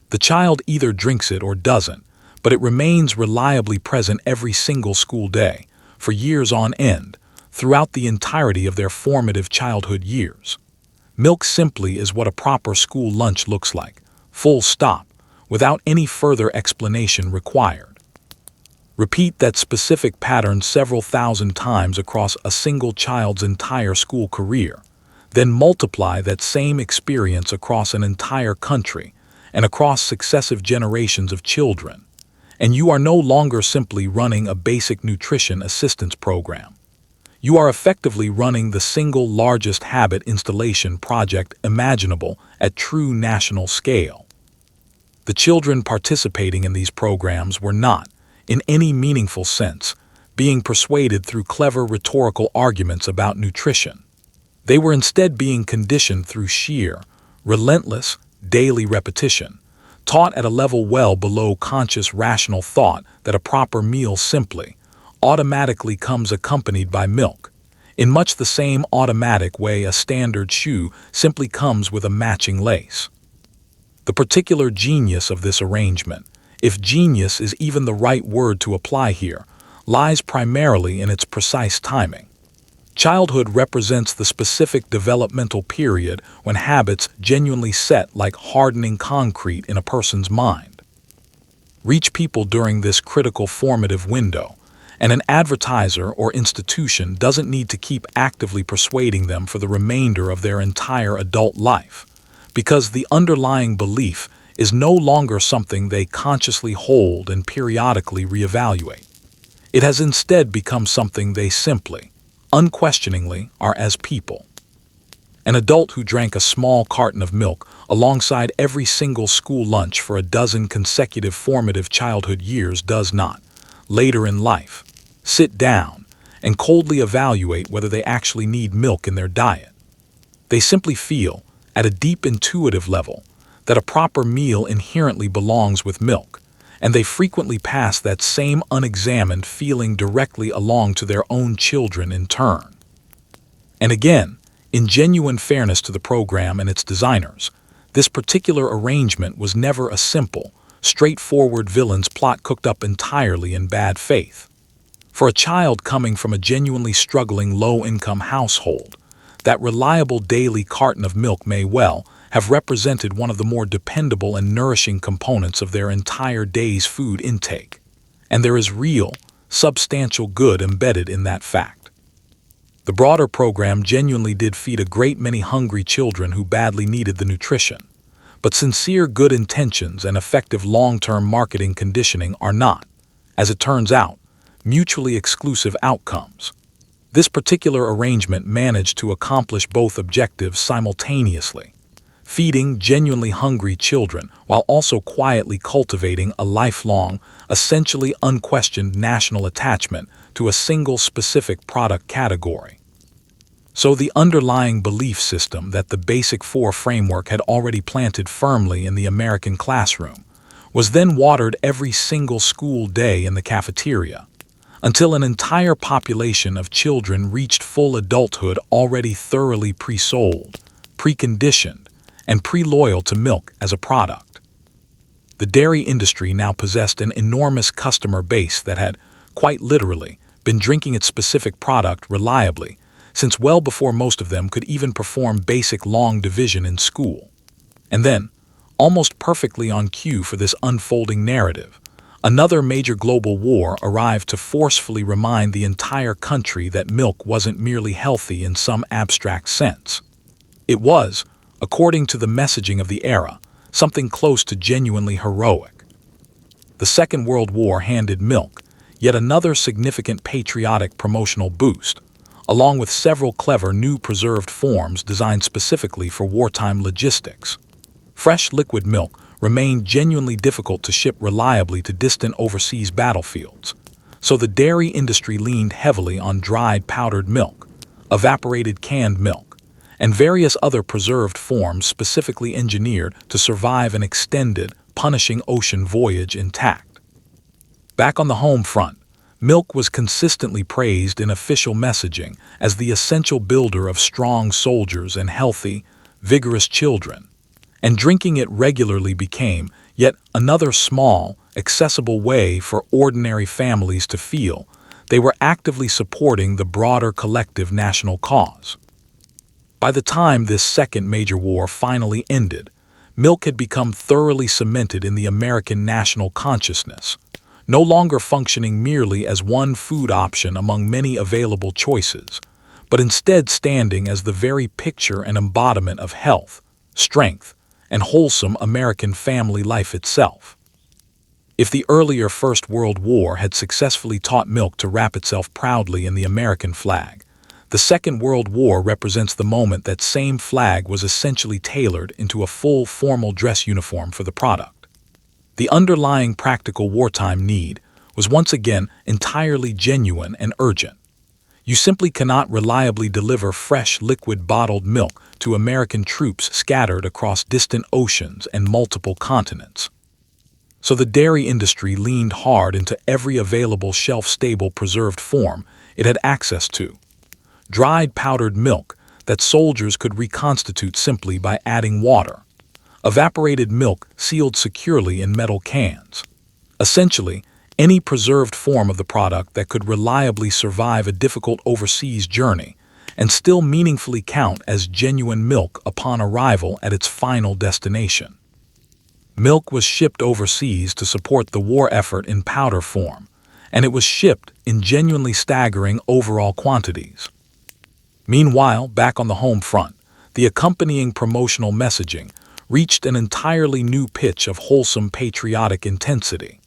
[SPEAKER 1] The child either drinks it or doesn't, but it remains reliably present every single school day, for years on end, throughout the entirety of their formative childhood years. Milk simply is what a proper school lunch looks like, full stop, without any further explanation required. Repeat that specific pattern several thousand times across a single child's entire school career, then multiply that same experience across an entire country and across successive generations of children, and you are no longer simply running a basic nutrition assistance program. You are effectively running the single largest habit installation project imaginable at true national scale. The children participating in these programs were not, in any meaningful sense, being persuaded through clever rhetorical arguments about nutrition. They were instead being conditioned through sheer, relentless, daily repetition, taught at a level well below conscious rational thought that a proper meal simply, automatically comes accompanied by milk, in much the same automatic way a standard shoe simply comes with a matching lace. The particular genius of this arrangement, if genius is even the right word to apply here, lies primarily in its precise timing. Childhood represents the specific developmental period when habits genuinely set like hardening concrete in a person's mind. Reach people during this critical formative window, and an advertiser or institution doesn't need to keep actively persuading them for the remainder of their entire adult life, because the underlying belief is no longer something they consciously hold and periodically reevaluate. It has instead become something they simply, unquestioningly, are as people. An adult who drank a small carton of milk alongside every single school lunch for a dozen consecutive formative childhood years does not, later in life, sit down and coldly evaluate whether they actually need milk in their diet. They simply feel, at a deep intuitive level, that a proper meal inherently belongs with milk, and they frequently pass that same unexamined feeling directly along to their own children in turn. And again, in genuine fairness to the program and its designers, this particular arrangement was never a simple, straightforward villain's plot cooked up entirely in bad faith. For a child coming from a genuinely struggling low-income household, that reliable daily carton of milk may well have represented one of the more dependable and nourishing components of their entire day's food intake. And there is real, substantial good embedded in that fact. The broader program genuinely did feed a great many hungry children who badly needed the nutrition. But sincere good intentions and effective long-term marketing conditioning are not, as it turns out, mutually exclusive outcomes. This particular arrangement managed to accomplish both objectives simultaneously, feeding genuinely hungry children while also quietly cultivating a lifelong, essentially unquestioned national attachment to a single specific product category. So the underlying belief system that the Basic Four framework had already planted firmly in the American classroom was then watered every single school day in the cafeteria, until an entire population of children reached full adulthood already thoroughly pre-sold, preconditioned, and pre-loyal to milk as a product. The dairy industry now possessed an enormous customer base that had, quite literally, been drinking its specific product reliably since well before most of them could even perform basic long division in school. And then, almost perfectly on cue for this unfolding narrative, another major global war arrived to forcefully remind the entire country that milk wasn't merely healthy in some abstract sense. It was, according to the messaging of the era, something close to genuinely heroic. The Second World War handed milk yet another significant patriotic promotional boost, along with several clever new preserved forms designed specifically for wartime logistics. Fresh liquid milk remained genuinely difficult to ship reliably to distant overseas battlefields, so the dairy industry leaned heavily on dried powdered milk, evaporated canned milk, and various other preserved forms specifically engineered to survive an extended, punishing ocean voyage intact. Back on the home front, milk was consistently praised in official messaging as the essential builder of strong soldiers and healthy, vigorous children, and drinking it regularly became yet another small, accessible way for ordinary families to feel they were actively supporting the broader collective national cause. By the time this second major war finally ended, milk had become thoroughly cemented in the American national consciousness, no longer functioning merely as one food option among many available choices, but instead standing as the very picture and embodiment of health, strength, and wholesome American family life itself. If the earlier First World War had successfully taught milk to wrap itself proudly in the American flag, the Second World War represents the moment that same flag was essentially tailored into a full formal dress uniform for the product. The underlying practical wartime need was once again entirely genuine and urgent. You simply cannot reliably deliver fresh liquid bottled milk to American troops scattered across distant oceans and multiple continents. So the dairy industry leaned hard into every available shelf-stable preserved form it had access to. Dried powdered milk that soldiers could reconstitute simply by adding water. Evaporated milk sealed securely in metal cans. Essentially, any preserved form of the product that could reliably survive a difficult overseas journey and still meaningfully count as genuine milk upon arrival at its final destination. Milk was shipped overseas to support the war effort in powder form, and it was shipped in genuinely staggering overall quantities. Meanwhile, back on the home front, the accompanying promotional messaging reached an entirely new pitch of wholesome patriotic intensity.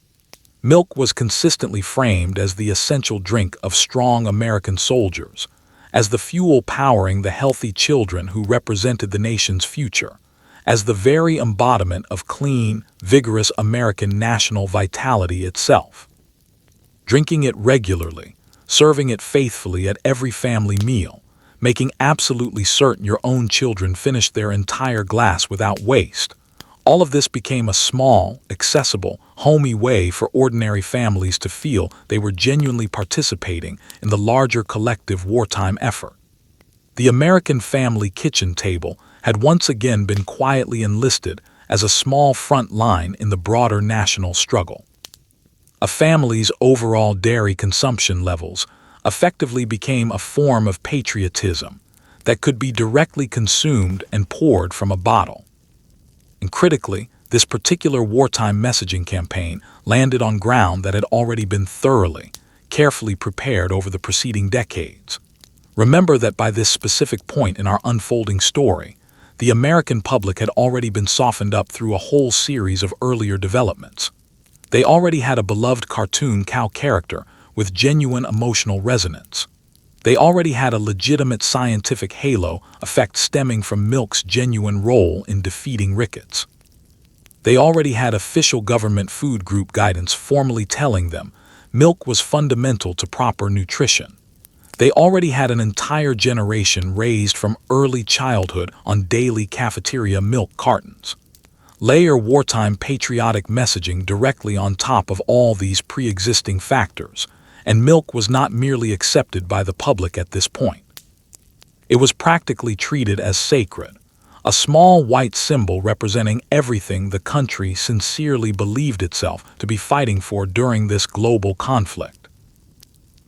[SPEAKER 1] Milk was consistently framed as the essential drink of strong American soldiers, as the fuel powering the healthy children who represented the nation's future, as the very embodiment of clean, vigorous American national vitality itself. Drinking it regularly, serving it faithfully at every family meal, making absolutely certain your own children finished their entire glass without waste. All of this became a small, accessible, homey way for ordinary families to feel they were genuinely participating in the larger collective wartime effort. The American family kitchen table had once again been quietly enlisted as a small front line in the broader national struggle. A family's overall dairy consumption levels effectively became a form of patriotism that could be directly consumed and poured from a bottle. And critically, this particular wartime messaging campaign landed on ground that had already been thoroughly, carefully prepared over the preceding decades. Remember that by this specific point in our unfolding story, the American public had already been softened up through a whole series of earlier developments. They already had a beloved cartoon cow character with genuine emotional resonance. They already had a legitimate scientific halo effect stemming from milk's genuine role in defeating rickets. They already had official government food group guidance formally telling them milk was fundamental to proper nutrition. They already had an entire generation raised from early childhood on daily cafeteria milk cartons. Layer wartime patriotic messaging directly on top of all these pre-existing factors, and milk was not merely accepted by the public at this point. It was practically treated as sacred, a small white symbol representing everything the country sincerely believed itself to be fighting for during this global conflict.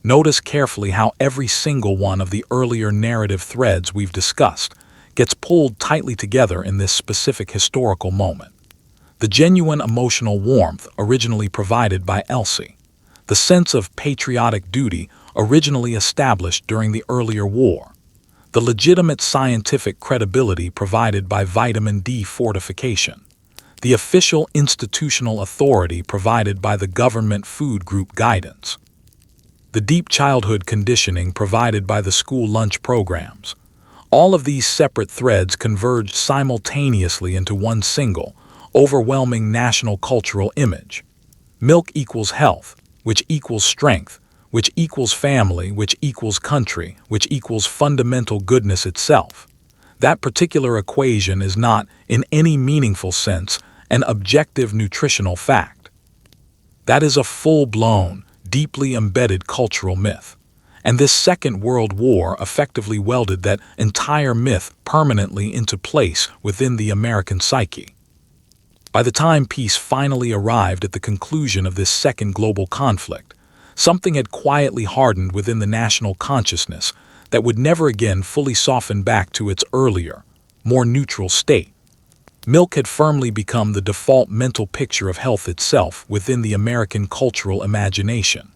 [SPEAKER 1] Notice carefully how every single one of the earlier narrative threads we've discussed gets pulled tightly together in this specific historical moment. The genuine emotional warmth originally provided by Elsie, the sense of patriotic duty originally established during the earlier war, the legitimate scientific credibility provided by vitamin D fortification, the official institutional authority provided by the government food group guidance, the deep childhood conditioning provided by the school lunch programs. All of these separate threads converged simultaneously into one single, overwhelming national cultural image. Milk equals health, which equals strength, which equals family, which equals country, which equals fundamental goodness itself. That particular equation is not, in any meaningful sense, an objective nutritional fact. That is a full-blown, deeply embedded cultural myth. And this Second World War effectively welded that entire myth permanently into place within the American psyche. By the time peace finally arrived at the conclusion of this second global conflict, something had quietly hardened within the national consciousness that would never again fully soften back to its earlier, more neutral state. Milk had firmly become the default mental picture of health itself within the American cultural imagination.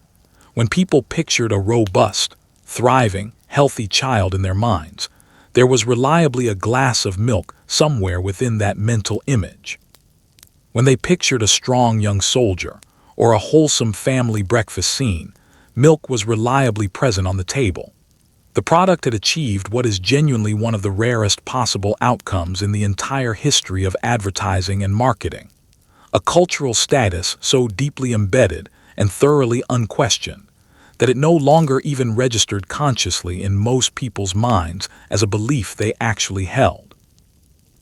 [SPEAKER 1] When people pictured a robust, thriving, healthy child in their minds, there was reliably a glass of milk somewhere within that mental image. When they pictured a strong young soldier or a wholesome family breakfast scene, milk was reliably present on the table. The product had achieved what is genuinely one of the rarest possible outcomes in the entire history of advertising and marketing. A cultural status so deeply embedded and thoroughly unquestioned that it no longer even registered consciously in most people's minds as a belief they actually held.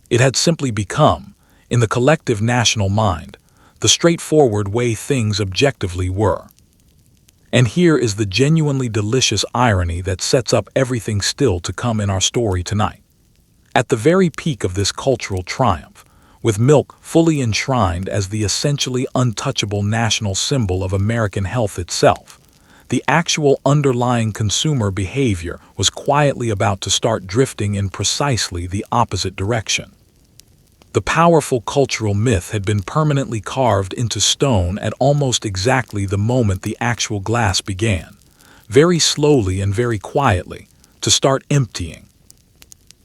[SPEAKER 1] It had simply become, in the collective national mind, the straightforward way things objectively were. And here is the genuinely delicious irony that sets up everything still to come in our story tonight. At the very peak of this cultural triumph, with milk fully enshrined as the essentially untouchable national symbol of American health itself, the actual underlying consumer behavior was quietly about to start drifting in precisely the opposite direction. The powerful cultural myth had been permanently carved into stone at almost exactly the moment the actual glass began, very slowly and very quietly, to start emptying.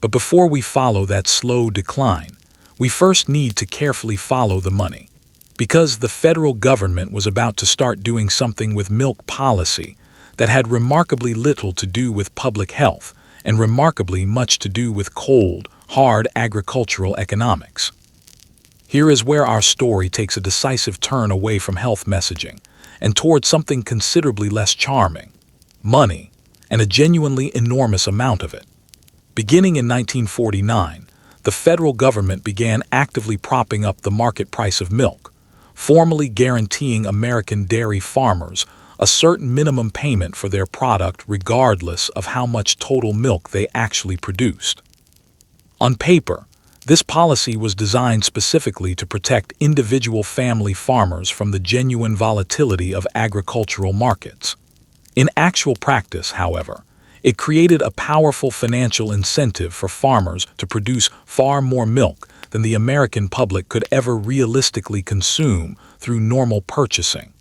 [SPEAKER 1] But before we follow that slow decline, we first need to carefully follow the money, because the federal government was about to start doing something with milk policy that had remarkably little to do with public health and remarkably much to do with cold, hard agricultural economics. Here is where our story takes a decisive turn away from health messaging and towards something considerably less charming: money, and a genuinely enormous amount of it. Beginning in 1949, the federal government began actively propping up the market price of milk, formally guaranteeing American dairy farmers a certain minimum payment for their product regardless of how much total milk they actually produced. On paper, this policy was designed specifically to protect individual family farmers from the genuine volatility of agricultural markets. In actual practice, however, it created a powerful financial incentive for farmers to produce far more milk than the American public could ever realistically consume through normal purchasing.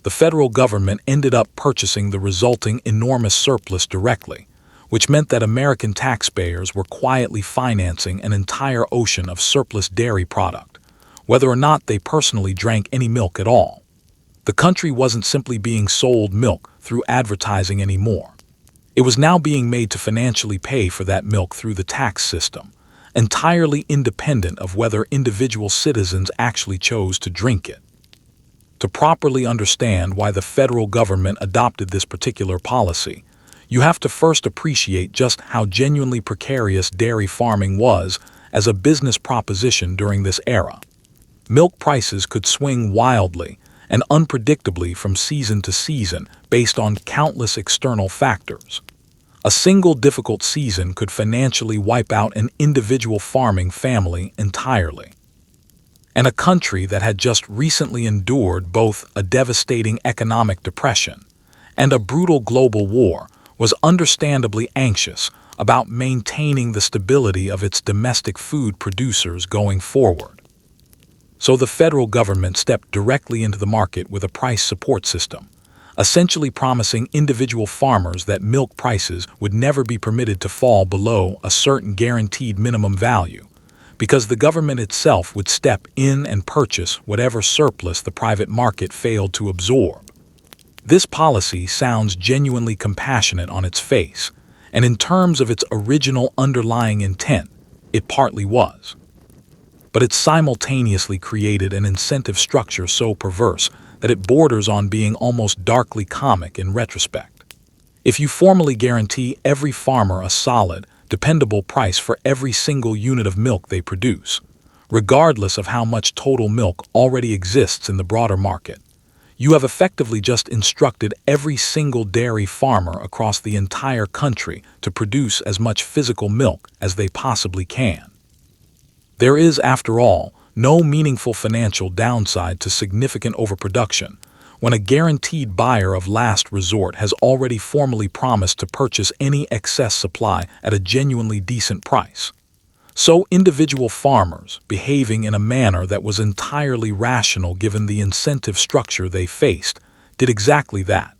[SPEAKER 1] The federal government ended up purchasing the resulting enormous surplus directly, which meant that American taxpayers were quietly financing an entire ocean of surplus dairy product, whether or not they personally drank any milk at all. The country wasn't simply being sold milk through advertising anymore. It was now being made to financially pay for that milk through the tax system, entirely independent of whether individual citizens actually chose to drink it. To properly understand why the federal government adopted this particular policy, you have to first appreciate just how genuinely precarious dairy farming was as a business proposition during this era. Milk prices could swing wildly and unpredictably from season to season based on countless external factors. A single difficult season could financially wipe out an individual farming family entirely. And a country that had just recently endured both a devastating economic depression and a brutal global war was understandably anxious about maintaining the stability of its domestic food producers going forward. So the federal government stepped directly into the market with a price support system, essentially promising individual farmers that milk prices would never be permitted to fall below a certain guaranteed minimum value, because the government itself would step in and purchase whatever surplus the private market failed to absorb. This policy sounds genuinely compassionate on its face, and in terms of its original underlying intent, it partly was. But it simultaneously created an incentive structure so perverse that it borders on being almost darkly comic in retrospect. If you formally guarantee every farmer a solid, dependable price for every single unit of milk they produce, regardless of how much total milk already exists in the broader market, you have effectively just instructed every single dairy farmer across the entire country to produce as much physical milk as they possibly can. There is, after all, no meaningful financial downside to significant overproduction when a guaranteed buyer of last resort has already formally promised to purchase any excess supply at a genuinely decent price. So individual farmers, behaving in a manner that was entirely rational given the incentive structure they faced, did exactly that.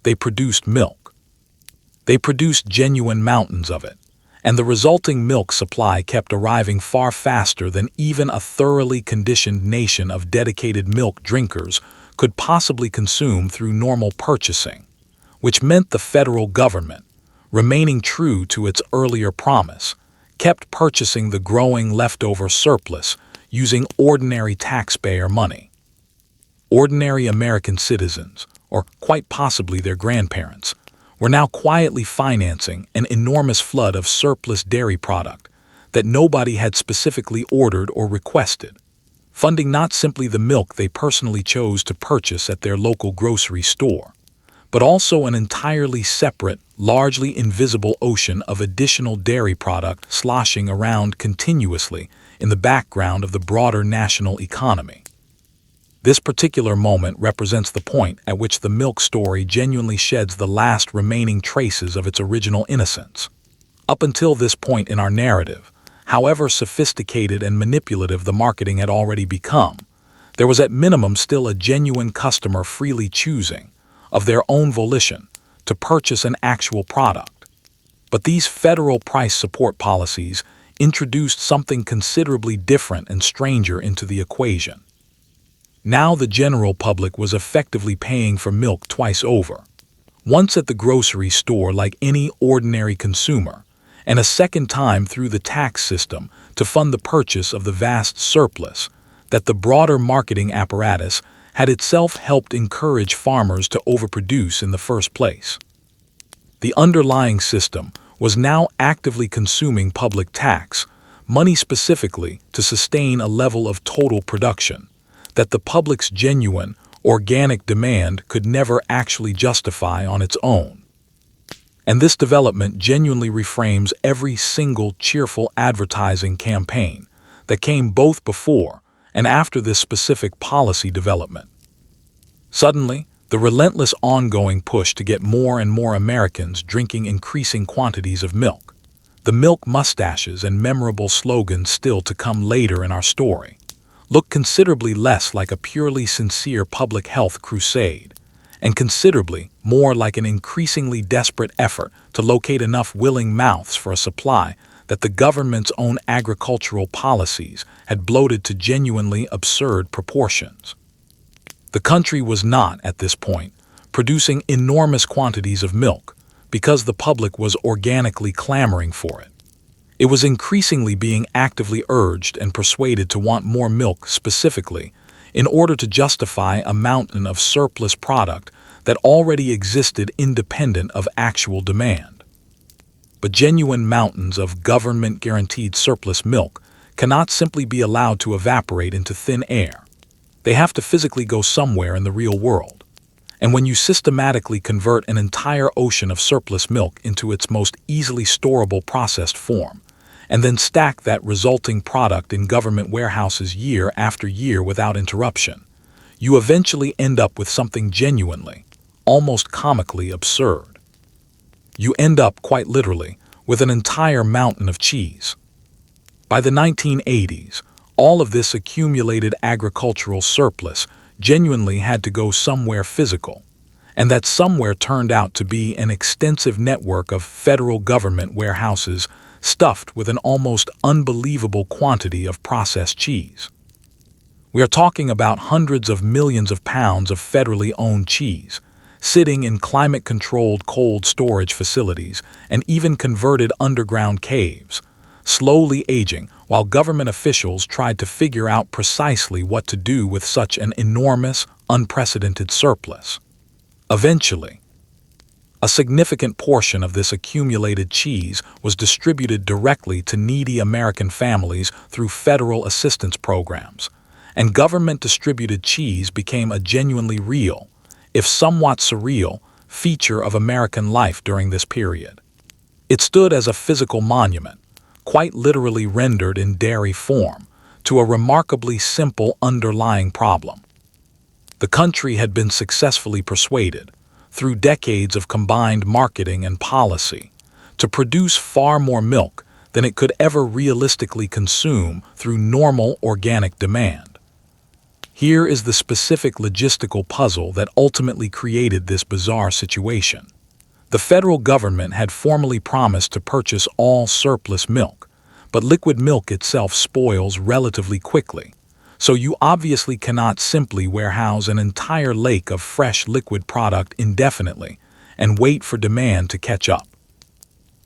[SPEAKER 1] They produced milk. They produced genuine mountains of it, and the resulting milk supply kept arriving far faster than even a thoroughly conditioned nation of dedicated milk drinkers could possibly consume through normal purchasing, which meant the federal government, remaining true to its earlier promise, kept purchasing the growing leftover surplus using ordinary taxpayer money. Ordinary American citizens, or quite possibly their grandparents, were now quietly financing an enormous flood of surplus dairy product that nobody had specifically ordered or requested, funding not simply the milk they personally chose to purchase at their local grocery store, but also an entirely separate, largely invisible ocean of additional dairy product sloshing around continuously in the background of the broader national economy. This particular moment represents the point at which the milk story genuinely sheds the last remaining traces of its original innocence. Up until this point in our narrative, however sophisticated and manipulative the marketing had already become, there was at minimum still a genuine customer freely choosing, of their own volition, to purchase an actual product. But these federal price support policies introduced something considerably different and stranger into the equation. Now the general public was effectively paying for milk twice over, once at the grocery store like any ordinary consumer, and a second time through the tax system to fund the purchase of the vast surplus that the broader marketing apparatus had itself helped encourage farmers to overproduce in the first place. The underlying system was now actively consuming public tax, money specifically to sustain a level of total production that the public's genuine, organic demand could never actually justify on its own. And this development genuinely reframes every single cheerful advertising campaign that came both before and after this specific policy development. Suddenly, the relentless ongoing push to get more and more Americans drinking increasing quantities of milk, the milk mustaches and memorable slogans still to come later in our story, look considerably less like a purely sincere public health crusade, and considerably more like an increasingly desperate effort to locate enough willing mouths for a supply that the government's own agricultural policies had bloated to genuinely absurd proportions. The country was not, at this point, producing enormous quantities of milk because the public was organically clamoring for it. It was increasingly being actively urged and persuaded to want more milk specifically in order to justify a mountain of surplus product that already existed independent of actual demand. But genuine mountains of government-guaranteed surplus milk cannot simply be allowed to evaporate into thin air. They have to physically go somewhere in the real world. And when you systematically convert an entire ocean of surplus milk into its most easily storable processed form, and then stack that resulting product in government warehouses year after year without interruption, you eventually end up with something genuinely, almost comically absurd. You end up, quite literally, with an entire mountain of cheese. By the 1980s, all of this accumulated agricultural surplus genuinely had to go somewhere physical, and that somewhere turned out to be an extensive network of federal government warehouses stuffed with an almost unbelievable quantity of processed cheese. We are talking about hundreds of millions of pounds of federally owned cheese, sitting in climate-controlled cold storage facilities and even converted underground caves, slowly aging while government officials tried to figure out precisely what to do with such an enormous, unprecedented surplus. Eventually, a significant portion of this accumulated cheese was distributed directly to needy American families through federal assistance programs, and government-distributed cheese became a genuinely real, if somewhat surreal, feature of American life during this period. It stood as a physical monument, quite literally rendered in dairy form, to a remarkably simple underlying problem. The country had been successfully persuaded, through decades of combined marketing and policy, to produce far more milk than it could ever realistically consume through normal organic demand. Here is the specific logistical puzzle that ultimately created this bizarre situation. The federal government had formally promised to purchase all surplus milk, but liquid milk itself spoils relatively quickly, so you obviously cannot simply warehouse an entire lake of fresh liquid product indefinitely and wait for demand to catch up.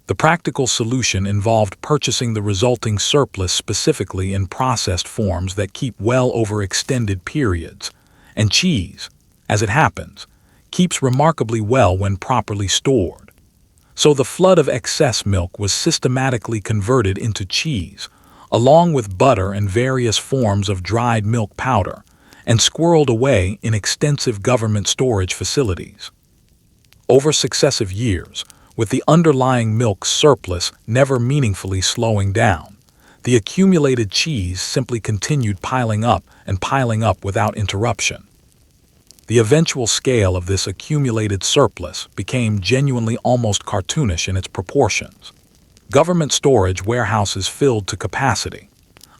[SPEAKER 1] The practical solution involved purchasing the resulting surplus specifically in processed forms that keep well over extended periods, and cheese, as it happens, keeps remarkably well when properly stored. So the flood of excess milk was systematically converted into cheese, along with butter and various forms of dried milk powder, and squirreled away in extensive government storage facilities. Over successive years, with the underlying milk surplus never meaningfully slowing down, the accumulated cheese simply continued piling up and piling up without interruption. The eventual scale of this accumulated surplus became genuinely almost cartoonish in its proportions. Government storage warehouses filled to capacity.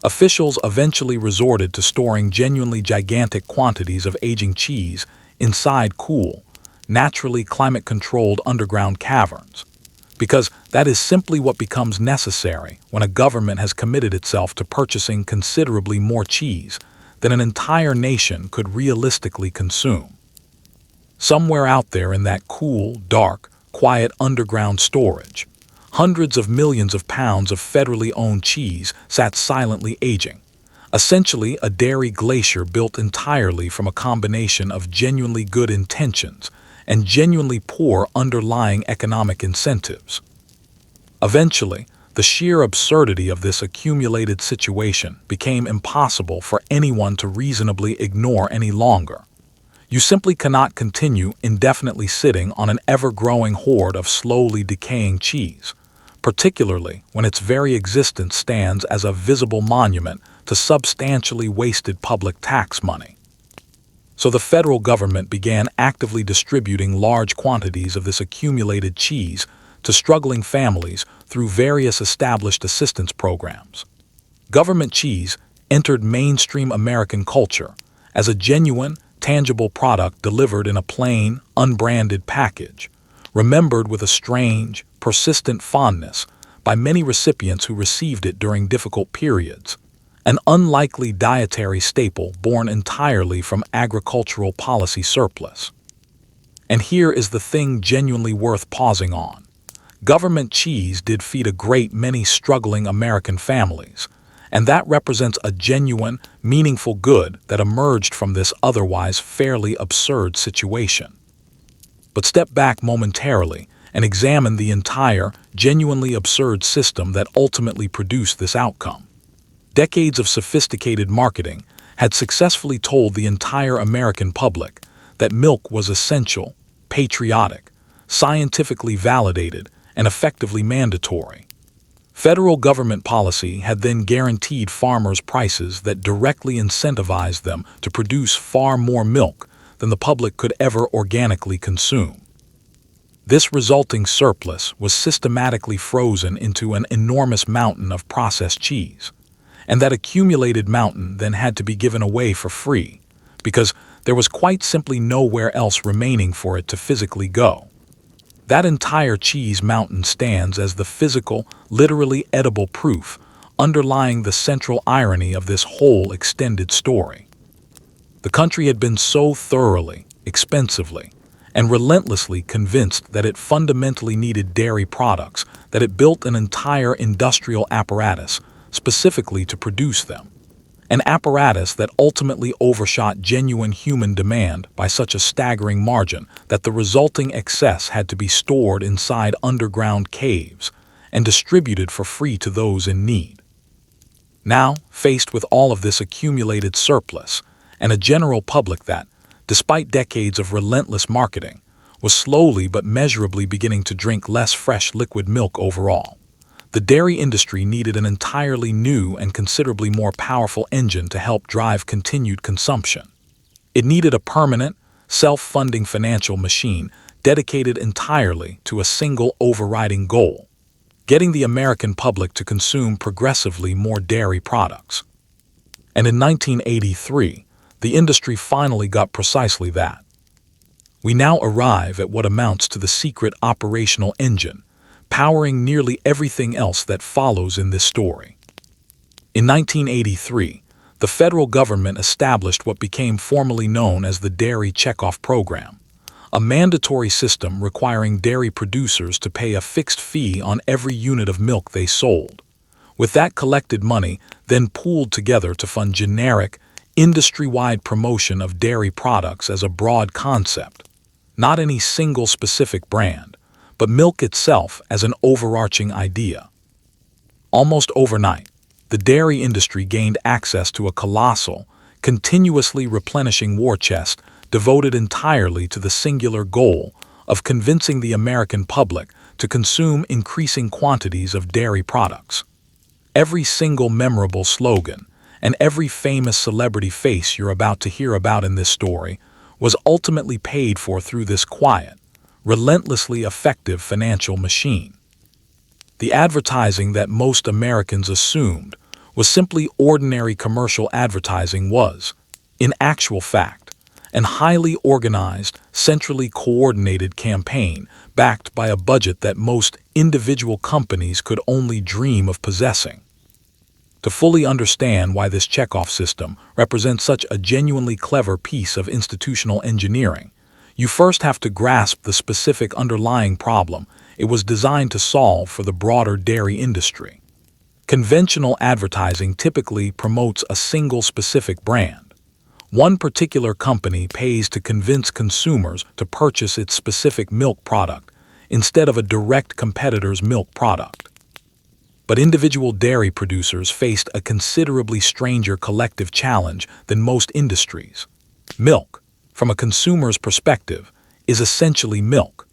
[SPEAKER 1] Officials eventually resorted to storing genuinely gigantic quantities of aging cheese inside cool, naturally climate-controlled underground caverns, because that is simply what becomes necessary when a government has committed itself to purchasing considerably more cheese than an entire nation could realistically consume. Somewhere out there in that cool, dark, quiet underground storage, hundreds of millions of pounds of federally owned cheese sat silently aging, essentially a dairy glacier built entirely from a combination of genuinely good intentions and genuinely poor underlying economic incentives. Eventually, the sheer absurdity of this accumulated situation became impossible for anyone to reasonably ignore any longer. You simply cannot continue indefinitely sitting on an ever-growing hoard of slowly decaying cheese, particularly when its very existence stands as a visible monument to substantially wasted public tax money. So the federal government began actively distributing large quantities of this accumulated cheese to struggling families through various established assistance programs. Government cheese entered mainstream American culture as a genuine, tangible product delivered in a plain, unbranded package, remembered with a strange, persistent fondness by many recipients who received it during difficult periods. An unlikely dietary staple born entirely from agricultural policy surplus. And here is the thing genuinely worth pausing on. Government cheese did feed a great many struggling American families, and that represents a genuine, meaningful good that emerged from this otherwise fairly absurd situation. But step back momentarily and examine the entire, genuinely absurd system that ultimately produced this outcome. Decades of sophisticated marketing had successfully told the entire American public that milk was essential, patriotic, scientifically validated, and effectively mandatory. Federal government policy had then guaranteed farmers prices that directly incentivized them to produce far more milk than the public could ever organically consume. This resulting surplus was systematically frozen into an enormous mountain of processed cheese, and that accumulated mountain then had to be given away for free, because there was quite simply nowhere else remaining for it to physically go. That entire cheese mountain stands as the physical, literally edible proof underlying the central irony of this whole extended story. The country had been so thoroughly, expensively, and relentlessly convinced that it fundamentally needed dairy products that it built an entire industrial apparatus specifically to produce them. An apparatus that ultimately overshot genuine human demand by such a staggering margin that the resulting excess had to be stored inside underground caves and distributed for free to those in need. Now, faced with all of this accumulated surplus and a general public that, despite decades of relentless marketing, was slowly but measurably beginning to drink less fresh liquid milk overall, the dairy industry needed an entirely new and considerably more powerful engine to help drive continued consumption. It needed a permanent, self-funding financial machine dedicated entirely to a single overriding goal: getting the American public to consume progressively more dairy products. And in 1983, the industry finally got precisely that. We now arrive at what amounts to the secret operational engine, powering nearly everything else that follows in this story. In 1983, the federal government established what became formally known as the Dairy Checkoff Program, a mandatory system requiring dairy producers to pay a fixed fee on every unit of milk they sold, with that collected money then pooled together to fund generic, industry-wide promotion of dairy products as a broad concept, not any single specific brand, but milk itself as an overarching idea. Almost overnight, the dairy industry gained access to a colossal, continuously replenishing war chest devoted entirely to the singular goal of convincing the American public to consume increasing quantities of dairy products. Every single memorable slogan and every famous celebrity face you're about to hear about in this story was ultimately paid for through this quiet, relentlessly effective financial machine. The advertising that most Americans assumed was simply ordinary commercial advertising was, in actual fact, an highly organized, centrally coordinated campaign backed by a budget that most individual companies could only dream of possessing. To fully understand why this checkoff system represents such a genuinely clever piece of institutional engineering, you first have to grasp the specific underlying problem it was designed to solve for the broader dairy industry. Conventional advertising typically promotes a single specific brand. One particular company pays to convince consumers to purchase its specific milk product instead of a direct competitor's milk product. But individual dairy producers faced a considerably stranger collective challenge than most industries. Milk, from a consumer's perspective, is essentially milk.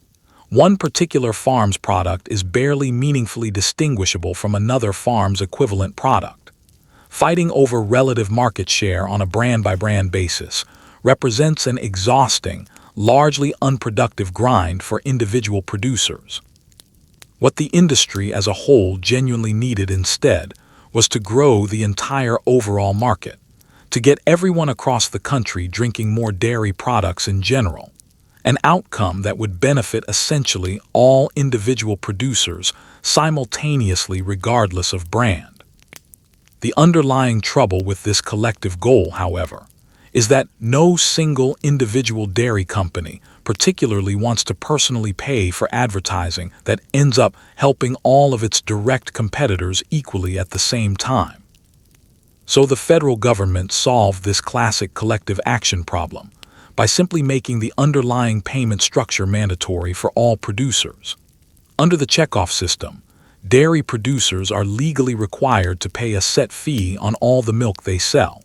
[SPEAKER 1] One particular farm's product is barely meaningfully distinguishable from another farm's equivalent product. Fighting over relative market share on a brand-by-brand basis represents an exhausting, largely unproductive grind for individual producers. What the industry as a whole genuinely needed instead was to grow the entire overall market, to get everyone across the country drinking more dairy products in general, an outcome that would benefit essentially all individual producers simultaneously regardless of brand. The underlying trouble with this collective goal, however, is that no single individual dairy company particularly wants to personally pay for advertising that ends up helping all of its direct competitors equally at the same time. So the federal government solved this classic collective action problem by simply making the underlying payment structure mandatory for all producers. Under the checkoff system, dairy producers are legally required to pay a set fee on all the milk they sell,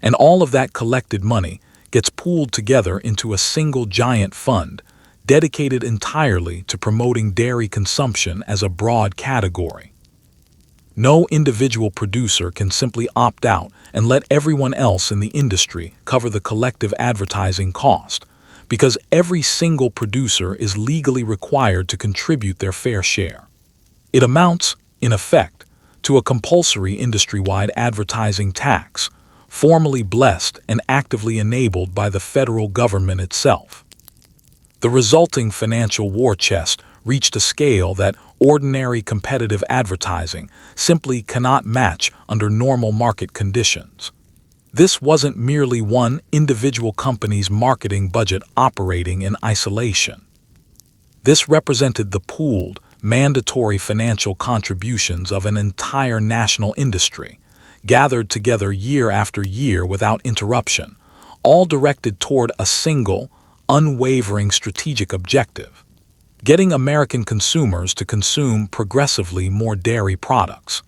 [SPEAKER 1] and all of that collected money gets pooled together into a single giant fund dedicated entirely to promoting dairy consumption as a broad category. No individual producer can simply opt out and let everyone else in the industry cover the collective advertising cost, because every single producer is legally required to contribute their fair share. It amounts, in effect, to a compulsory industry-wide advertising tax, formally blessed and actively enabled by the federal government itself. The resulting financial war chest reached a scale that ordinary competitive advertising simply cannot match under normal market conditions. This wasn't merely one individual company's marketing budget operating in isolation. This represented the pooled, mandatory financial contributions of an entire national industry, gathered together year after year without interruption, all directed toward a single, unwavering strategic objective: getting American consumers to consume progressively more dairy products.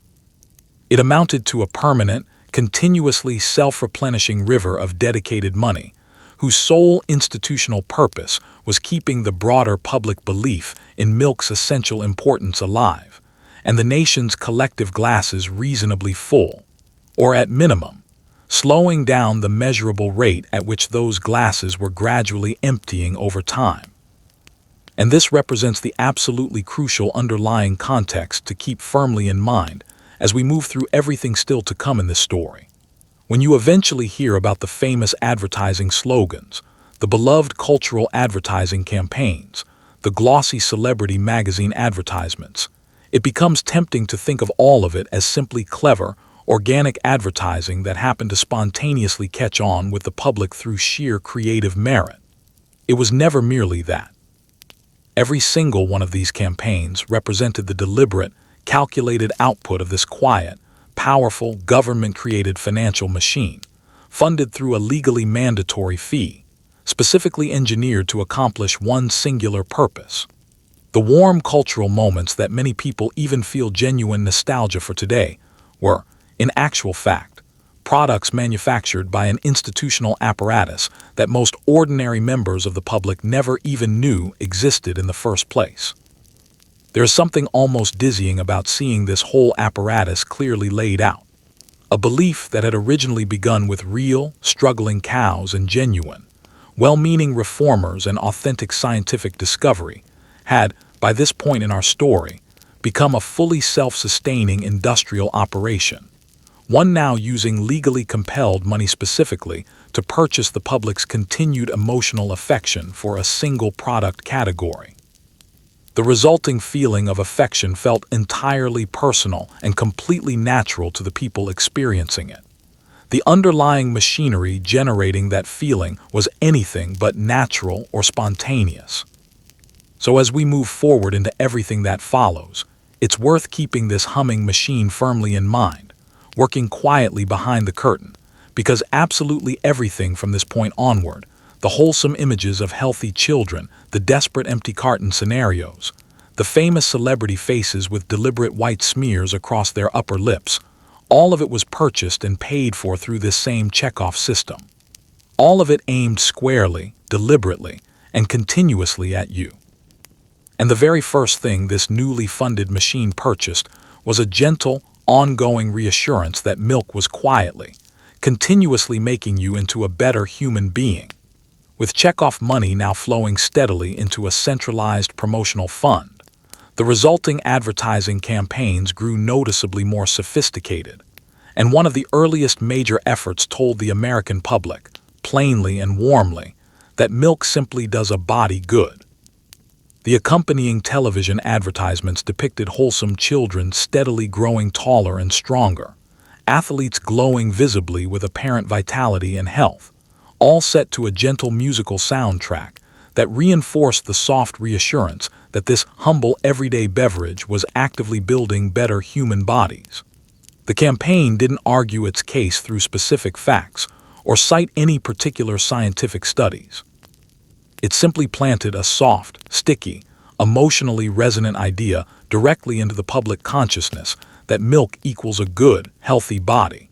[SPEAKER 1] It amounted to a permanent, continuously self-replenishing river of dedicated money, whose sole institutional purpose was keeping the broader public belief in milk's essential importance alive, and the nation's collective glasses reasonably full, or at minimum, slowing down the measurable rate at which those glasses were gradually emptying over time. And this represents the absolutely crucial underlying context to keep firmly in mind as we move through everything still to come in this story. When you eventually hear about the famous advertising slogans, the beloved cultural advertising campaigns, the glossy celebrity magazine advertisements, it becomes tempting to think of all of it as simply clever, organic advertising that happened to spontaneously catch on with the public through sheer creative merit. It was never merely that. Every single one of these campaigns represented the deliberate, calculated output of this quiet, powerful, government-created financial machine, funded through a legally mandatory fee, specifically engineered to accomplish one singular purpose. The warm cultural moments that many people even feel genuine nostalgia for today were, in actual fact, products manufactured by an institutional apparatus that most ordinary members of the public never even knew existed in the first place. There is something almost dizzying about seeing this whole apparatus clearly laid out. A belief that had originally begun with real, struggling cows and genuine, well-meaning reformers and authentic scientific discovery had, by this point in our story, become a fully self-sustaining industrial operation, one now using legally compelled money specifically to purchase the public's continued emotional affection for a single product category. The resulting feeling of affection felt entirely personal and completely natural to the people experiencing it. The underlying machinery generating that feeling was anything but natural or spontaneous. So as we move forward into everything that follows, it's worth keeping this humming machine firmly in mind, working quietly behind the curtain, because absolutely everything from this point onward, the wholesome images of healthy children, the desperate empty carton scenarios, the famous celebrity faces with deliberate white smears across their upper lips, all of it was purchased and paid for through this same checkoff system. All of it aimed squarely, deliberately, and continuously at you. And the very first thing this newly funded machine purchased was a gentle, ongoing reassurance that milk was quietly, continuously making you into a better human being. With checkoff money now flowing steadily into a centralized promotional fund, the resulting advertising campaigns grew noticeably more sophisticated, and one of the earliest major efforts told the American public, plainly and warmly, that milk simply does a body good. The accompanying television advertisements depicted wholesome children steadily growing taller and stronger, athletes glowing visibly with apparent vitality and health, all set to a gentle musical soundtrack that reinforced the soft reassurance that this humble everyday beverage was actively building better human bodies. The campaign didn't argue its case through specific facts or cite any particular scientific studies. It simply planted a soft, sticky, emotionally resonant idea directly into the public consciousness that milk equals a good, healthy body,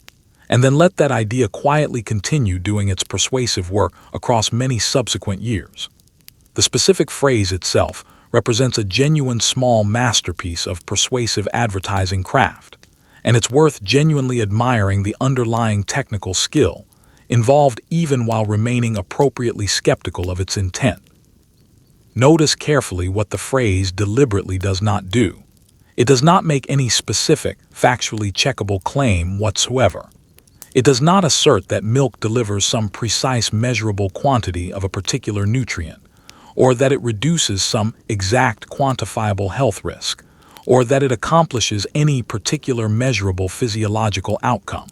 [SPEAKER 1] and then let that idea quietly continue doing its persuasive work across many subsequent years. The specific phrase itself represents a genuine small masterpiece of persuasive advertising craft, and it's worth genuinely admiring the underlying technical skill involved even while remaining appropriately skeptical of its intent. Notice carefully what the phrase deliberately does not do. It does not make any specific, factually checkable claim whatsoever. It does not assert that milk delivers some precise measurable quantity of a particular nutrient, or that it reduces some exact quantifiable health risk, or that it accomplishes any particular measurable physiological outcome.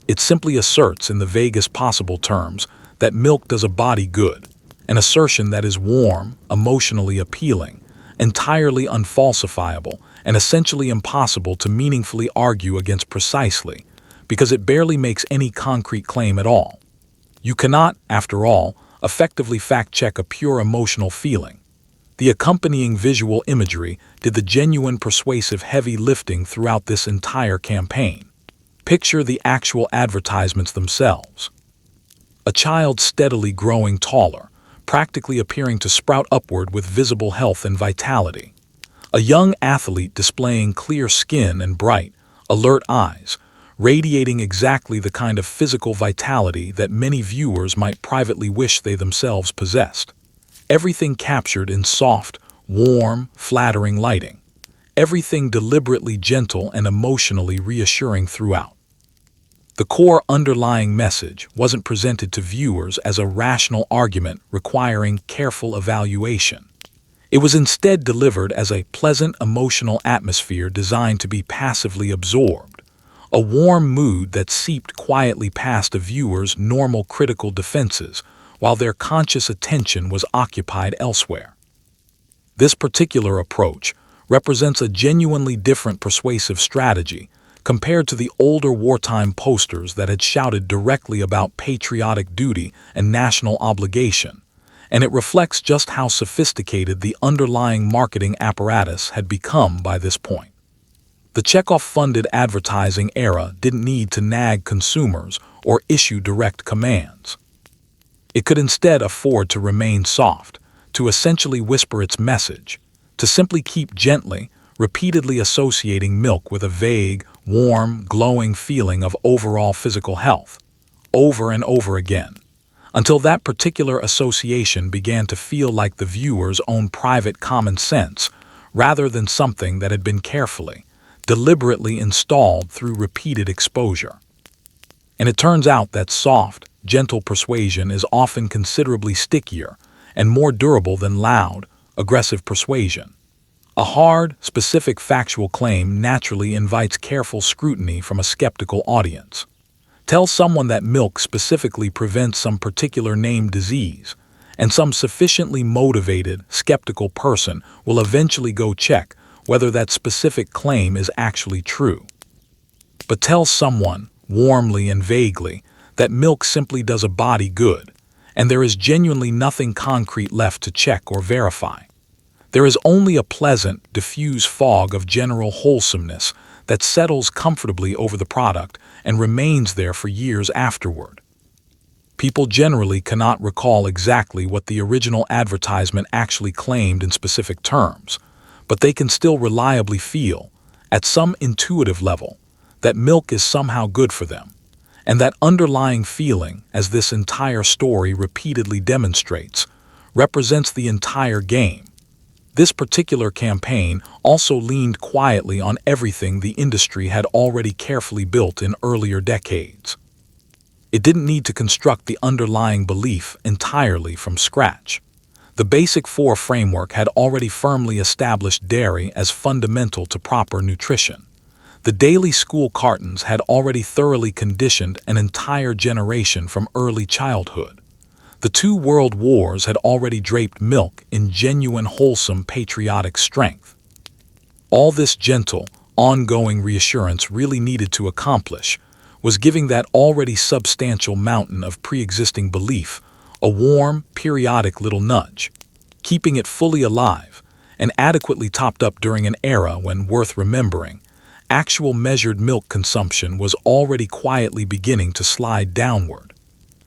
[SPEAKER 1] It simply asserts in the vaguest possible terms that milk does a body good, an assertion that is warm, emotionally appealing, entirely unfalsifiable, and essentially impossible to meaningfully argue against precisely, because it barely makes any concrete claim at all. You cannot, after all, effectively fact-check a pure emotional feeling. The accompanying visual imagery did the genuine persuasive heavy lifting throughout this entire campaign. Picture the actual advertisements themselves. A child steadily growing taller, practically appearing to sprout upward with visible health and vitality. A young athlete displaying clear skin and bright, alert eyes, radiating exactly the kind of physical vitality that many viewers might privately wish they themselves possessed. Everything captured in soft, warm, flattering lighting. Everything deliberately gentle and emotionally reassuring throughout. The core underlying message wasn't presented to viewers as a rational argument requiring careful evaluation. It was instead delivered as a pleasant emotional atmosphere designed to be passively absorbed, a warm mood that seeped quietly past a viewer's normal critical defenses while their conscious attention was occupied elsewhere. This particular approach represents a genuinely different persuasive strategy compared to the older wartime posters that had shouted directly about patriotic duty and national obligation, and it reflects just how sophisticated the underlying marketing apparatus had become by this point. The Chekhov-funded advertising era didn't need to nag consumers or issue direct commands. It could instead afford to remain soft, to essentially whisper its message, to simply keep gently, repeatedly associating milk with a vague, warm, glowing feeling of overall physical health, over and over again, until that particular association began to feel like the viewer's own private common sense, rather than something that had been carefully, deliberately installed through repeated exposure. And it turns out that soft, gentle persuasion is often considerably stickier and more durable than loud, aggressive persuasion. A hard, specific factual claim naturally invites careful scrutiny from a skeptical audience. Tell someone that milk specifically prevents some particular named disease, and some sufficiently motivated, skeptical person will eventually go check whether that specific claim is actually true. But tell someone, warmly and vaguely, that milk simply does a body good, and there is genuinely nothing concrete left to check or verify. There is only a pleasant, diffuse fog of general wholesomeness that settles comfortably over the product and remains there for years afterward. People generally cannot recall exactly what the original advertisement actually claimed in specific terms, but they can still reliably feel, at some intuitive level, that milk is somehow good for them, and that underlying feeling, as this entire story repeatedly demonstrates, represents the entire game. This particular campaign also leaned quietly on everything the industry had already carefully built in earlier decades. It didn't need to construct the underlying belief entirely from scratch. The Basic Four framework had already firmly established dairy as fundamental to proper nutrition. The daily school cartons had already thoroughly conditioned an entire generation from early childhood. The two world wars had already draped milk in genuine wholesome patriotic strength. All this gentle, ongoing reassurance really needed to accomplish was giving that already substantial mountain of pre-existing belief a warm, periodic little nudge, keeping it fully alive and adequately topped up during an era when, worth remembering, actual measured milk consumption was already quietly beginning to slide downward.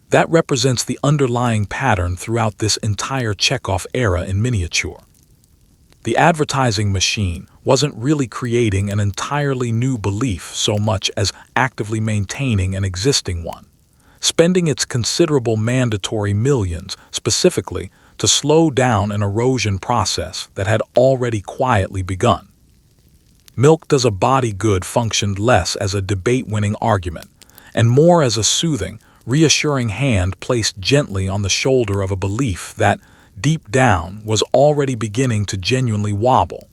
[SPEAKER 1] That represents the underlying pattern throughout this entire checkoff era in miniature. The advertising machine wasn't really creating an entirely new belief so much as actively maintaining an existing one, spending its considerable mandatory millions specifically to slow down an erosion process that had already quietly begun. Milk does a body good functioned less as a debate-winning argument and more as a soothing, reassuring hand placed gently on the shoulder of a belief that, deep down, was already beginning to genuinely wobble.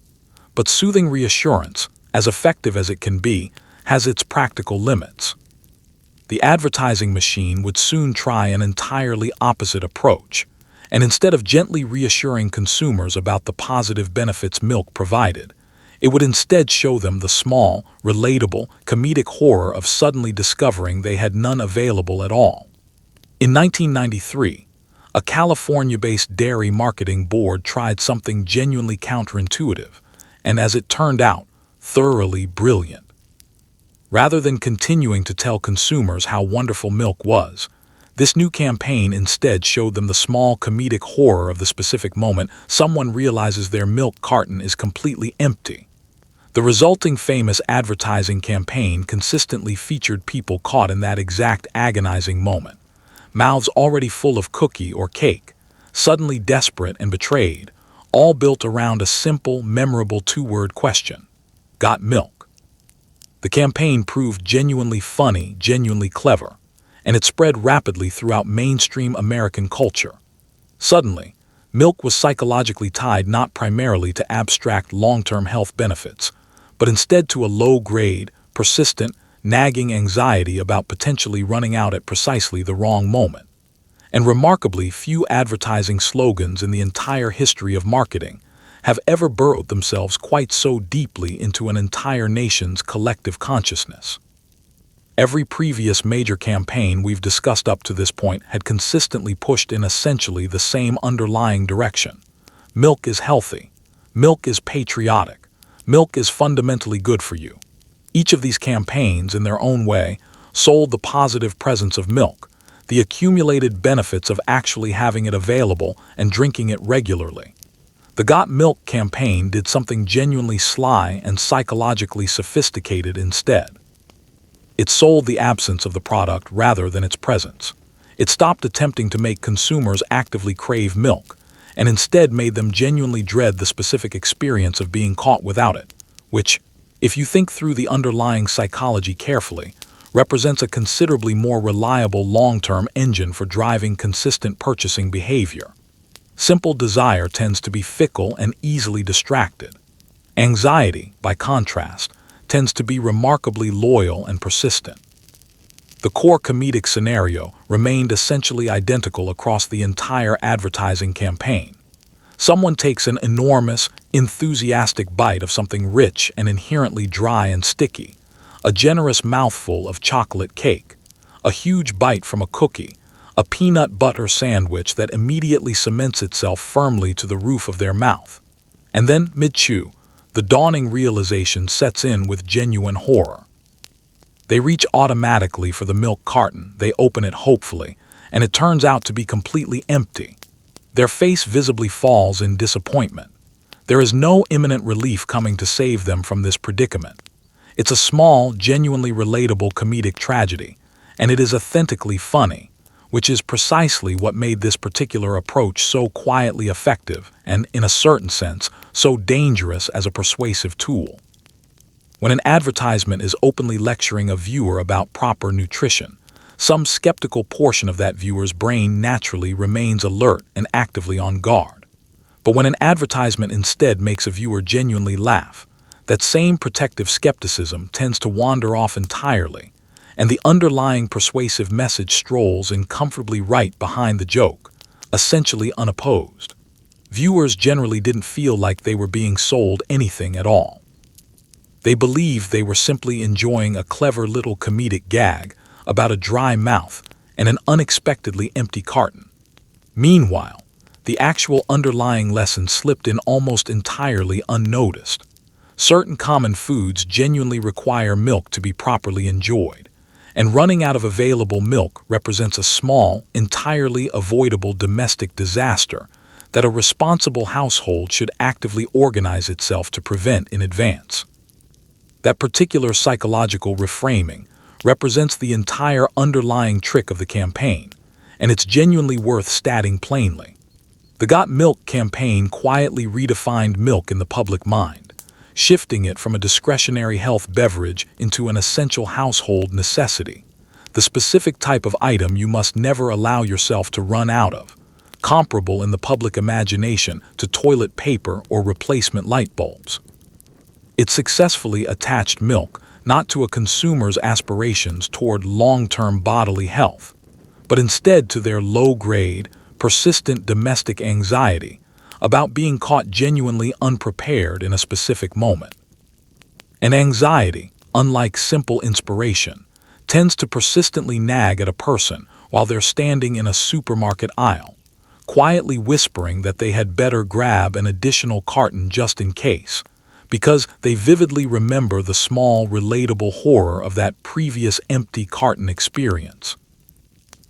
[SPEAKER 1] But soothing reassurance, as effective as it can be, has its practical limits. The advertising machine would soon try an entirely opposite approach, and instead of gently reassuring consumers about the positive benefits milk provided, it would instead show them the small, relatable, comedic horror of suddenly discovering they had none available at all. In 1993, a California-based dairy marketing board tried something genuinely counterintuitive, and as it turned out, thoroughly brilliant. Rather than continuing to tell consumers how wonderful milk was, this new campaign instead showed them the small comedic horror of the specific moment someone realizes their milk carton is completely empty. The resulting famous advertising campaign consistently featured people caught in that exact agonizing moment, mouths already full of cookie or cake, suddenly desperate and betrayed, all built around a simple, memorable two-word question: got milk? The campaign proved genuinely funny, genuinely clever, and it spread rapidly throughout mainstream American culture. Suddenly, milk was psychologically tied not primarily to abstract long-term health benefits, but instead to a low-grade, persistent, nagging anxiety about potentially running out at precisely the wrong moment. And remarkably, few advertising slogans in the entire history of marketing have ever burrowed themselves quite so deeply into an entire nation's collective consciousness. Every previous major campaign we've discussed up to this point had consistently pushed in essentially the same underlying direction. Milk is healthy. Milk is patriotic. Milk is fundamentally good for you. Each of these campaigns, in their own way, sold the positive presence of milk, the accumulated benefits of actually having it available and drinking it regularly. The Got Milk campaign did something genuinely sly and psychologically sophisticated instead. It sold the absence of the product rather than its presence. It stopped attempting to make consumers actively crave milk, and instead made them genuinely dread the specific experience of being caught without it, which, if you think through the underlying psychology carefully, represents a considerably more reliable long-term engine for driving consistent purchasing behavior. Simple desire tends to be fickle and easily distracted. Anxiety, by contrast, tends to be remarkably loyal and persistent. The core comedic scenario remained essentially identical across the entire advertising campaign. Someone takes an enormous, enthusiastic bite of something rich and inherently dry and sticky, a generous mouthful of chocolate cake, a huge bite from a cookie, a peanut butter sandwich that immediately cements itself firmly to the roof of their mouth. And then, mid-chew, the dawning realization sets in with genuine horror. They reach automatically for the milk carton, they open it hopefully, and it turns out to be completely empty. Their face visibly falls in disappointment. There is no imminent relief coming to save them from this predicament. It's a small, genuinely relatable comedic tragedy, and it is authentically funny, which is precisely what made this particular approach so quietly effective and, in a certain sense, so dangerous as a persuasive tool. When an advertisement is openly lecturing a viewer about proper nutrition, some skeptical portion of that viewer's brain naturally remains alert and actively on guard. But when an advertisement instead makes a viewer genuinely laugh, that same protective skepticism tends to wander off entirely, and the underlying persuasive message strolls in comfortably right behind the joke, essentially unopposed. Viewers generally didn't feel like they were being sold anything at all. They believed they were simply enjoying a clever little comedic gag about a dry mouth and an unexpectedly empty carton. Meanwhile, the actual underlying lesson slipped in almost entirely unnoticed. Certain common foods genuinely require milk to be properly enjoyed, and running out of available milk represents a small, entirely avoidable domestic disaster that a responsible household should actively organize itself to prevent in advance. That particular psychological reframing represents the entire underlying trick of the campaign, and it's genuinely worth stating plainly. The Got Milk campaign quietly redefined milk in the public mind, shifting it from a discretionary health beverage into an essential household necessity, the specific type of item you must never allow yourself to run out of, comparable in the public imagination to toilet paper or replacement light bulbs. It successfully attached milk not to a consumer's aspirations toward long-term bodily health, but instead to their low-grade, persistent domestic anxiety about being caught genuinely unprepared in a specific moment. An anxiety, unlike simple inspiration, tends to persistently nag at a person while they're standing in a supermarket aisle, quietly whispering that they had better grab an additional carton just in case, because they vividly remember the small, relatable horror of that previous empty carton experience.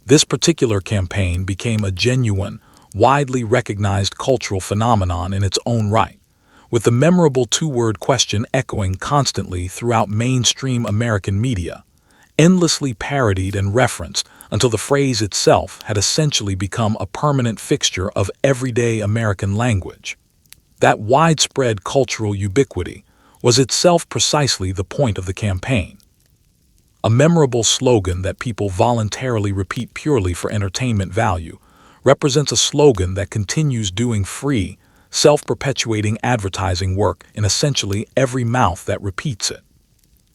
[SPEAKER 1] This particular campaign became a genuine, widely recognized cultural phenomenon in its own right, with the memorable two-word question echoing constantly throughout mainstream American media, endlessly parodied and referenced until the phrase itself had essentially become a permanent fixture of everyday American language. That widespread cultural ubiquity was itself precisely the point of the campaign. A memorable slogan that people voluntarily repeat purely for entertainment value represents a slogan that continues doing free, self-perpetuating advertising work in essentially every mouth that repeats it.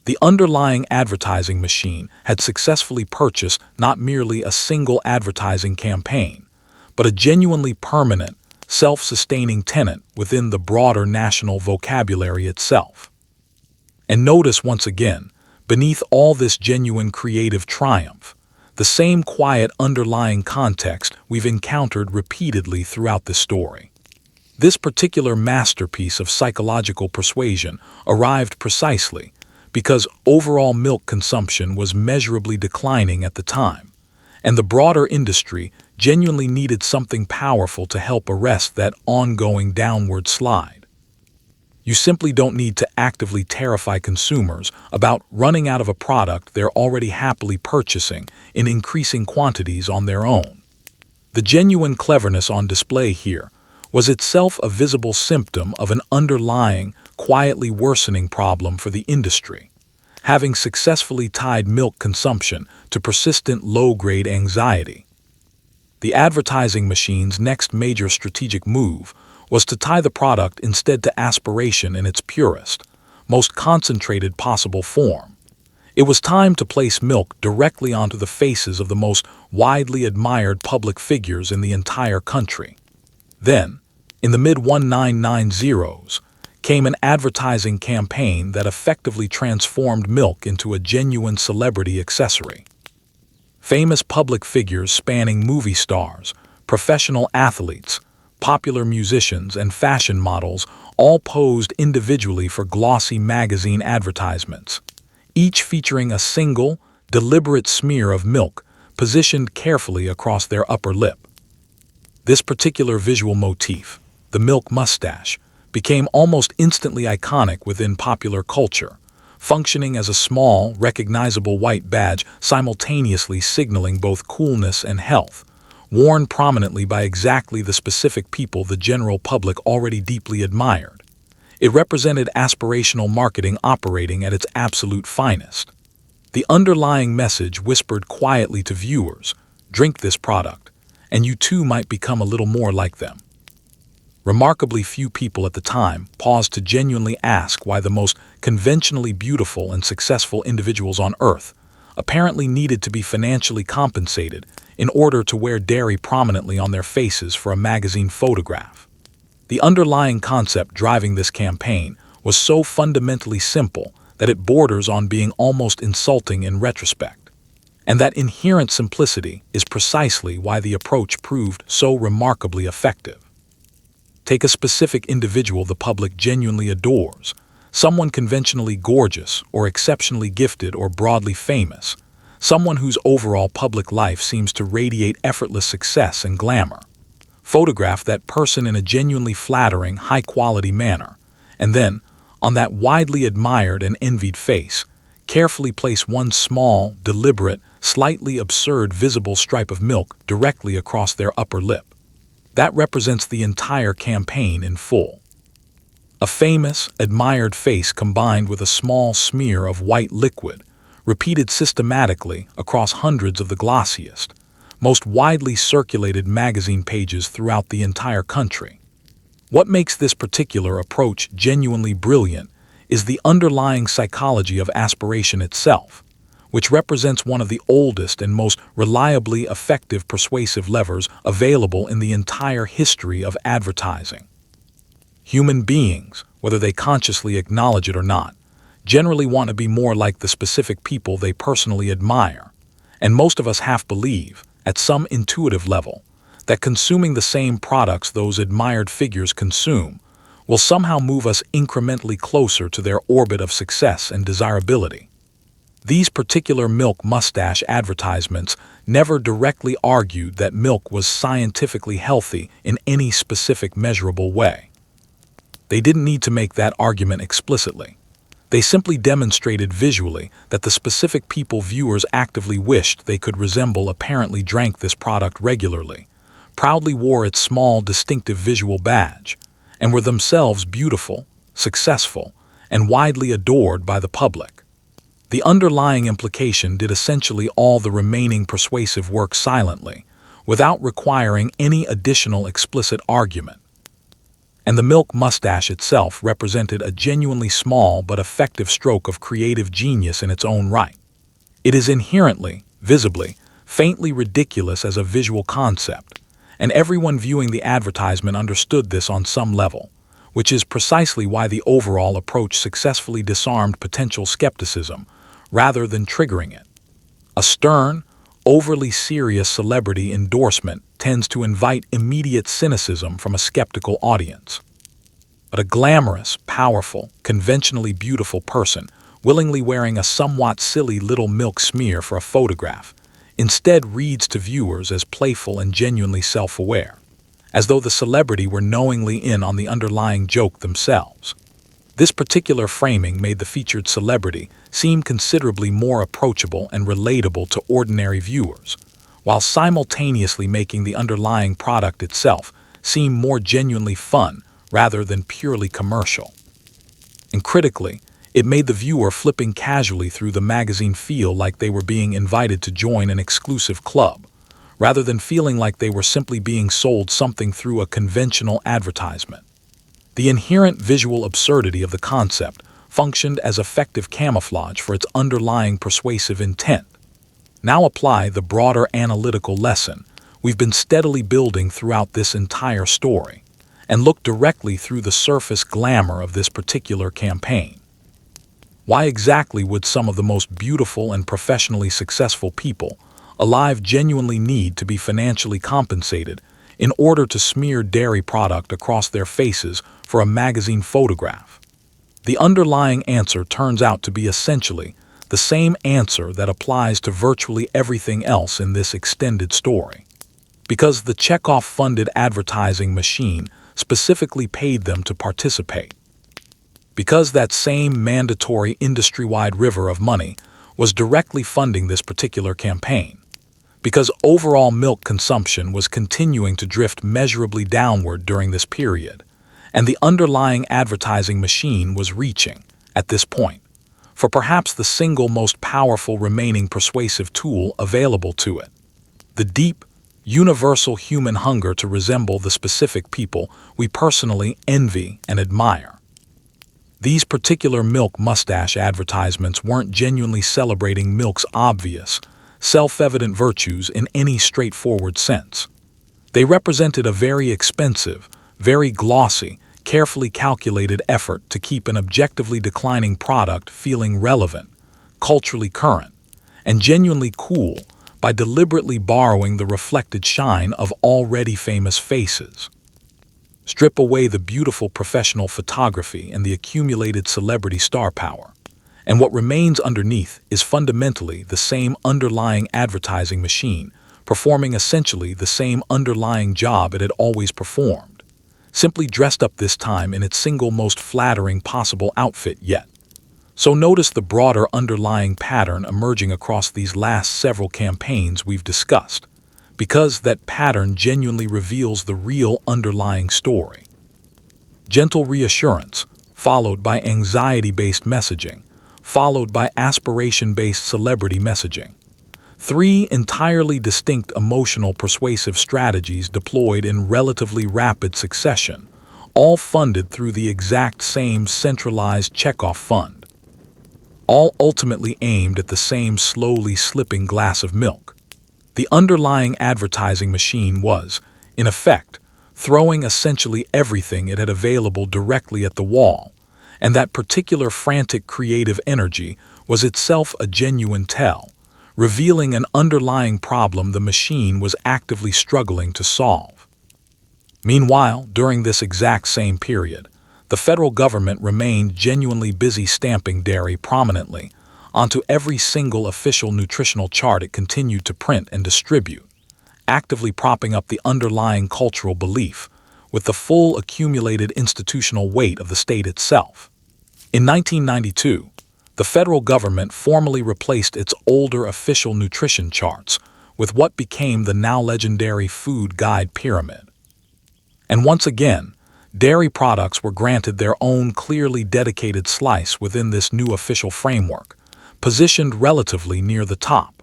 [SPEAKER 1] The underlying advertising machine had successfully purchased not merely a single advertising campaign, but a genuinely permanent, self-sustaining tenet within the broader national vocabulary itself. And notice once again, beneath all this genuine creative triumph, the same quiet underlying context we've encountered repeatedly throughout this story. This particular masterpiece of psychological persuasion arrived precisely because overall milk consumption was measurably declining at the time, and the broader industry genuinely needed something powerful to help arrest that ongoing downward slide. You simply don't need to actively terrify consumers about running out of a product they're already happily purchasing in increasing quantities on their own. The genuine cleverness on display here was itself a visible symptom of an underlying, quietly worsening problem for the industry, having successfully tied milk consumption to persistent low-grade anxiety. The advertising machine's next major strategic move was to tie the product instead to aspiration in its purest, most concentrated possible form. It was time to place milk directly onto the faces of the most widely admired public figures in the entire country. Then, in the mid-1990s, came an advertising campaign that effectively transformed milk into a genuine celebrity accessory. Famous public figures spanning movie stars, professional athletes, popular musicians, and fashion models all posed individually for glossy magazine advertisements, each featuring a single, deliberate smear of milk positioned carefully across their upper lip. This particular visual motif, the milk mustache, became almost instantly iconic within popular culture, functioning as a small, recognizable white badge simultaneously signaling both coolness and health, worn prominently by exactly the specific people the general public already deeply admired. It represented aspirational marketing operating at its absolute finest. The underlying message whispered quietly to viewers, "Drink this product, and you too might become a little more like them." Remarkably few people at the time paused to genuinely ask why the most conventionally beautiful and successful individuals on Earth apparently needed to be financially compensated in order to wear dairy prominently on their faces for a magazine photograph. The underlying concept driving this campaign was so fundamentally simple that it borders on being almost insulting in retrospect. And that inherent simplicity is precisely why the approach proved so remarkably effective. Take a specific individual the public genuinely adores, someone conventionally gorgeous or exceptionally gifted or broadly famous, someone whose overall public life seems to radiate effortless success and glamour. Photograph that person in a genuinely flattering, high-quality manner, and then, on that widely admired and envied face, carefully place one small, deliberate, slightly absurd visible stripe of milk directly across their upper lip. That represents the entire campaign in full. A famous, admired face combined with a small smear of white liquid, repeated systematically across hundreds of the glossiest, most widely circulated magazine pages throughout the entire country. What makes this particular approach genuinely brilliant is the underlying psychology of aspiration itself, which represents one of the oldest and most reliably effective persuasive levers available in the entire history of advertising. Human beings, whether they consciously acknowledge it or not, generally want to be more like the specific people they personally admire, and most of us half believe, at some intuitive level, that consuming the same products those admired figures consume will somehow move us incrementally closer to their orbit of success and desirability. These particular milk mustache advertisements never directly argued that milk was scientifically healthy in any specific measurable way. They didn't need to make that argument explicitly. They simply demonstrated visually that the specific people viewers actively wished they could resemble apparently drank this product regularly, proudly wore its small distinctive visual badge, and were themselves beautiful, successful, and widely adored by the public. The underlying implication did essentially all the remaining persuasive work silently, without requiring any additional explicit argument. And the milk mustache itself represented a genuinely small but effective stroke of creative genius in its own right. It is inherently, visibly, faintly ridiculous as a visual concept, and everyone viewing the advertisement understood this on some level, which is precisely why the overall approach successfully disarmed potential skepticism, rather than triggering it. A stern, overly serious celebrity endorsement tends to invite immediate cynicism from a skeptical audience. But a glamorous, powerful, conventionally beautiful person willingly wearing a somewhat silly little milk smear for a photograph instead reads to viewers as playful and genuinely self-aware, as though the celebrity were knowingly in on the underlying joke themselves. This particular framing made the featured celebrity seem considerably more approachable and relatable to ordinary viewers, while simultaneously making the underlying product itself seem more genuinely fun rather than purely commercial. And critically, it made the viewer flipping casually through the magazine feel like they were being invited to join an exclusive club, rather than feeling like they were simply being sold something through a conventional advertisement. The inherent visual absurdity of the concept functioned as effective camouflage for its underlying persuasive intent. Now apply the broader analytical lesson we've been steadily building throughout this entire story, and look directly through the surface glamour of this particular campaign. Why exactly would some of the most beautiful and professionally successful people alive genuinely need to be financially compensated in order to smear dairy product across their faces for a magazine photograph? The underlying answer turns out to be essentially the same answer that applies to virtually everything else in this extended story. Because the Chekhov-funded advertising machine specifically paid them to participate. Because that same mandatory industry-wide river of money was directly funding this particular campaign. Because overall milk consumption was continuing to drift measurably downward during this period, and the underlying advertising machine was reaching, at this point, for perhaps the single most powerful remaining persuasive tool available to it: the deep, universal human hunger to resemble the specific people we personally envy and admire. These particular milk mustache advertisements weren't genuinely celebrating milk's obvious, self-evident virtues in any straightforward sense. They represented a very expensive, very glossy, carefully calculated effort to keep an objectively declining product feeling relevant, culturally current, and genuinely cool by deliberately borrowing the reflected shine of already famous faces. Strip away the beautiful professional photography and the accumulated celebrity star power, and what remains underneath is fundamentally the same underlying advertising machine, performing essentially the same underlying job it had always performed, simply dressed up this time in its single most flattering possible outfit yet. So notice the broader underlying pattern emerging across these last several campaigns we've discussed, because that pattern genuinely reveals the real underlying story. Gentle reassurance, followed by anxiety-based messaging, followed by aspiration-based celebrity messaging. Three entirely distinct emotional persuasive strategies deployed in relatively rapid succession, all funded through the exact same centralized checkoff fund. All ultimately aimed at the same slowly slipping glass of milk. The underlying advertising machine was, in effect, throwing essentially everything it had available directly at the wall, and that particular frantic creative energy was itself a genuine tell, revealing an underlying problem the machine was actively struggling to solve. Meanwhile, during this exact same period, the federal government remained genuinely busy stamping dairy prominently onto every single official nutritional chart it continued to print and distribute, actively propping up the underlying cultural belief with the full accumulated institutional weight of the state itself. In 1992, the federal government formally replaced its older official nutrition charts with what became the now legendary Food Guide Pyramid. And once again, dairy products were granted their own clearly dedicated slice within this new official framework, positioned relatively near the top.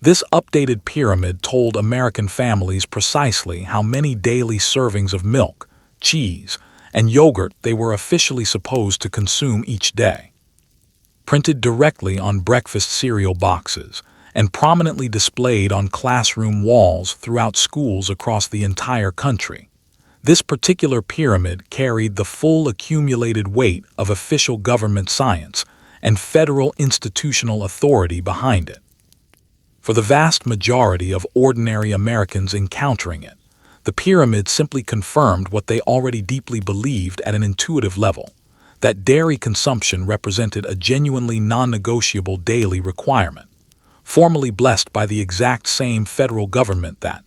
[SPEAKER 1] This updated pyramid told American families precisely how many daily servings of milk, cheese, and yogurt they were officially supposed to consume each day. Printed directly on breakfast cereal boxes and prominently displayed on classroom walls throughout schools across the entire country, this particular pyramid carried the full accumulated weight of official government science and federal institutional authority behind it. For the vast majority of ordinary Americans encountering it, the pyramid simply confirmed what they already deeply believed at an intuitive level, that dairy consumption represented a genuinely non-negotiable daily requirement, formally blessed by the exact same federal government that,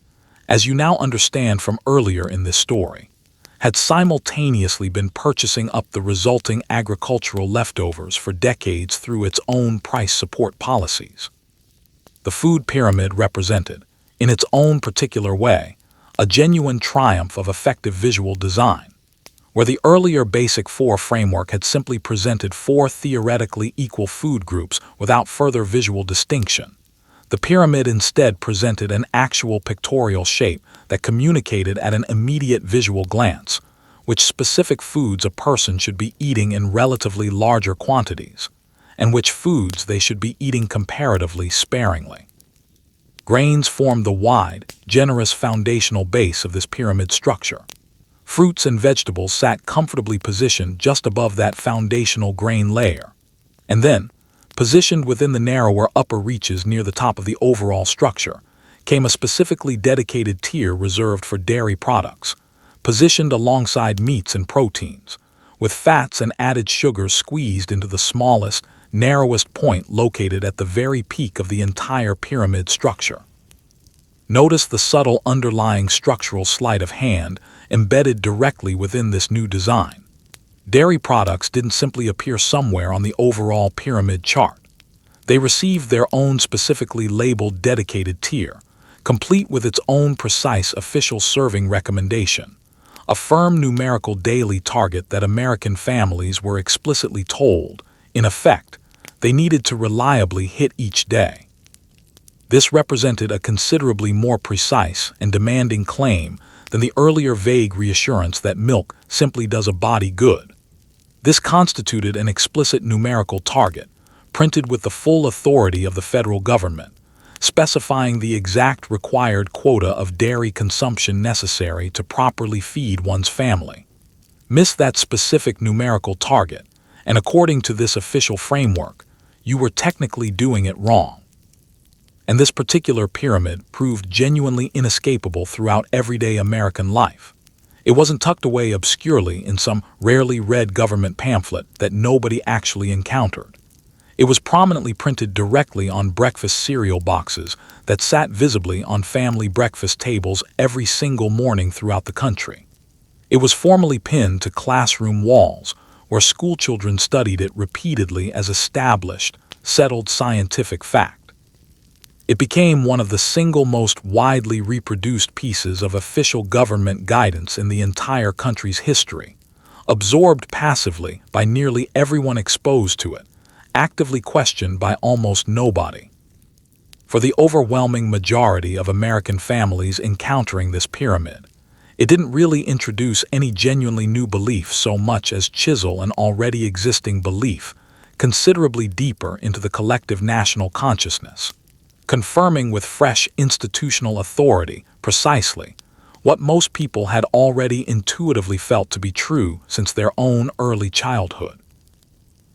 [SPEAKER 1] as you now understand from earlier in this story, had simultaneously been purchasing up the resulting agricultural leftovers for decades through its own price support policies. The food pyramid represented, in its own particular way, a genuine triumph of effective visual design, where the earlier Basic Four framework had simply presented four theoretically equal food groups without further visual distinction. The pyramid instead presented an actual pictorial shape that communicated at an immediate visual glance which specific foods a person should be eating in relatively larger quantities, and which foods they should be eating comparatively sparingly. Grains formed the wide, generous foundational base of this pyramid structure. Fruits and vegetables sat comfortably positioned just above that foundational grain layer, and then, positioned within the narrower upper reaches near the top of the overall structure, came a specifically dedicated tier reserved for dairy products, positioned alongside meats and proteins, with fats and added sugars squeezed into the smallest, narrowest point located at the very peak of the entire pyramid structure. Notice the subtle underlying structural sleight of hand embedded directly within this new design. Dairy products didn't simply appear somewhere on the overall pyramid chart. They received their own specifically labeled dedicated tier, complete with its own precise official serving recommendation, a firm numerical daily target that American families were explicitly told, in effect, they needed to reliably hit each day. This represented a considerably more precise and demanding claim than the earlier vague reassurance that milk simply does a body good. This constituted an explicit numerical target, printed with the full authority of the federal government, specifying the exact required quota of dairy consumption necessary to properly feed one's family. Miss that specific numerical target, and according to this official framework, you were technically doing it wrong. And this particular pyramid proved genuinely inescapable throughout everyday American life. It wasn't tucked away obscurely in some rarely read government pamphlet that nobody actually encountered. It was prominently printed directly on breakfast cereal boxes that sat visibly on family breakfast tables every single morning throughout the country. It was formally pinned to classroom walls, where schoolchildren studied it repeatedly as established, settled scientific fact. It became one of the single most widely reproduced pieces of official government guidance in the entire country's history, absorbed passively by nearly everyone exposed to it, actively questioned by almost nobody. For the overwhelming majority of American families encountering this pyramid, it didn't really introduce any genuinely new belief so much as chisel an already existing belief considerably deeper into the collective national consciousness, confirming with fresh institutional authority precisely what most people had already intuitively felt to be true since their own early childhood.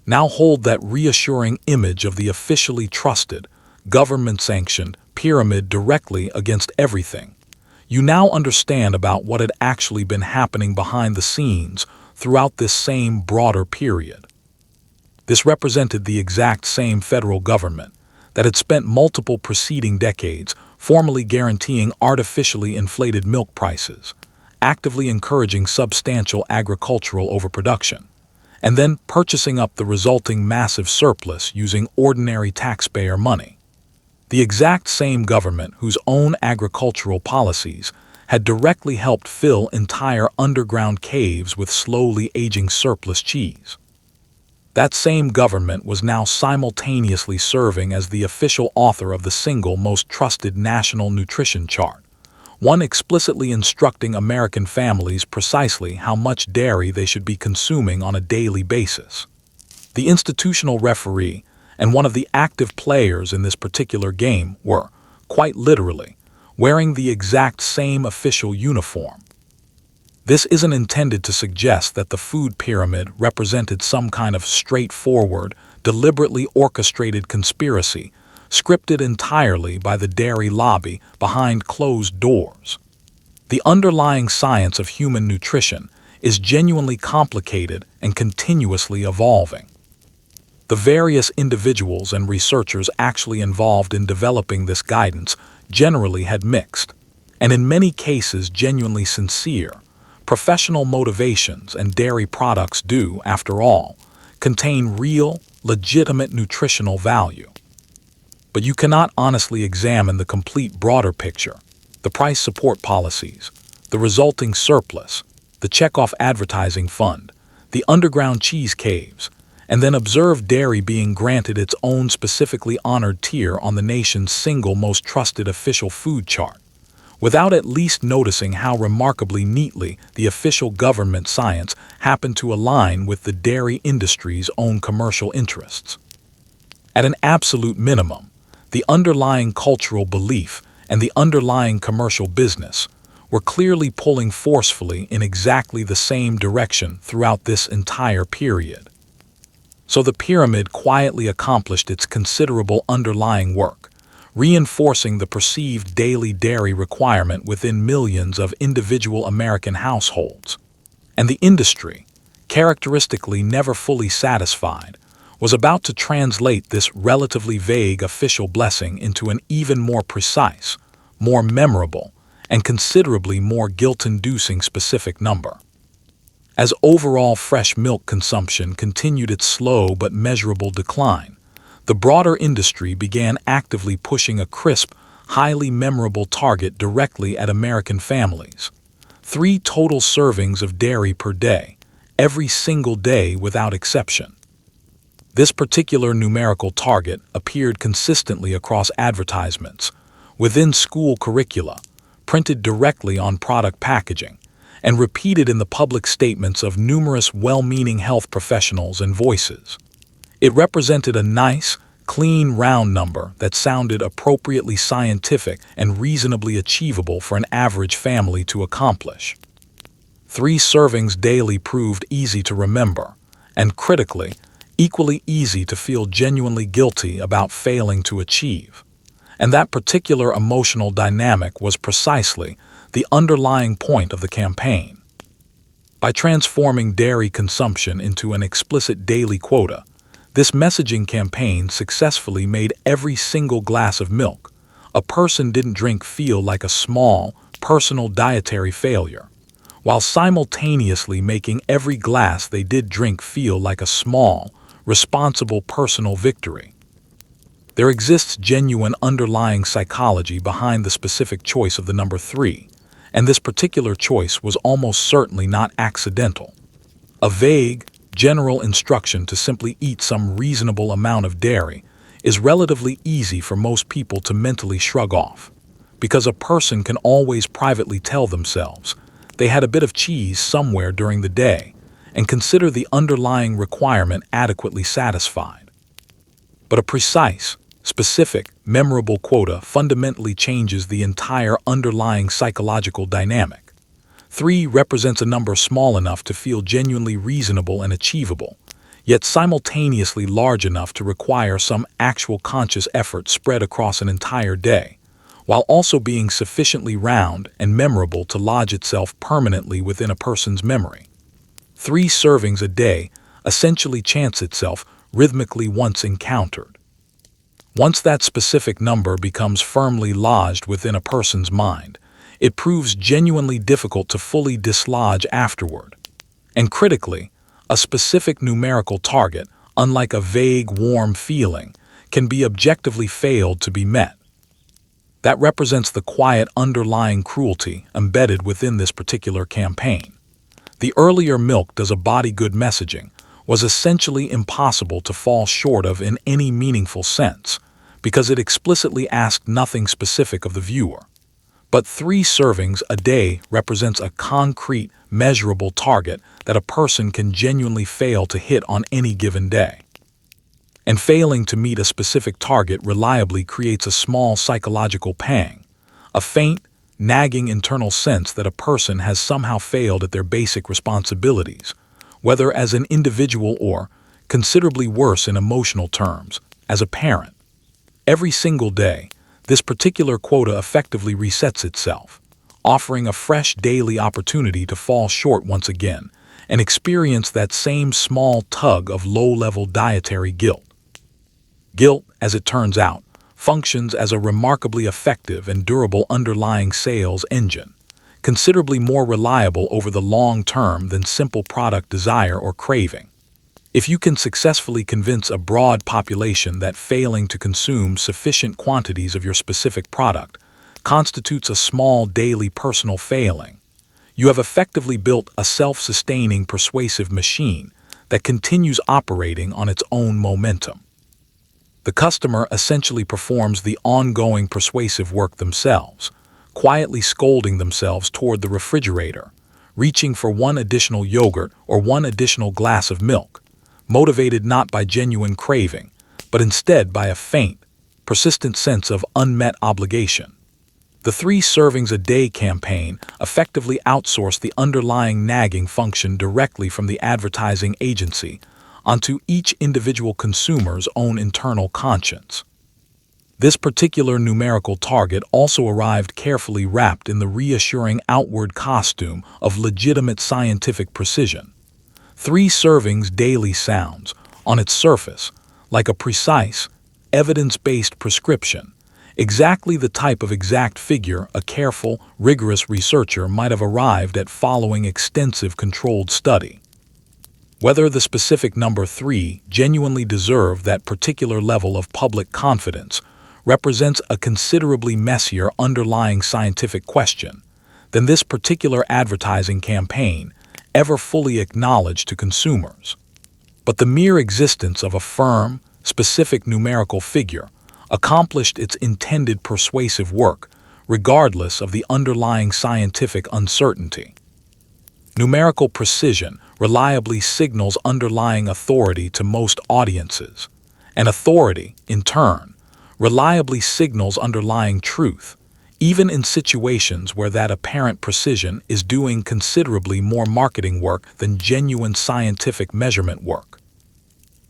[SPEAKER 1] Now hold that reassuring image of the officially trusted, government-sanctioned pyramid directly against everything. You now understand about what had actually been happening behind the scenes throughout this same broader period. This represented the exact same federal government that had spent multiple preceding decades formally guaranteeing artificially inflated milk prices, actively encouraging substantial agricultural overproduction, and then purchasing up the resulting massive surplus using ordinary taxpayer money. The exact same government whose own agricultural policies had directly helped fill entire underground caves with slowly aging surplus cheese. That same government was now simultaneously serving as the official author of the single most trusted national nutrition chart, one explicitly instructing American families precisely how much dairy they should be consuming on a daily basis. The institutional referee and one of the active players in this particular game were, quite literally, wearing the exact same official uniform. This isn't intended to suggest that the food pyramid represented some kind of straightforward, deliberately orchestrated conspiracy, scripted entirely by the dairy lobby behind closed doors. The underlying science of human nutrition is genuinely complicated and continuously evolving. The various individuals and researchers actually involved in developing this guidance generally had mixed, and in many cases genuinely sincere, professional motivations, and dairy products do, after all, contain real, legitimate nutritional value. But you cannot honestly examine the complete broader picture, the price support policies, the resulting surplus, the checkoff advertising fund, the underground cheese caves, and then observe dairy being granted its own specifically honored tier on the nation's single most trusted official food chart, without at least noticing how remarkably neatly the official government science happened to align with the dairy industry's own commercial interests. At an absolute minimum, the underlying cultural belief and the underlying commercial business were clearly pulling forcefully in exactly the same direction throughout this entire period. So the pyramid quietly accomplished its considerable underlying work, reinforcing the perceived daily dairy requirement within millions of individual American households. And the industry, characteristically never fully satisfied, was about to translate this relatively vague official blessing into an even more precise, more memorable, and considerably more guilt-inducing specific number. as overall fresh milk consumption continued its slow but measurable decline. The broader industry began actively pushing a crisp, highly memorable target directly at American families. 3 total servings of dairy per day, every single day without exception. This particular numerical target appeared consistently across advertisements, within school curricula, printed directly on product packaging, and repeated in the public statements of numerous well-meaning health professionals and voices. It represented a nice, clean round number that sounded appropriately scientific and reasonably achievable for an average family to accomplish. 3 servings daily proved easy to remember, and critically, equally easy to feel genuinely guilty about failing to achieve. And that particular emotional dynamic was precisely the underlying point of the campaign. By transforming dairy consumption into an explicit daily quota, this messaging campaign successfully made every single glass of milk a person didn't drink feel like a small, personal dietary failure, while simultaneously making every glass they did drink feel like a small, responsible personal victory. There exists genuine underlying psychology behind the specific choice of the number 3, and this particular choice was almost certainly not accidental. A vague, general instruction to simply eat some reasonable amount of dairy is relatively easy for most people to mentally shrug off, because a person can always privately tell themselves they had a bit of cheese somewhere during the day and consider the underlying requirement adequately satisfied. But a precise, specific, memorable quota fundamentally changes the entire underlying psychological dynamic. 3 represents a number small enough to feel genuinely reasonable and achievable, yet simultaneously large enough to require some actual conscious effort spread across an entire day, while also being sufficiently round and memorable to lodge itself permanently within a person's memory. 3 servings a day essentially chants itself rhythmically once encountered. Once that specific number becomes firmly lodged within a person's mind, it proves genuinely difficult to fully dislodge afterward. And critically, a specific numerical target, unlike a vague, warm feeling, can be objectively failed to be met. That represents the quiet underlying cruelty embedded within this particular campaign. The earlier milk does a body good messaging was essentially impossible to fall short of in any meaningful sense, because it explicitly asked nothing specific of the viewer. But 3 servings a day represents a concrete, measurable target that a person can genuinely fail to hit on any given day. And failing to meet a specific target reliably creates a small psychological pang, a faint, nagging internal sense that a person has somehow failed at their basic responsibilities, whether as an individual or, considerably worse in emotional terms, as a parent. Every single day, this particular quota effectively resets itself, offering a fresh daily opportunity to fall short once again and experience that same small tug of low-level dietary guilt. Guilt, as it turns out, functions as a remarkably effective and durable underlying sales engine, considerably more reliable over the long term than simple product desire or craving. If you can successfully convince a broad population that failing to consume sufficient quantities of your specific product constitutes a small daily personal failing, you have effectively built a self-sustaining persuasive machine that continues operating on its own momentum. The customer essentially performs the ongoing persuasive work themselves, quietly scolding themselves toward the refrigerator, reaching for 1 additional yogurt or 1 additional glass of milk, motivated not by genuine craving, but instead by a faint, persistent sense of unmet obligation. The 3 servings a day campaign effectively outsourced the underlying nagging function directly from the advertising agency onto each individual consumer's own internal conscience. This particular numerical target also arrived carefully wrapped in the reassuring outward costume of legitimate scientific precision. 3 servings daily sounds, on its surface, like a precise, evidence-based prescription, exactly the type of exact figure a careful, rigorous researcher might have arrived at following extensive controlled study. Whether the specific number 3 genuinely deserved that particular level of public confidence represents a considerably messier underlying scientific question than this particular advertising campaign ever fully acknowledged to consumers. But the mere existence of a firm, specific numerical figure accomplished its intended persuasive work, regardless of the underlying scientific uncertainty. Numerical precision reliably signals underlying authority to most audiences, and authority, in turn, reliably signals underlying truth, even in situations where that apparent precision is doing considerably more marketing work than genuine scientific measurement work.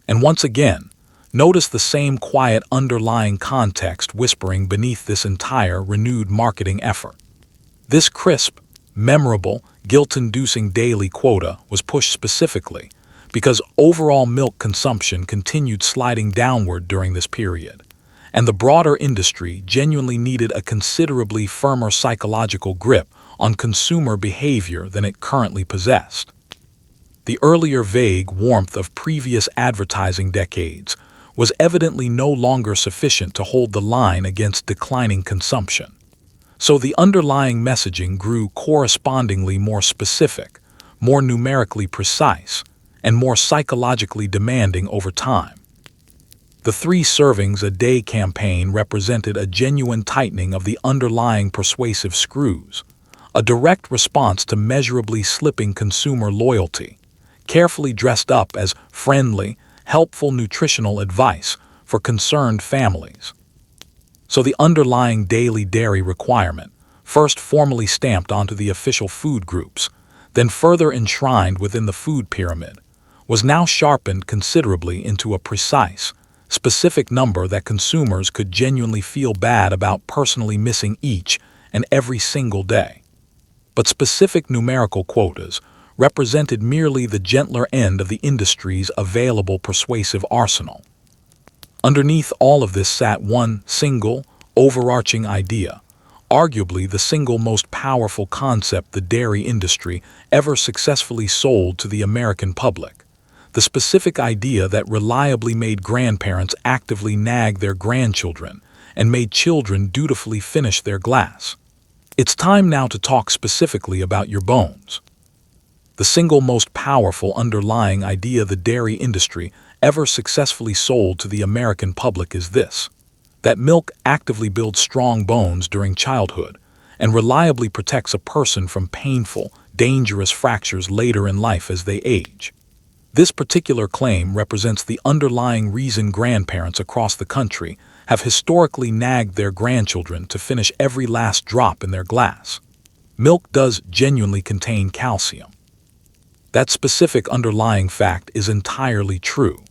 [SPEAKER 1] And once again, notice the same quiet underlying context whispering beneath this entire renewed marketing effort. This crisp, memorable, guilt-inducing daily quota was pushed specifically because overall milk consumption continued sliding downward during this period, and the broader industry genuinely needed a considerably firmer psychological grip on consumer behavior than it currently possessed. The earlier vague warmth of previous advertising decades was evidently no longer sufficient to hold the line against declining consumption. So the underlying messaging grew correspondingly more specific, more numerically precise, and more psychologically demanding over time. The 3 servings a day campaign represented a genuine tightening of the underlying persuasive screws, a direct response to measurably slipping consumer loyalty, carefully dressed up as friendly, helpful nutritional advice for concerned families. So the underlying daily dairy requirement, first formally stamped onto the official food groups, then further enshrined within the food pyramid, was now sharpened considerably into a precise, specific number that consumers could genuinely feel bad about personally missing each and every single day. But specific numerical quotas represented merely the gentler end of the industry's available persuasive arsenal. Underneath all of this sat one single, overarching idea, arguably the single most powerful concept the dairy industry ever successfully sold to the American public. The specific idea that reliably made grandparents actively nag their grandchildren and made children dutifully finish their glass. It's time now to talk specifically about your bones. The single most powerful underlying idea the dairy industry ever successfully sold to the American public is this: that milk actively builds strong bones during childhood and reliably protects a person from painful, dangerous fractures later in life as they age. This particular claim represents the underlying reason grandparents across the country have historically nagged their grandchildren to finish every last drop in their glass. Milk does genuinely contain calcium. That specific underlying fact is entirely true.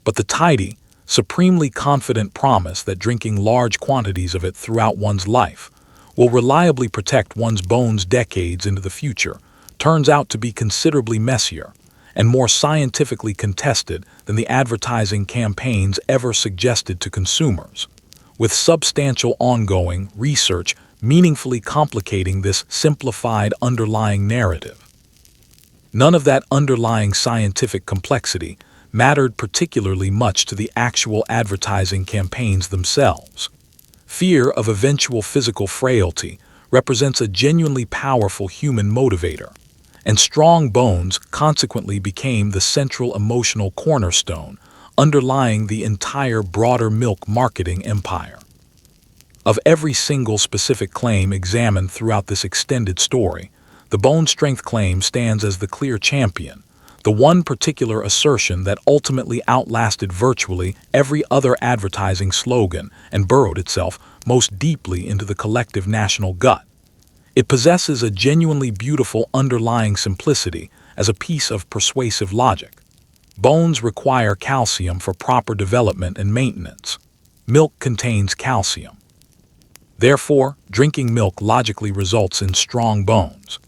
[SPEAKER 1] But the tidy, supremely confident promise that drinking large quantities of it throughout one's life will reliably protect one's bones decades into the future turns out to be considerably messier and more scientifically contested than the advertising campaigns ever suggested to consumers, with substantial ongoing research meaningfully complicating this simplified underlying narrative. None of that underlying scientific complexity mattered particularly much to the actual advertising campaigns themselves. Fear of eventual physical frailty represents a genuinely powerful human motivator, and strong bones consequently became the central emotional cornerstone underlying the entire broader milk marketing empire. Of every single specific claim examined throughout this extended story, the bone strength claim stands as the clear champion, the one particular assertion that ultimately outlasted virtually every other advertising slogan and burrowed itself most deeply into the collective national gut. It possesses a genuinely beautiful underlying simplicity as a piece of persuasive logic. Bones require calcium for proper development and maintenance. Milk contains calcium. Therefore, drinking milk logically results in strong bones.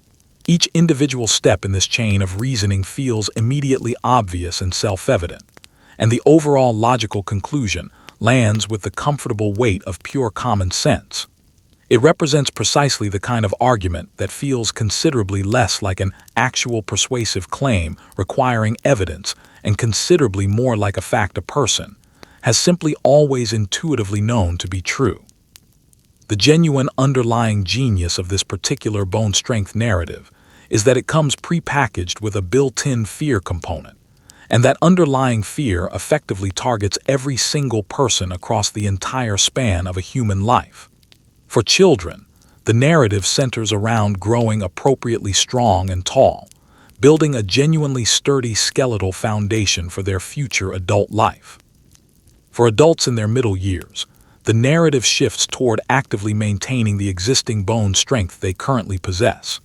[SPEAKER 1] Each individual step in this chain of reasoning feels immediately obvious and self-evident, and the overall logical conclusion lands with the comfortable weight of pure common sense. It represents precisely the kind of argument that feels considerably less like an actual persuasive claim requiring evidence and considerably more like a fact a person has simply always intuitively known to be true. The genuine underlying genius of this particular bone strength narrative is that it comes prepackaged with a built-in fear component, and that underlying fear effectively targets every single person across the entire span of a human life. For children, the narrative centers around growing appropriately strong and tall, building a genuinely sturdy skeletal foundation for their future adult life. For adults in their middle years, the narrative shifts toward actively maintaining the existing bone strength they currently possess.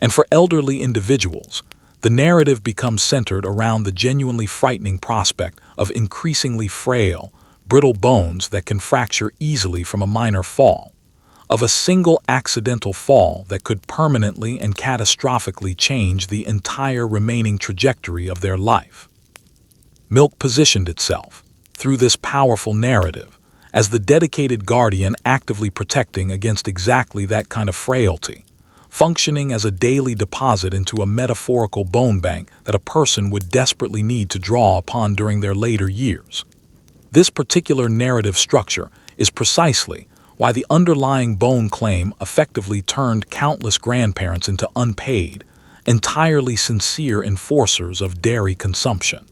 [SPEAKER 1] And for elderly individuals, the narrative becomes centered around the genuinely frightening prospect of increasingly frail, brittle bones that can fracture easily from a minor fall, of a single accidental fall that could permanently and catastrophically change the entire remaining trajectory of their life. Milk positioned itself, through this powerful narrative, as the dedicated guardian actively protecting against exactly that kind of frailty, functioning as a daily deposit into a metaphorical bone bank that a person would desperately need to draw upon during their later years. This particular narrative structure is precisely why the underlying bone claim effectively turned countless grandparents into unpaid, entirely sincere enforcers of dairy consumption.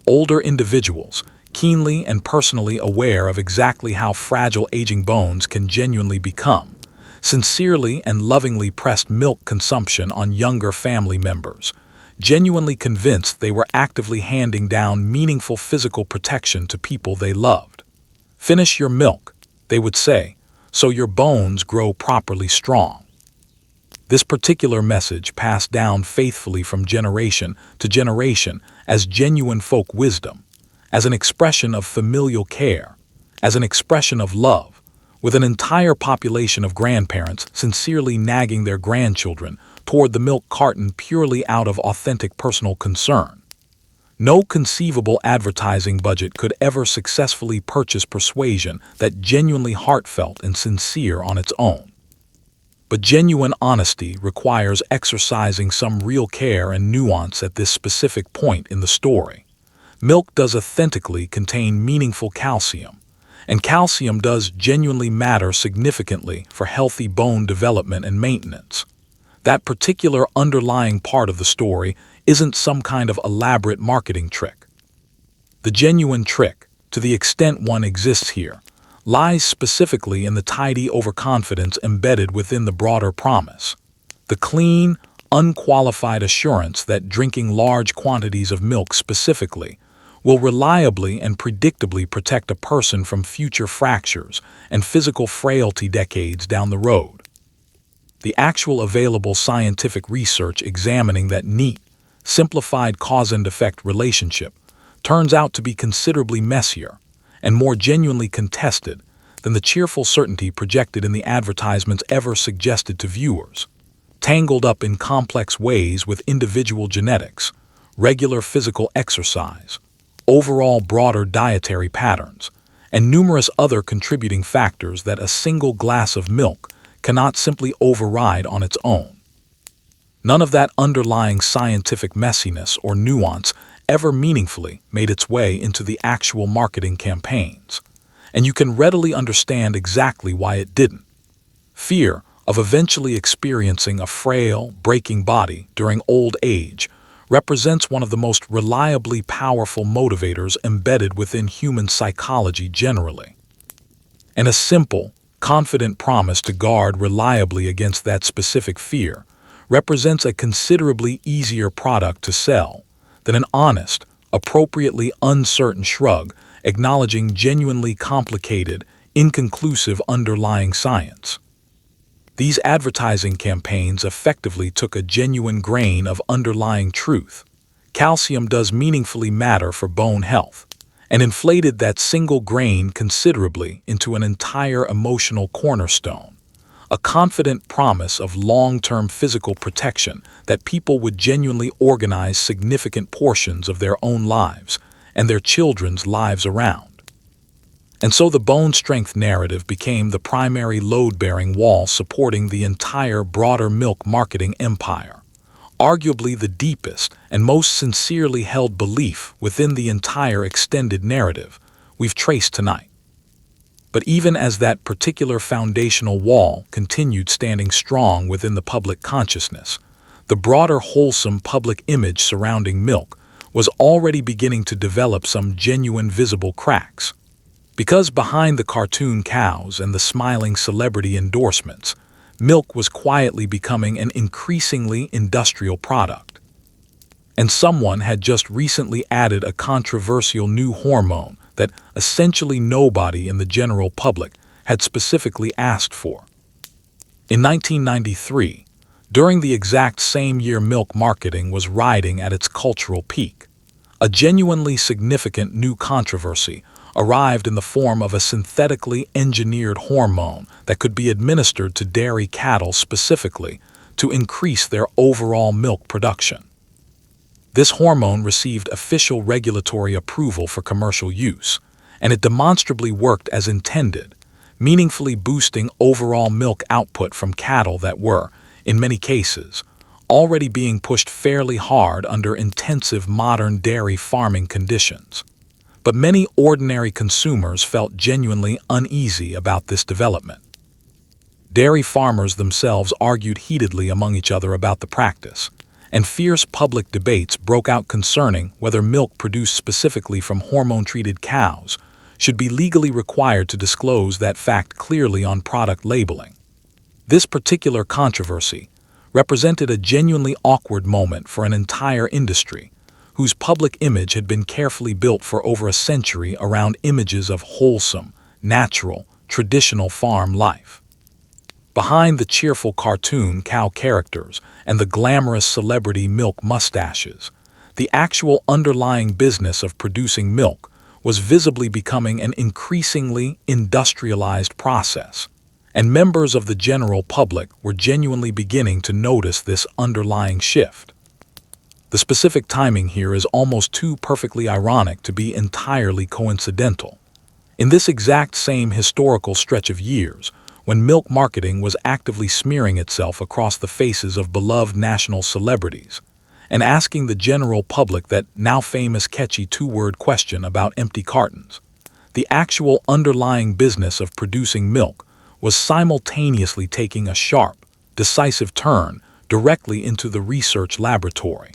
[SPEAKER 1] Older individuals, keenly and personally aware of exactly how fragile aging bones can genuinely become, sincerely and lovingly pressed milk consumption on younger family members, genuinely convinced they were actively handing down meaningful physical protection to people they loved. "Finish your milk," they would say, "so your bones grow properly strong." This particular message passed down faithfully from generation to generation as genuine folk wisdom, as an expression of familial care, as an expression of love, with an entire population of grandparents sincerely nagging their grandchildren toward the milk carton purely out of authentic personal concern. No conceivable advertising budget could ever successfully purchase persuasion that genuinely heartfelt and sincere on its own. But genuine honesty requires exercising some real care and nuance at this specific point in the story. Milk does authentically contain meaningful calcium, and calcium does genuinely matter significantly for healthy bone development and maintenance. That particular underlying part of the story isn't some kind of elaborate marketing trick. The genuine trick, to the extent one exists here, lies specifically in the tidy overconfidence embedded within the broader promise. The clean, unqualified assurance that drinking large quantities of milk specifically will reliably and predictably protect a person from future fractures and physical frailty decades down the road. The actual available scientific research examining that neat, simplified cause and effect relationship turns out to be considerably messier and more genuinely contested than the cheerful certainty projected in the advertisements ever suggested to viewers. Tangled up in complex ways with individual genetics, regular physical exercise, overall broader dietary patterns, and numerous other contributing factors that a single glass of milk cannot simply override on its own. None of that underlying scientific messiness or nuance ever meaningfully made its way into the actual marketing campaigns, and you can readily understand exactly why it didn't. Fear of eventually experiencing a frail, breaking body during old age represents one of the most reliably powerful motivators embedded within human psychology generally. And a simple, confident promise to guard reliably against that specific fear represents a considerably easier product to sell than an honest, appropriately uncertain shrug acknowledging genuinely complicated, inconclusive underlying science. These advertising campaigns effectively took a genuine grain of underlying truth. Calcium does meaningfully matter for bone health, and inflated that single grain considerably into an entire emotional cornerstone, a confident promise of long-term physical protection that people would genuinely organize significant portions of their own lives and their children's lives around. And so the bone strength narrative became the primary load-bearing wall supporting the entire broader milk marketing empire, arguably the deepest and most sincerely held belief within the entire extended narrative we've traced tonight. But even as that particular foundational wall continued standing strong within the public consciousness, the broader wholesome public image surrounding milk was already beginning to develop some genuine visible cracks. Because behind the cartoon cows and the smiling celebrity endorsements, milk was quietly becoming an increasingly industrial product. And someone had just recently added a controversial new hormone that essentially nobody in the general public had specifically asked for. In 1993, during the exact same year milk marketing was riding at its cultural peak, a genuinely significant new controversy arrived in the form of a synthetically engineered hormone that could be administered to dairy cattle specifically to increase their overall milk production. This hormone received official regulatory approval for commercial use, and it demonstrably worked as intended, meaningfully boosting overall milk output from cattle that were, in many cases, already being pushed fairly hard under intensive modern dairy farming conditions. But many ordinary consumers felt genuinely uneasy about this development. Dairy farmers themselves argued heatedly among each other about the practice, and fierce public debates broke out concerning whether milk produced specifically from hormone-treated cows should be legally required to disclose that fact clearly on product labeling. This particular controversy represented a genuinely awkward moment for an entire industry whose public image had been carefully built for over a century around images of wholesome, natural, traditional farm life. Behind the cheerful cartoon cow characters and the glamorous celebrity milk mustaches, the actual underlying business of producing milk was visibly becoming an increasingly industrialized process, and members of the general public were genuinely beginning to notice this underlying shift. The specific timing here is almost too perfectly ironic to be entirely coincidental. In this exact same historical stretch of years, when milk marketing was actively smearing itself across the faces of beloved national celebrities, and asking the general public that now famous catchy two-word question about empty cartons, the actual underlying business of producing milk was simultaneously taking a sharp, decisive turn directly into the research laboratory.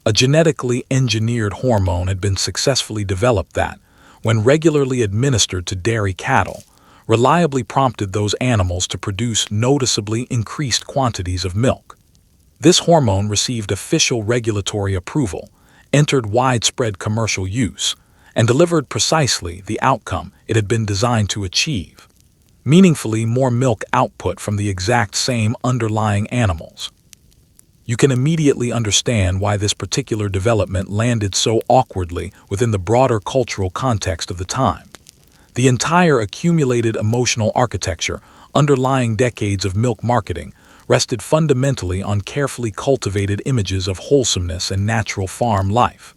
[SPEAKER 1] A genetically engineered hormone had been successfully developed that, when regularly administered to dairy cattle, reliably prompted those animals to produce noticeably increased quantities of milk. This hormone received official regulatory approval, entered widespread commercial use, and delivered precisely the outcome it had been designed to achieve: meaningfully more milk output from the exact same underlying animals. You can immediately understand why this particular development landed so awkwardly within the broader cultural context of the time. The entire accumulated emotional architecture underlying decades of milk marketing rested fundamentally on carefully cultivated images of wholesomeness and natural farm life.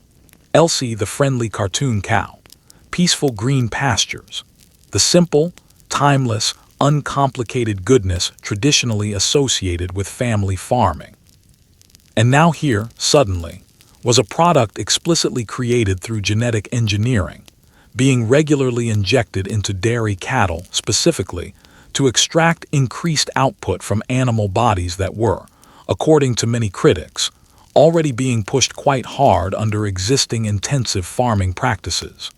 [SPEAKER 1] Elsie the friendly cartoon cow, peaceful green pastures, the simple, timeless, uncomplicated goodness traditionally associated with family farming. And now here, suddenly, was a product explicitly created through genetic engineering, being regularly injected into dairy cattle specifically to extract increased output from animal bodies that were, according to many critics, already being pushed quite hard under existing intensive farming practices.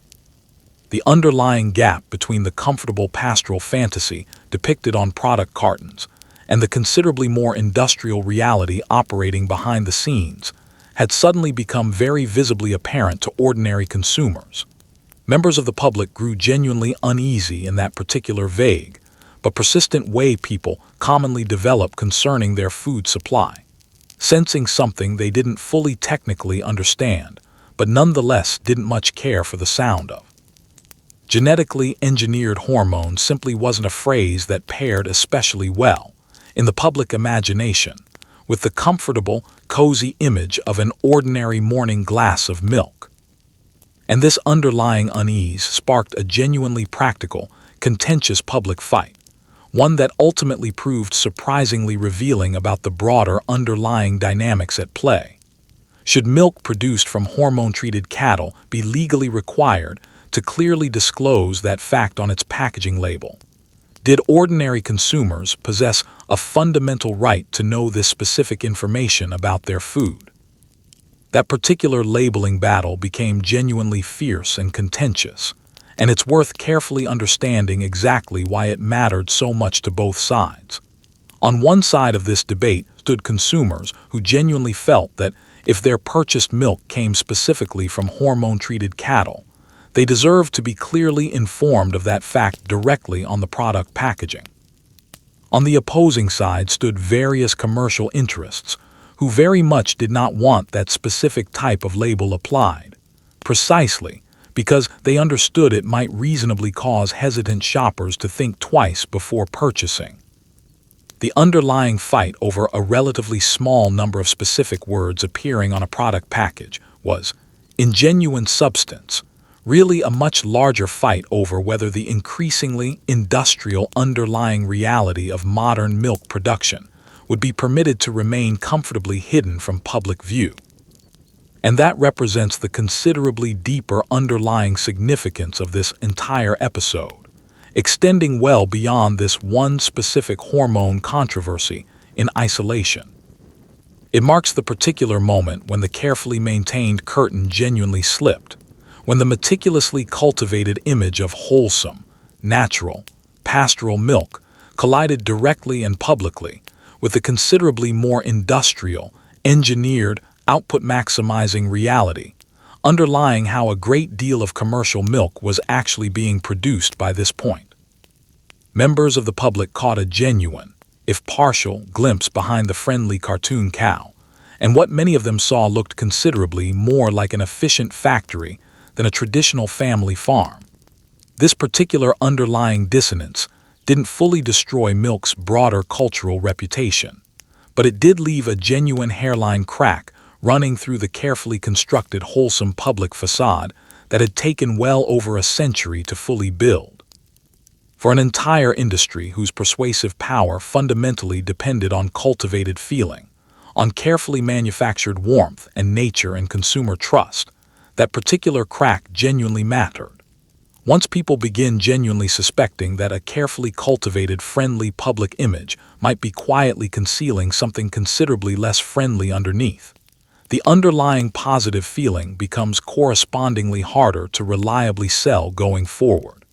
[SPEAKER 1] The underlying gap between the comfortable pastoral fantasy depicted on product cartons and the considerably more industrial reality operating behind the scenes had suddenly become very visibly apparent to ordinary consumers. Members of the public grew genuinely uneasy in that particular vague but persistent way people commonly develop concerning their food supply, sensing something they didn't fully technically understand, but nonetheless didn't much care for the sound of. Genetically engineered hormone simply wasn't a phrase that paired especially well in the public imagination with the comfortable, cozy image of an ordinary morning glass of milk. And this underlying unease sparked a genuinely practical, contentious public fight, one that ultimately proved surprisingly revealing about the broader underlying dynamics at play. Should milk produced from hormone-treated cattle be legally required to clearly disclose that fact on its packaging label? Did ordinary consumers possess a fundamental right to know this specific information about their food? That particular labeling battle became genuinely fierce and contentious, and it's worth carefully understanding exactly why it mattered so much to both sides. On one side of this debate stood consumers who genuinely felt that if their purchased milk came specifically from hormone-treated cattle, they deserved to be clearly informed of that fact directly on the product packaging. On the opposing side stood various commercial interests who very much did not want that specific type of label applied, precisely because they understood it might reasonably cause hesitant shoppers to think twice before purchasing. The underlying fight over a relatively small number of specific words appearing on a product package was, in genuine substance, really a much larger fight over whether the increasingly industrial underlying reality of modern milk production would be permitted to remain comfortably hidden from public view. And that represents the considerably deeper underlying significance of this entire episode, extending well beyond this one specific hormone controversy in isolation. It marks the particular moment when the carefully maintained curtain genuinely slipped, when the meticulously cultivated image of wholesome, natural, pastoral milk collided directly and publicly with the considerably more industrial, engineered, output-maximizing reality, underlying how a great deal of commercial milk was actually being produced by this point. Members of the public caught a genuine, if partial, glimpse behind the friendly cartoon cow, and what many of them saw looked considerably more like an efficient factory than a traditional family farm. This particular underlying dissonance didn't fully destroy milk's broader cultural reputation, but it did leave a genuine hairline crack running through the carefully constructed wholesome public facade that had taken well over a century to fully build. For an entire industry whose persuasive power fundamentally depended on cultivated feeling, on carefully manufactured warmth and nature and consumer trust, that particular crack genuinely mattered. Once people begin genuinely suspecting that a carefully cultivated friendly public image might be quietly concealing something considerably less friendly underneath, the underlying positive feeling becomes correspondingly harder to reliably sell going forward.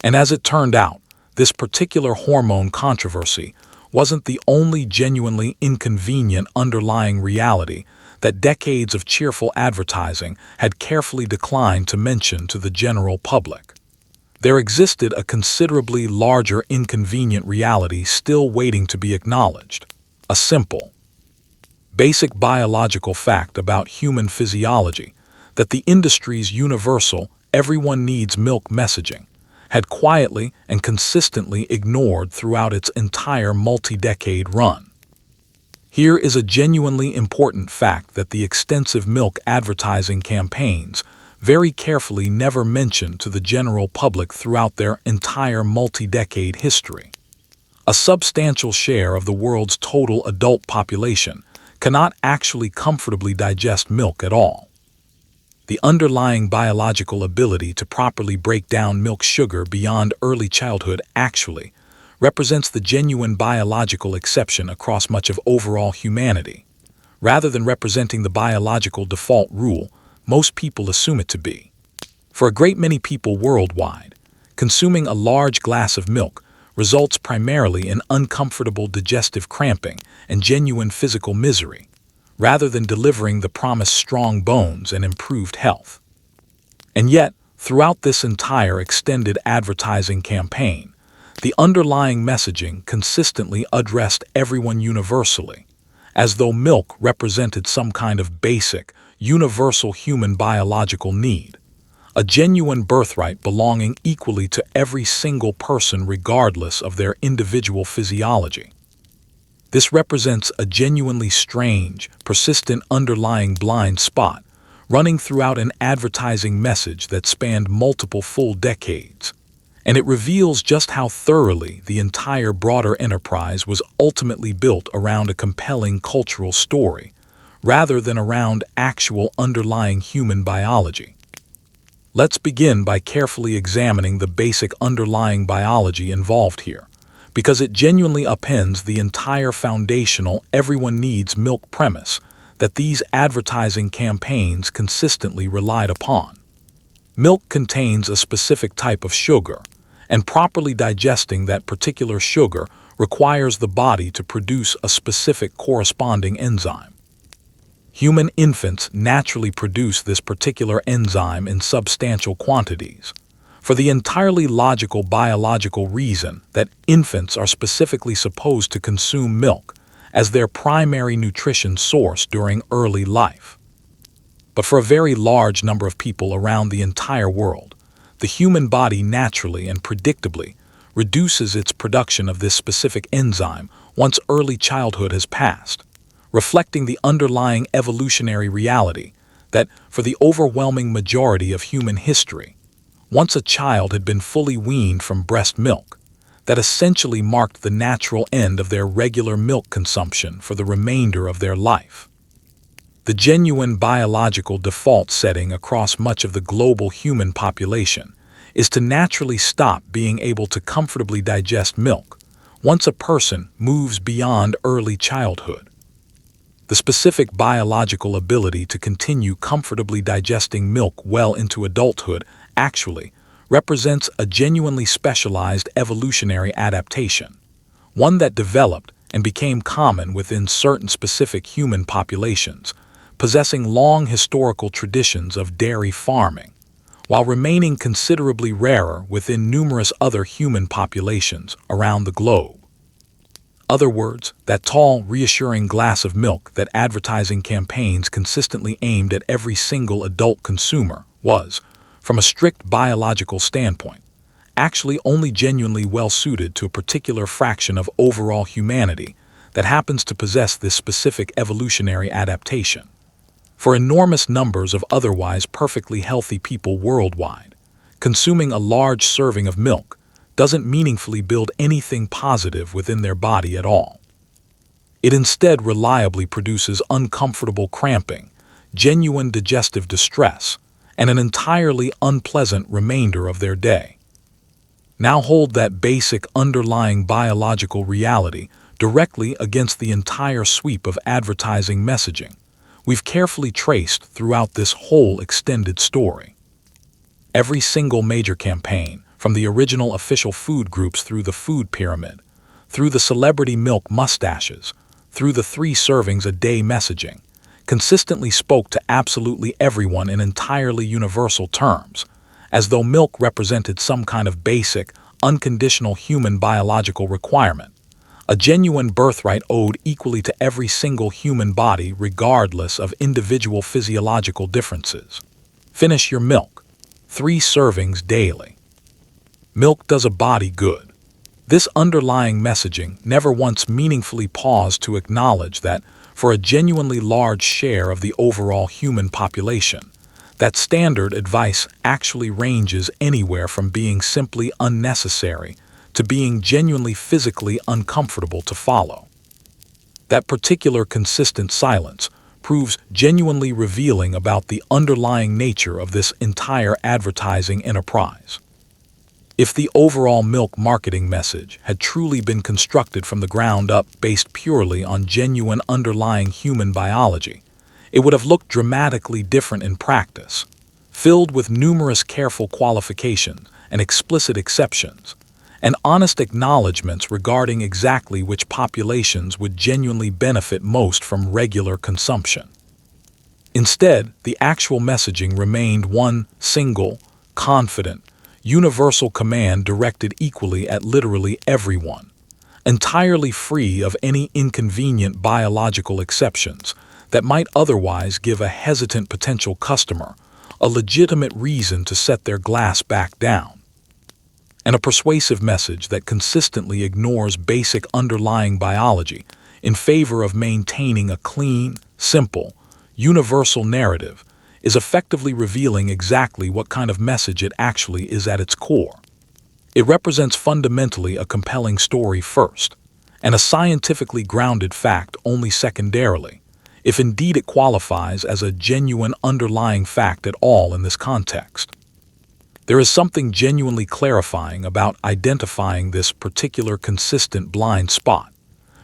[SPEAKER 1] And as it turned out, this particular hormone controversy wasn't the only genuinely inconvenient underlying reality that decades of cheerful advertising had carefully declined to mention to the general public. There existed a considerably larger inconvenient reality still waiting to be acknowledged, a simple, basic biological fact about human physiology that the industry's universal "everyone needs milk" messaging had quietly and consistently ignored throughout its entire multi-decade run. Here is a genuinely important fact that the extensive milk advertising campaigns very carefully never mentioned to the general public throughout their entire multi-decade history. A substantial share of the world's total adult population cannot actually comfortably digest milk at all. The underlying biological ability to properly break down milk sugar beyond early childhood actually represents the genuine biological exception across much of overall humanity, rather than representing the biological default rule most people assume it to be. For a great many people worldwide, consuming a large glass of milk results primarily in uncomfortable digestive cramping and genuine physical misery, rather than delivering the promised strong bones and improved health. And yet, throughout this entire extended advertising campaign, the underlying messaging consistently addressed everyone universally, as though milk represented some kind of basic, universal human biological need, a genuine birthright belonging equally to every single person regardless of their individual physiology. This represents a genuinely strange, persistent underlying blind spot running throughout an advertising message that spanned multiple full decades. And it reveals just how thoroughly the entire broader enterprise was ultimately built around a compelling cultural story, rather than around actual underlying human biology. Let's begin by carefully examining the basic underlying biology involved here, because it genuinely upends the entire foundational everyone needs milk premise that these advertising campaigns consistently relied upon. Milk contains a specific type of sugar, and properly digesting that particular sugar requires the body to produce a specific corresponding enzyme. Human infants naturally produce this particular enzyme in substantial quantities, for the entirely logical biological reason that infants are specifically supposed to consume milk as their primary nutrition source during early life. But for a very large number of people around the entire world, the human body naturally and predictably reduces its production of this specific enzyme once early childhood has passed, reflecting the underlying evolutionary reality that, for the overwhelming majority of human history, once a child had been fully weaned from breast milk, that essentially marked the natural end of their regular milk consumption for the remainder of their life. The genuine biological default setting across much of the global human population is to naturally stop being able to comfortably digest milk once a person moves beyond early childhood. The specific biological ability to continue comfortably digesting milk well into adulthood actually represents a genuinely specialized evolutionary adaptation, one that developed and became common within certain specific human populations, possessing long historical traditions of dairy farming, while remaining considerably rarer within numerous other human populations around the globe. Other words, that tall, reassuring glass of milk that advertising campaigns consistently aimed at every single adult consumer was, from a strict biological standpoint, actually only genuinely well-suited to a particular fraction of overall humanity that happens to possess this specific evolutionary adaptation. For enormous numbers of otherwise perfectly healthy people worldwide, consuming a large serving of milk doesn't meaningfully build anything positive within their body at all. It instead reliably produces uncomfortable cramping, genuine digestive distress, and an entirely unpleasant remainder of their day. Now hold that basic underlying biological reality directly against the entire sweep of advertising messaging we've carefully traced throughout this whole extended story. Every single major campaign, from the original official food groups through the food pyramid, through the celebrity milk mustaches, through the 3 servings a day messaging, consistently spoke to absolutely everyone in entirely universal terms, as though milk represented some kind of basic, unconditional human biological requirement, a genuine birthright owed equally to every single human body regardless of individual physiological differences. Finish your milk. 3 servings daily. Milk does a body good. This underlying messaging never once meaningfully paused to acknowledge that, for a genuinely large share of the overall human population, that standard advice actually ranges anywhere from being simply unnecessary to being genuinely physically uncomfortable to follow. That particular consistent silence proves genuinely revealing about the underlying nature of this entire advertising enterprise. If the overall milk marketing message had truly been constructed from the ground up based purely on genuine underlying human biology, it would have looked dramatically different in practice, filled with numerous careful qualifications and explicit exceptions, and honest acknowledgments regarding exactly which populations would genuinely benefit most from regular consumption. Instead, the actual messaging remained one single, confident, universal command directed equally at literally everyone, entirely free of any inconvenient biological exceptions that might otherwise give a hesitant potential customer a legitimate reason to set their glass back down. And a persuasive message that consistently ignores basic underlying biology in favor of maintaining a clean, simple, universal narrative is effectively revealing exactly what kind of message it actually is at its core. It represents fundamentally a compelling story first, and a scientifically grounded fact only secondarily, if indeed it qualifies as a genuine underlying fact at all in this context. There is something genuinely clarifying about identifying this particular consistent blind spot,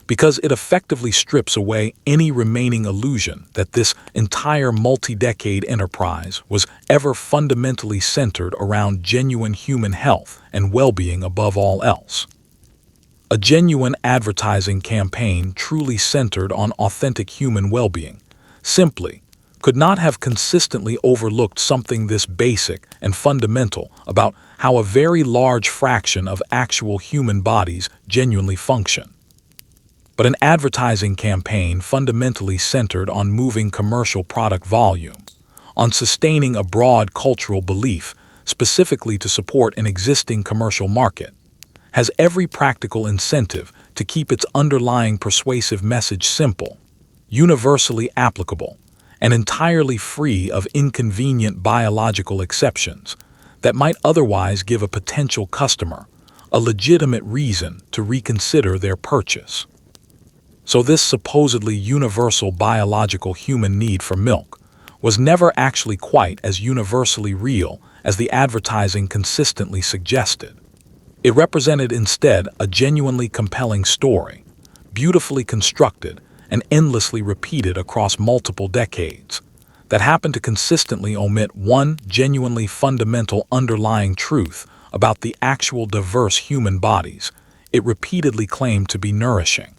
[SPEAKER 1] because it effectively strips away any remaining illusion that this entire multi-decade enterprise was ever fundamentally centered around genuine human health and well-being above all else. A genuine advertising campaign truly centered on authentic human well-being simply could not have consistently overlooked something this basic and fundamental about how a very large fraction of actual human bodies genuinely function. But an advertising campaign fundamentally centered on moving commercial product volume, on sustaining a broad cultural belief specifically to support an existing commercial market, has every practical incentive to keep its underlying persuasive message simple, universally applicable, and entirely free of inconvenient biological exceptions that might otherwise give a potential customer a legitimate reason to reconsider their purchase. So this supposedly universal biological human need for milk was never actually quite as universally real as the advertising consistently suggested. It represented instead a genuinely compelling story, beautifully constructed and endlessly repeated across multiple decades, that happened to consistently omit one genuinely fundamental underlying truth about the actual diverse human bodies it repeatedly claimed to be nourishing.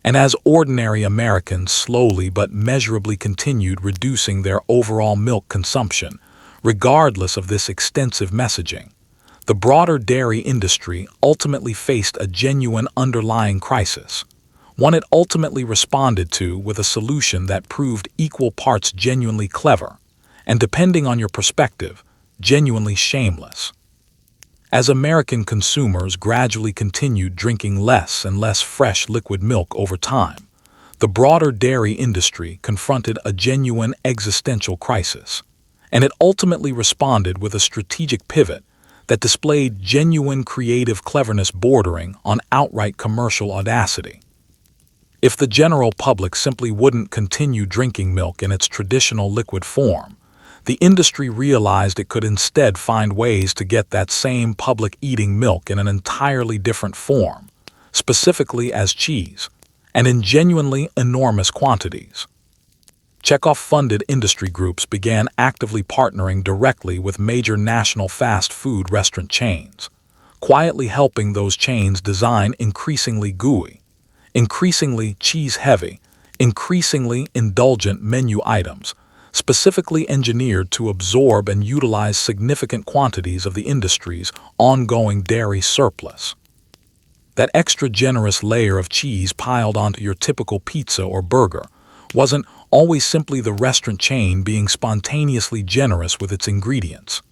[SPEAKER 1] And as ordinary Americans slowly but measurably continued reducing their overall milk consumption, regardless of this extensive messaging, the broader dairy industry ultimately faced a genuine underlying crisis, one it ultimately responded to with a solution that proved equal parts genuinely clever, and depending on your perspective, genuinely shameless. As American consumers gradually continued drinking less and less fresh liquid milk over time, the broader dairy industry confronted a genuine existential crisis, and it ultimately responded with a strategic pivot that displayed genuine creative cleverness bordering on outright commercial audacity. If the general public simply wouldn't continue drinking milk in its traditional liquid form, the industry realized it could instead find ways to get that same public eating milk in an entirely different form, specifically as cheese, and in genuinely enormous quantities. Chekhov-funded industry groups began actively partnering directly with major national fast food restaurant chains, quietly helping those chains design increasingly gooey, increasingly cheese-heavy, increasingly indulgent menu items, specifically engineered to absorb and utilize significant quantities of the industry's ongoing dairy surplus. That extra generous layer of cheese piled onto your typical pizza or burger wasn't always simply the restaurant chain being spontaneously generous with its ingredients.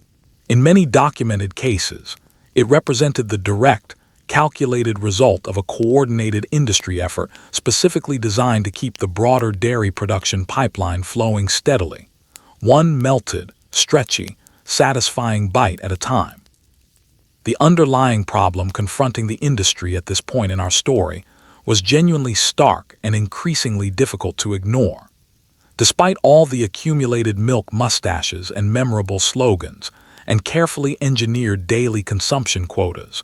[SPEAKER 1] In many documented cases, it represented the direct, calculated result of a coordinated industry effort specifically designed to keep the broader dairy production pipeline flowing steadily, one melted, stretchy, satisfying bite at a time. The underlying problem confronting the industry at this point in our story was genuinely stark and increasingly difficult to ignore. Despite all the accumulated milk mustaches and memorable slogans and carefully engineered daily consumption quotas,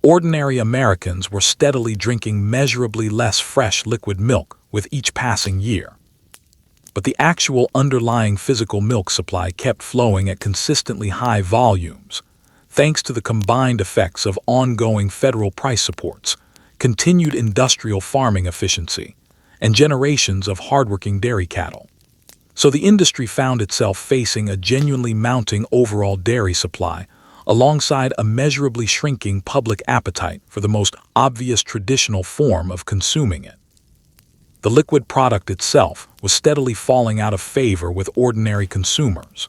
[SPEAKER 1] ordinary Americans were steadily drinking measurably less fresh liquid milk with each passing year. But the actual underlying physical milk supply kept flowing at consistently high volumes, thanks to the combined effects of ongoing federal price supports, continued industrial farming efficiency, and generations of hardworking dairy cattle. So the industry found itself facing a genuinely mounting overall dairy supply alongside a measurably shrinking public appetite for the most obvious traditional form of consuming it. The liquid product itself was steadily falling out of favor with ordinary consumers.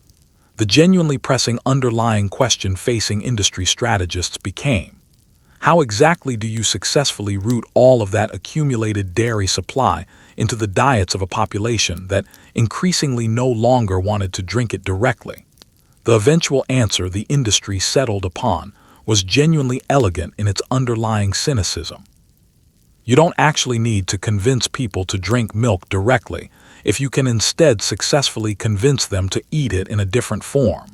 [SPEAKER 1] The genuinely pressing underlying question facing industry strategists became, How exactly do you successfully route all of that accumulated dairy supply into the diets of a population that increasingly no longer wanted to drink it directly? The eventual answer the industry settled upon was genuinely elegant in its underlying cynicism. You don't actually need to convince people to drink milk directly if you can instead successfully convince them to eat it in a different form.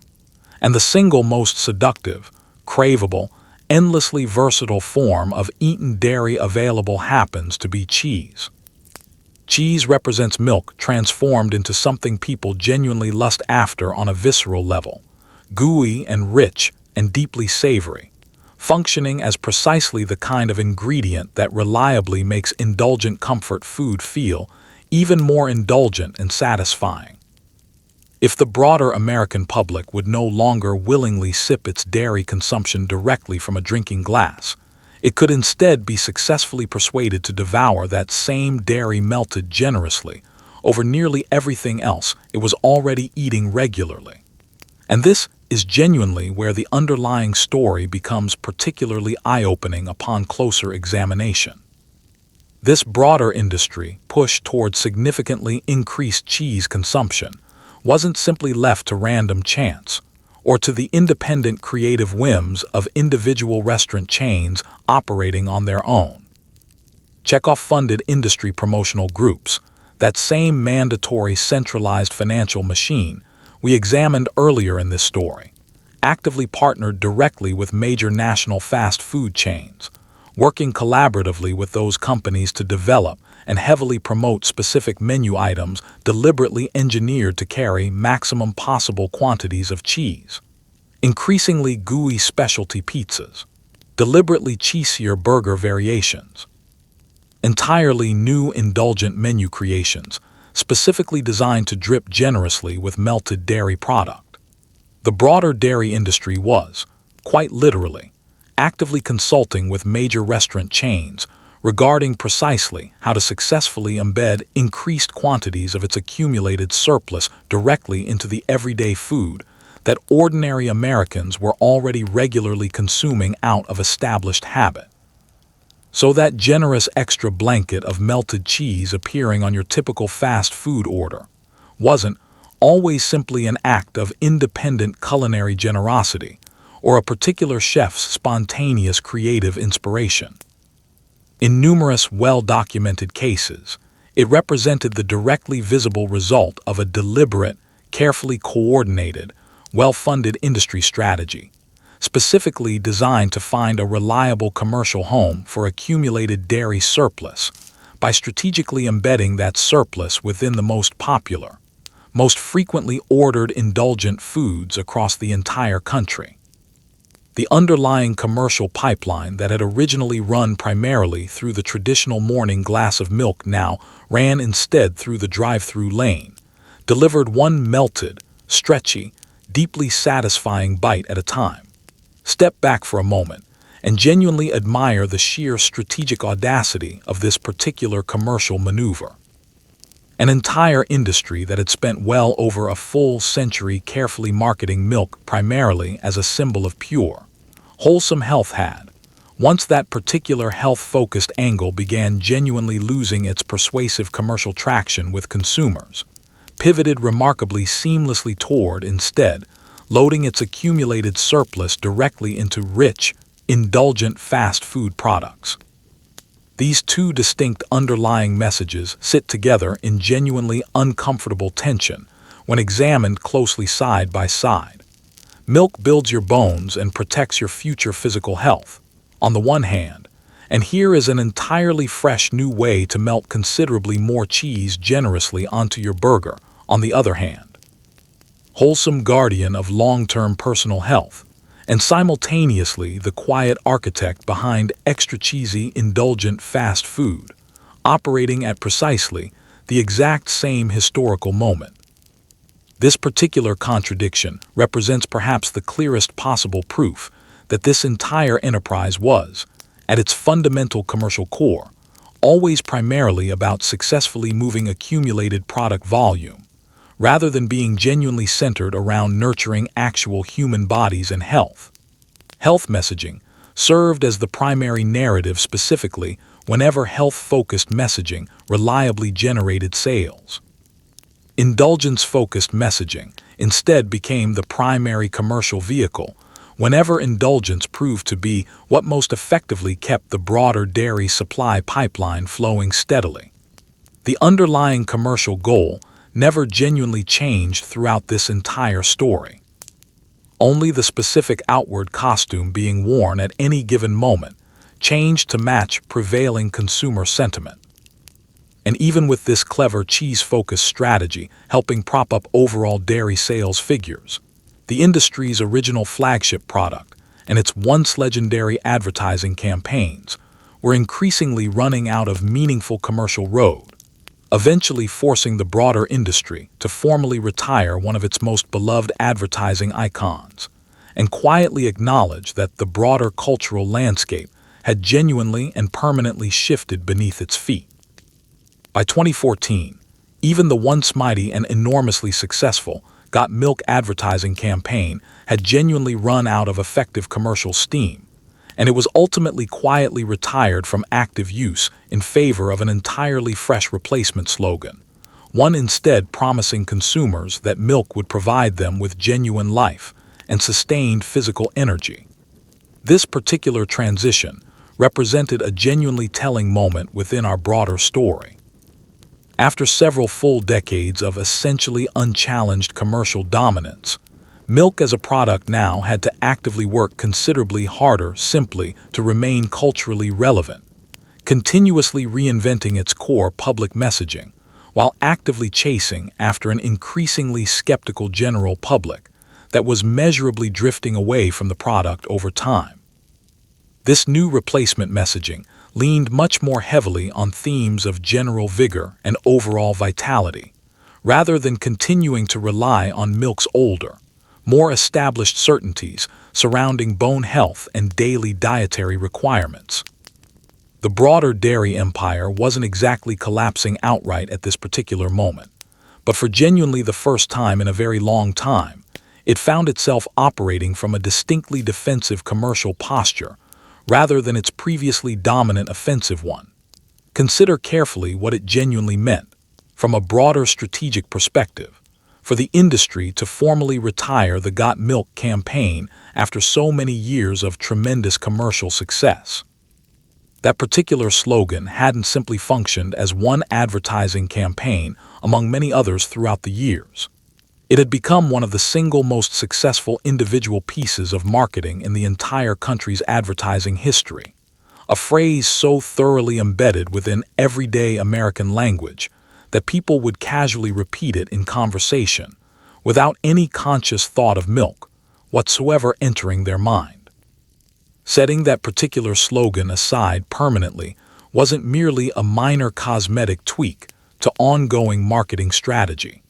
[SPEAKER 1] And the single most seductive, craveable, endlessly versatile form of eaten dairy available happens to be cheese. Cheese represents milk transformed into something people genuinely lust after on a visceral level, gooey and rich and deeply savory, functioning as precisely the kind of ingredient that reliably makes indulgent comfort food feel even more indulgent and satisfying. If the broader American public would no longer willingly sip its dairy consumption directly from a drinking glass, it could instead be successfully persuaded to devour that same dairy melted generously over nearly everything else it was already eating regularly. And this is genuinely where the underlying story becomes particularly eye-opening upon closer examination. This broader industry push toward significantly increased cheese consumption wasn't simply left to random chance or to the independent creative whims of individual restaurant chains operating on their own. Chekhov-funded industry promotional groups, that same mandatory centralized financial machine we examined earlier in this story, actively partnered directly with major national fast food chains, working collaboratively with those companies to develop and heavily promote specific menu items deliberately engineered to carry maximum possible quantities of cheese. Increasingly gooey specialty pizzas, deliberately cheesier burger variations, entirely new indulgent menu creations, specifically designed to drip generously with melted dairy product. The broader dairy industry was, quite literally, actively consulting with major restaurant chains regarding precisely how to successfully embed increased quantities of its accumulated surplus directly into the everyday food that ordinary Americans were already regularly consuming out of established habit. So that generous extra blanket of melted cheese appearing on your typical fast food order wasn't always simply an act of independent culinary generosity or a particular chef's spontaneous creative inspiration. In numerous well-documented cases, it represented the directly visible result of a deliberate, carefully coordinated, well-funded industry strategy, specifically designed to find a reliable commercial home for accumulated dairy surplus by strategically embedding that surplus within the most popular, most frequently ordered indulgent foods across the entire country. The underlying commercial pipeline that had originally run primarily through the traditional morning glass of milk now ran instead through the drive-through lane, delivered one melted, stretchy, deeply satisfying bite at a time. Step back for a moment and genuinely admire the sheer strategic audacity of this particular commercial maneuver. An entire industry that had spent well over a full century carefully marketing milk primarily as a symbol of pure, wholesome health had, once that particular health-focused angle began genuinely losing its persuasive commercial traction with consumers, pivoted remarkably seamlessly toward, instead, loading its accumulated surplus directly into rich, indulgent fast food products. These two distinct underlying messages sit together in genuinely uncomfortable tension when examined closely side by side. Milk builds your bones and protects your future physical health, on the one hand, and here is an entirely fresh new way to melt considerably more cheese generously onto your burger, on the other hand. Wholesome guardian of long-term personal health, and simultaneously the quiet architect behind extra cheesy, indulgent fast food, operating at precisely the exact same historical moment. This particular contradiction represents perhaps the clearest possible proof that this entire enterprise was, at its fundamental commercial core, always primarily about successfully moving accumulated product volume, rather than being genuinely centered around nurturing actual human bodies and health. Health messaging, served as the primary narrative specifically whenever health-focused messaging reliably generated sales. Indulgence-focused messaging instead became the primary commercial vehicle whenever indulgence proved to be what most effectively kept the broader dairy supply pipeline flowing steadily. The underlying commercial goal never genuinely changed throughout this entire story. Only the specific outward costume being worn at any given moment changed to match prevailing consumer sentiment. And even with this clever cheese-focused strategy helping prop up overall dairy sales figures, the industry's original flagship product and its once legendary advertising campaigns were increasingly running out of meaningful commercial road, eventually forcing the broader industry to formally retire one of its most beloved advertising icons and quietly acknowledge that the broader cultural landscape had genuinely and permanently shifted beneath its feet. By 2014, even the once mighty and enormously successful Got Milk advertising campaign had genuinely run out of effective commercial steam, and it was ultimately quietly retired from active use in favor of an entirely fresh replacement slogan, one instead promising consumers that milk would provide them with genuine life and sustained physical energy. This particular transition represented a genuinely telling moment within our broader story. After several full decades of essentially unchallenged commercial dominance, milk as a product now had to actively work considerably harder simply to remain culturally relevant, continuously reinventing its core public messaging while actively chasing after an increasingly skeptical general public that was measurably drifting away from the product over time. This new replacement messaging leaned much more heavily on themes of general vigor and overall vitality, rather than continuing to rely on milk's older, more established certainties surrounding bone health and daily dietary requirements. The broader dairy empire wasn't exactly collapsing outright at this particular moment, but for genuinely the first time in a very long time, it found itself operating from a distinctly defensive commercial posture rather than its previously dominant offensive one. Consider carefully what it genuinely meant, from a broader strategic perspective, for the industry to formally retire the Got Milk campaign after so many years of tremendous commercial success. That particular slogan hadn't simply functioned as one advertising campaign among many others throughout the years. It had become one of the single most successful individual pieces of marketing in the entire country's advertising history, a phrase so thoroughly embedded within everyday American language that people would casually repeat it in conversation without any conscious thought of milk whatsoever entering their mind. Setting that particular slogan aside permanently wasn't merely a minor cosmetic tweak to ongoing marketing strategy.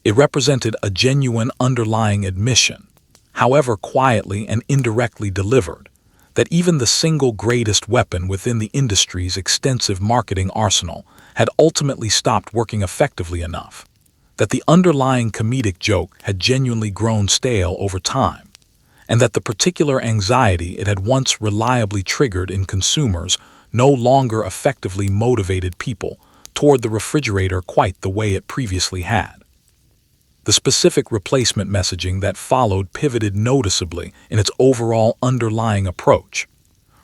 [SPEAKER 1] It represented a genuine underlying admission, however quietly and indirectly delivered, that even the single greatest weapon within the industry's extensive marketing arsenal had ultimately stopped working effectively enough, that the underlying comedic joke had genuinely grown stale over time, and that the particular anxiety it had once reliably triggered in consumers no longer effectively motivated people toward the refrigerator quite the way it previously had. The specific replacement messaging that followed pivoted noticeably in its overall underlying approach.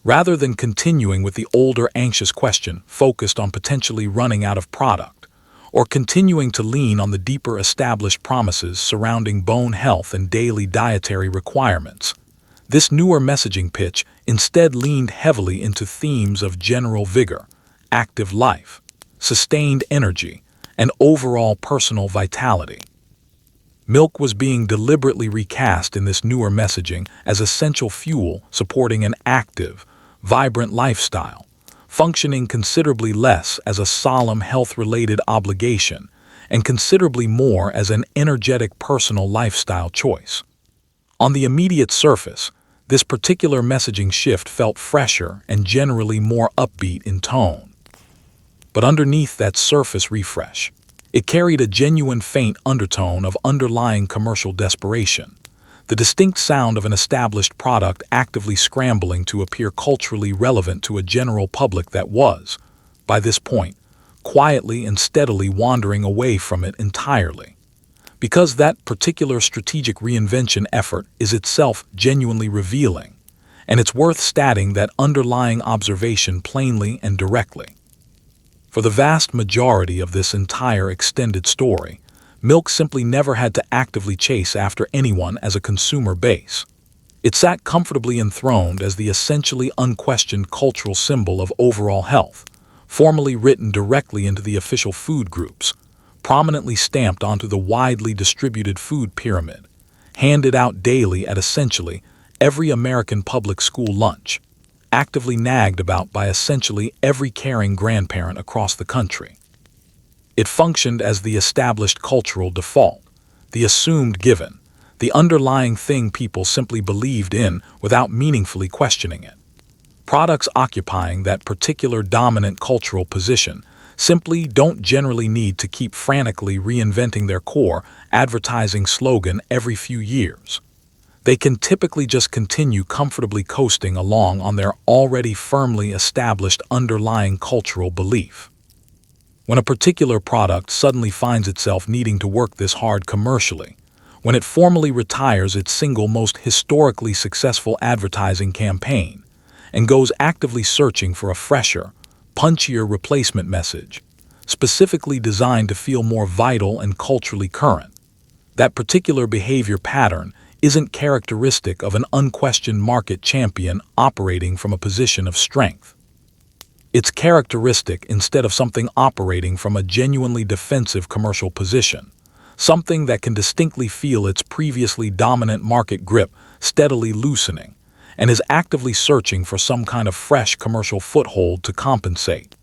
[SPEAKER 1] Rather than continuing with the older anxious question focused on potentially running out of product, or continuing to lean on the deeper established promises surrounding bone health and daily dietary requirements, this newer messaging pitch instead leaned heavily into themes of general vigor, active life, sustained energy, and overall personal vitality. Milk was being deliberately recast in this newer messaging as essential fuel supporting an active, vibrant lifestyle, functioning considerably less as a solemn health-related obligation and considerably more as an energetic personal lifestyle choice. On the immediate surface, this particular messaging shift felt fresher and generally more upbeat in tone. But underneath that surface refresh, it carried a genuine faint undertone of underlying commercial desperation, the distinct sound of an established product actively scrambling to appear culturally relevant to a general public that was, by this point, quietly and steadily wandering away from it entirely. Because that particular strategic reinvention effort is itself genuinely revealing, and it's worth stating that underlying observation plainly and directly. For the vast majority of this entire extended story, milk simply never had to actively chase after anyone as a consumer base. It sat comfortably enthroned as the essentially unquestioned cultural symbol of overall health, formally written directly into the official food groups, prominently stamped onto the widely distributed food pyramid, handed out daily at essentially every American public school lunch, actively nagged about by essentially every caring grandparent across the country. It functioned as the established cultural default, the assumed given, the underlying thing people simply believed in without meaningfully questioning it. Products occupying that particular dominant cultural position simply don't generally need to keep frantically reinventing their core advertising slogan every few years. They can typically just continue comfortably coasting along on their already firmly established underlying cultural belief. When a particular product suddenly finds itself needing to work this hard commercially, when it formally retires its single most historically successful advertising campaign and goes actively searching for a fresher, punchier replacement message, specifically designed to feel more vital and culturally current, that particular behavior pattern isn't characteristic of an unquestioned market champion operating from a position of strength. It's characteristic instead of something operating from a genuinely defensive commercial position, something that can distinctly feel its previously dominant market grip steadily loosening, and is actively searching for some kind of fresh commercial foothold to compensate.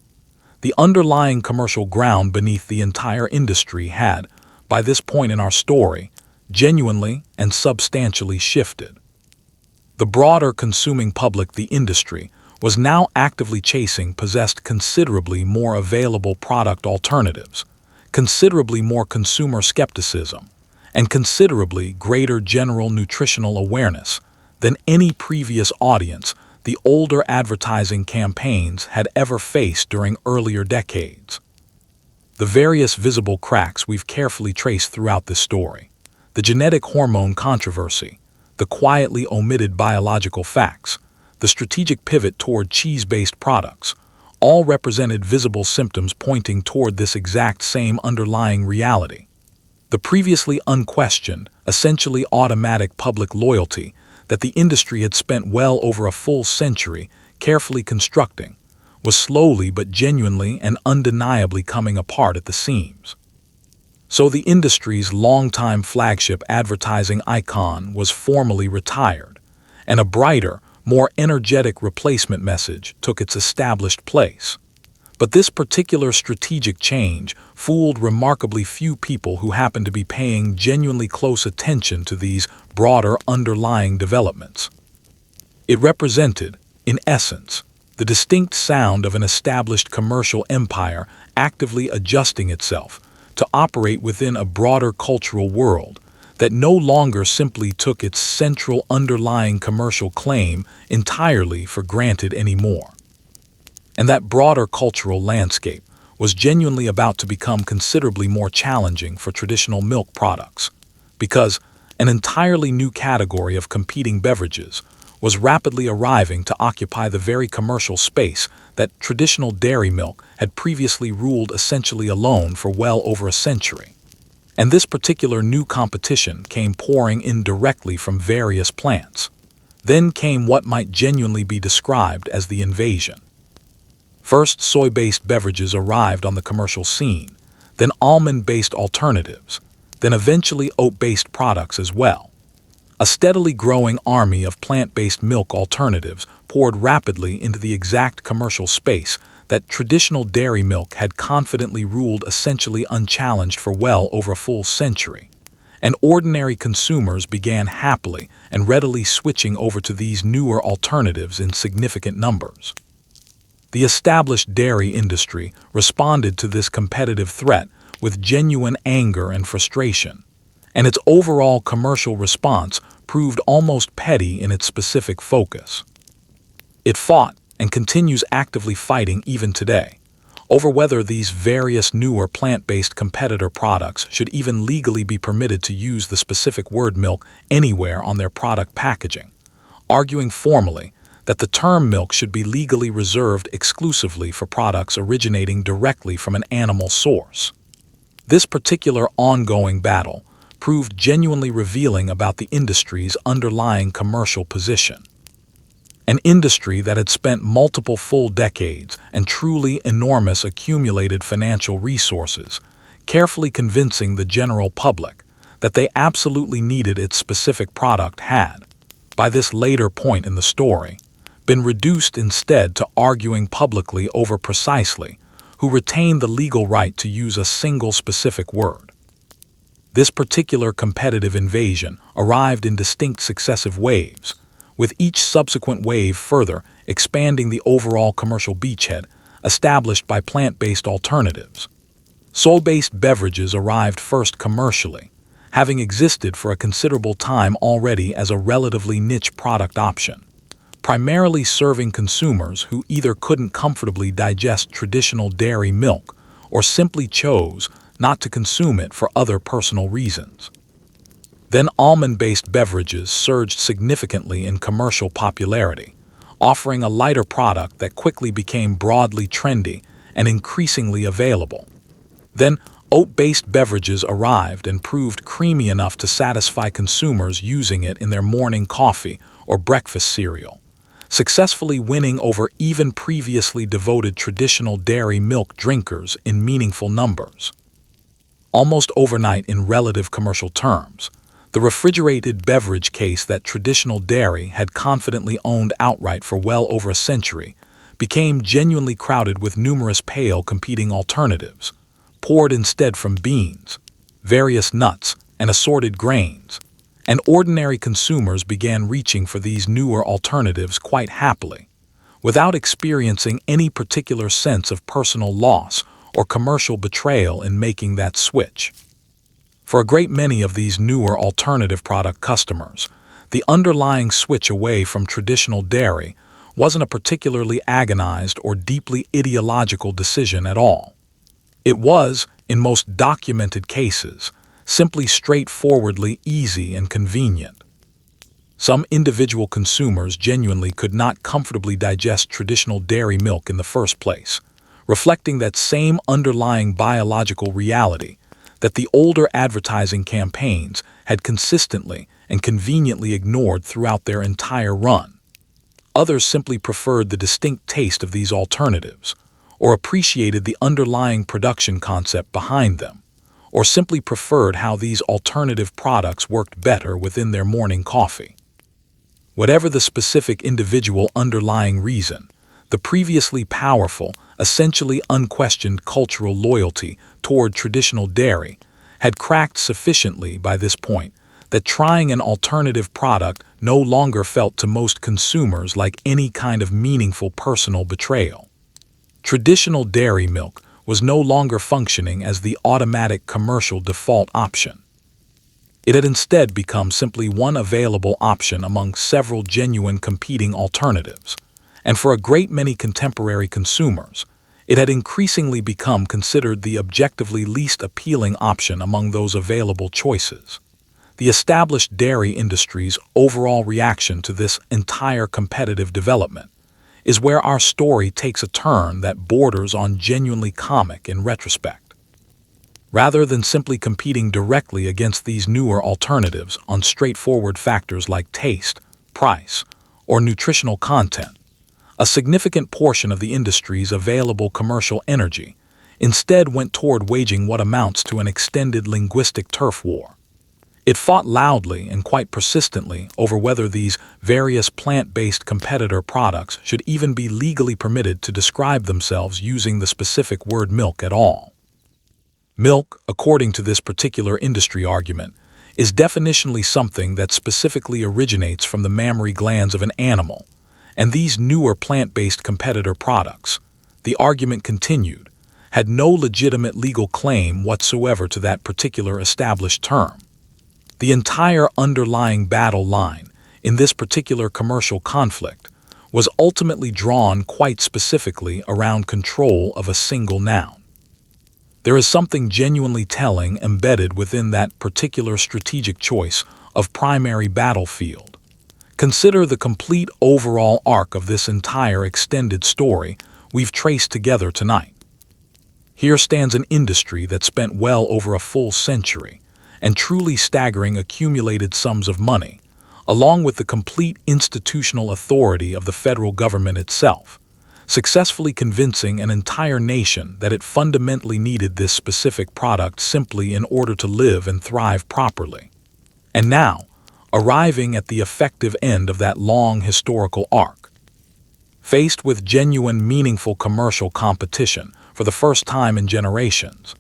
[SPEAKER 1] The underlying commercial ground beneath the entire industry had, by this point in our story, genuinely and substantially shifted. The broader consuming public the industry was now actively chasing possessed considerably more available product alternatives, considerably more consumer skepticism, and considerably greater general nutritional awareness than any previous audience the older advertising campaigns had ever faced during earlier decades. The various visible cracks we've carefully traced throughout this story, the genetic hormone controversy, the quietly omitted biological facts, the strategic pivot toward cheese-based products, all represented visible symptoms pointing toward this exact same underlying reality. The previously unquestioned, essentially automatic public loyalty that the industry had spent well over a full century carefully constructing was slowly but genuinely and undeniably coming apart at the seams. So the industry's longtime flagship advertising icon was formally retired, and a brighter, more energetic replacement message took its established place. But this particular strategic change fooled remarkably few people who happened to be paying genuinely close attention to these broader underlying developments. It represented, in essence, the distinct sound of an established commercial empire actively adjusting itself to operate within a broader cultural world that no longer simply took its central underlying commercial claim entirely for granted anymore. And that broader cultural landscape was genuinely about to become considerably more challenging for traditional milk products, because an entirely new category of competing beverages was rapidly arriving to occupy the very commercial space that traditional dairy milk had previously ruled essentially alone for well over a century. And this particular new competition came pouring in directly from various plants. Then came what might genuinely be described as the invasion. First, soy-based beverages arrived on the commercial scene, then almond-based alternatives, then eventually oat-based products as well. A steadily growing army of plant-based milk alternatives poured rapidly into the exact commercial space that traditional dairy milk had confidently ruled essentially unchallenged for well over a full century, and ordinary consumers began happily and readily switching over to these newer alternatives in significant numbers. The established dairy industry responded to this competitive threat with genuine anger and frustration, and its overall commercial response proved almost petty in its specific focus. It fought, and continues actively fighting even today, over whether these various newer plant-based competitor products should even legally be permitted to use the specific word milk anywhere on their product packaging, arguing formally that the term milk should be legally reserved exclusively for products originating directly from an animal source. This particular ongoing battle proved genuinely revealing about the industry's underlying commercial position. An industry that had spent multiple full decades and truly enormous accumulated financial resources, carefully convincing the general public that they absolutely needed its specific product had, by this later point in the story, been reduced instead to arguing publicly over precisely who retained the legal right to use a single specific word. This particular competitive invasion arrived in distinct successive waves, with each subsequent wave further expanding the overall commercial beachhead established by plant-based alternatives. Soy-based beverages arrived first commercially, having existed for a considerable time already as a relatively niche product option, primarily serving consumers who either couldn't comfortably digest traditional dairy milk or simply chose not to consume it for other personal reasons. Then almond-based beverages surged significantly in commercial popularity, offering a lighter product that quickly became broadly trendy and increasingly available. Then oat-based beverages arrived and proved creamy enough to satisfy consumers using it in their morning coffee or breakfast cereal, successfully winning over even previously devoted traditional dairy milk drinkers in meaningful numbers. Almost overnight in relative commercial terms, the refrigerated beverage case that traditional dairy had confidently owned outright for well over a century became genuinely crowded with numerous pale competing alternatives, poured instead from beans, various nuts, and assorted grains, and ordinary consumers began reaching for these newer alternatives quite happily, without experiencing any particular sense of personal loss or commercial betrayal in making that switch. For a great many of these newer alternative product customers, the underlying switch away from traditional dairy wasn't a particularly agonized or deeply ideological decision at all. It was, in most documented cases, simply straightforwardly easy and convenient. Some individual consumers genuinely could not comfortably digest traditional dairy milk in the first place, reflecting that same underlying biological reality that the older advertising campaigns had consistently and conveniently ignored throughout their entire run. Others simply preferred the distinct taste of these alternatives, or appreciated the underlying production concept behind them, or simply preferred how these alternative products worked better within their morning coffee. Whatever the specific individual underlying reason, the previously powerful, essentially unquestioned cultural loyalty toward traditional dairy had cracked sufficiently by this point that trying an alternative product no longer felt to most consumers like any kind of meaningful personal betrayal. Traditional dairy milk was no longer functioning as the automatic commercial default option. It had instead become simply one available option among several genuine competing alternatives, and for a great many contemporary consumers, it had increasingly become considered the objectively least appealing option among those available choices. The established dairy industry's overall reaction to this entire competitive development is where our story takes a turn that borders on genuinely comic in retrospect. Rather than simply competing directly against these newer alternatives on straightforward factors like taste, price, or nutritional content, a significant portion of the industry's available commercial energy instead went toward waging what amounts to an extended linguistic turf war. It fought loudly and quite persistently over whether these various plant-based competitor products should even be legally permitted to describe themselves using the specific word milk at all. Milk, according to this particular industry argument, is definitionally something that specifically originates from the mammary glands of an animal, and these newer plant-based competitor products, the argument continued, had no legitimate legal claim whatsoever to that particular established term. The entire underlying battle line in this particular commercial conflict was ultimately drawn quite specifically around control of a single noun. There is something genuinely telling embedded within that particular strategic choice of primary battlefield. Consider the complete overall arc of this entire extended story we've traced together tonight. Here stands an industry that spent well over a full century and truly staggering accumulated sums of money, along with the complete institutional authority of the federal government itself, successfully convincing an entire nation that it fundamentally needed this specific product simply in order to live and thrive properly. And now, arriving at the effective end of that long historical arc. Faced with genuine, meaningful commercial competition for the first time in generations,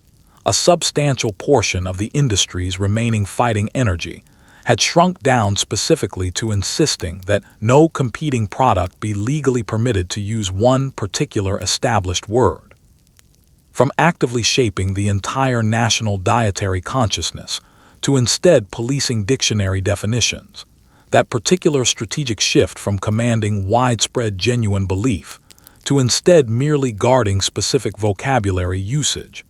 [SPEAKER 1] a substantial portion of the industry's remaining fighting energy had shrunk down specifically to insisting that no competing product be legally permitted to use one particular established word. From actively shaping the entire national dietary consciousness to instead policing dictionary definitions, that particular strategic shift from commanding widespread genuine belief to instead merely guarding specific vocabulary usage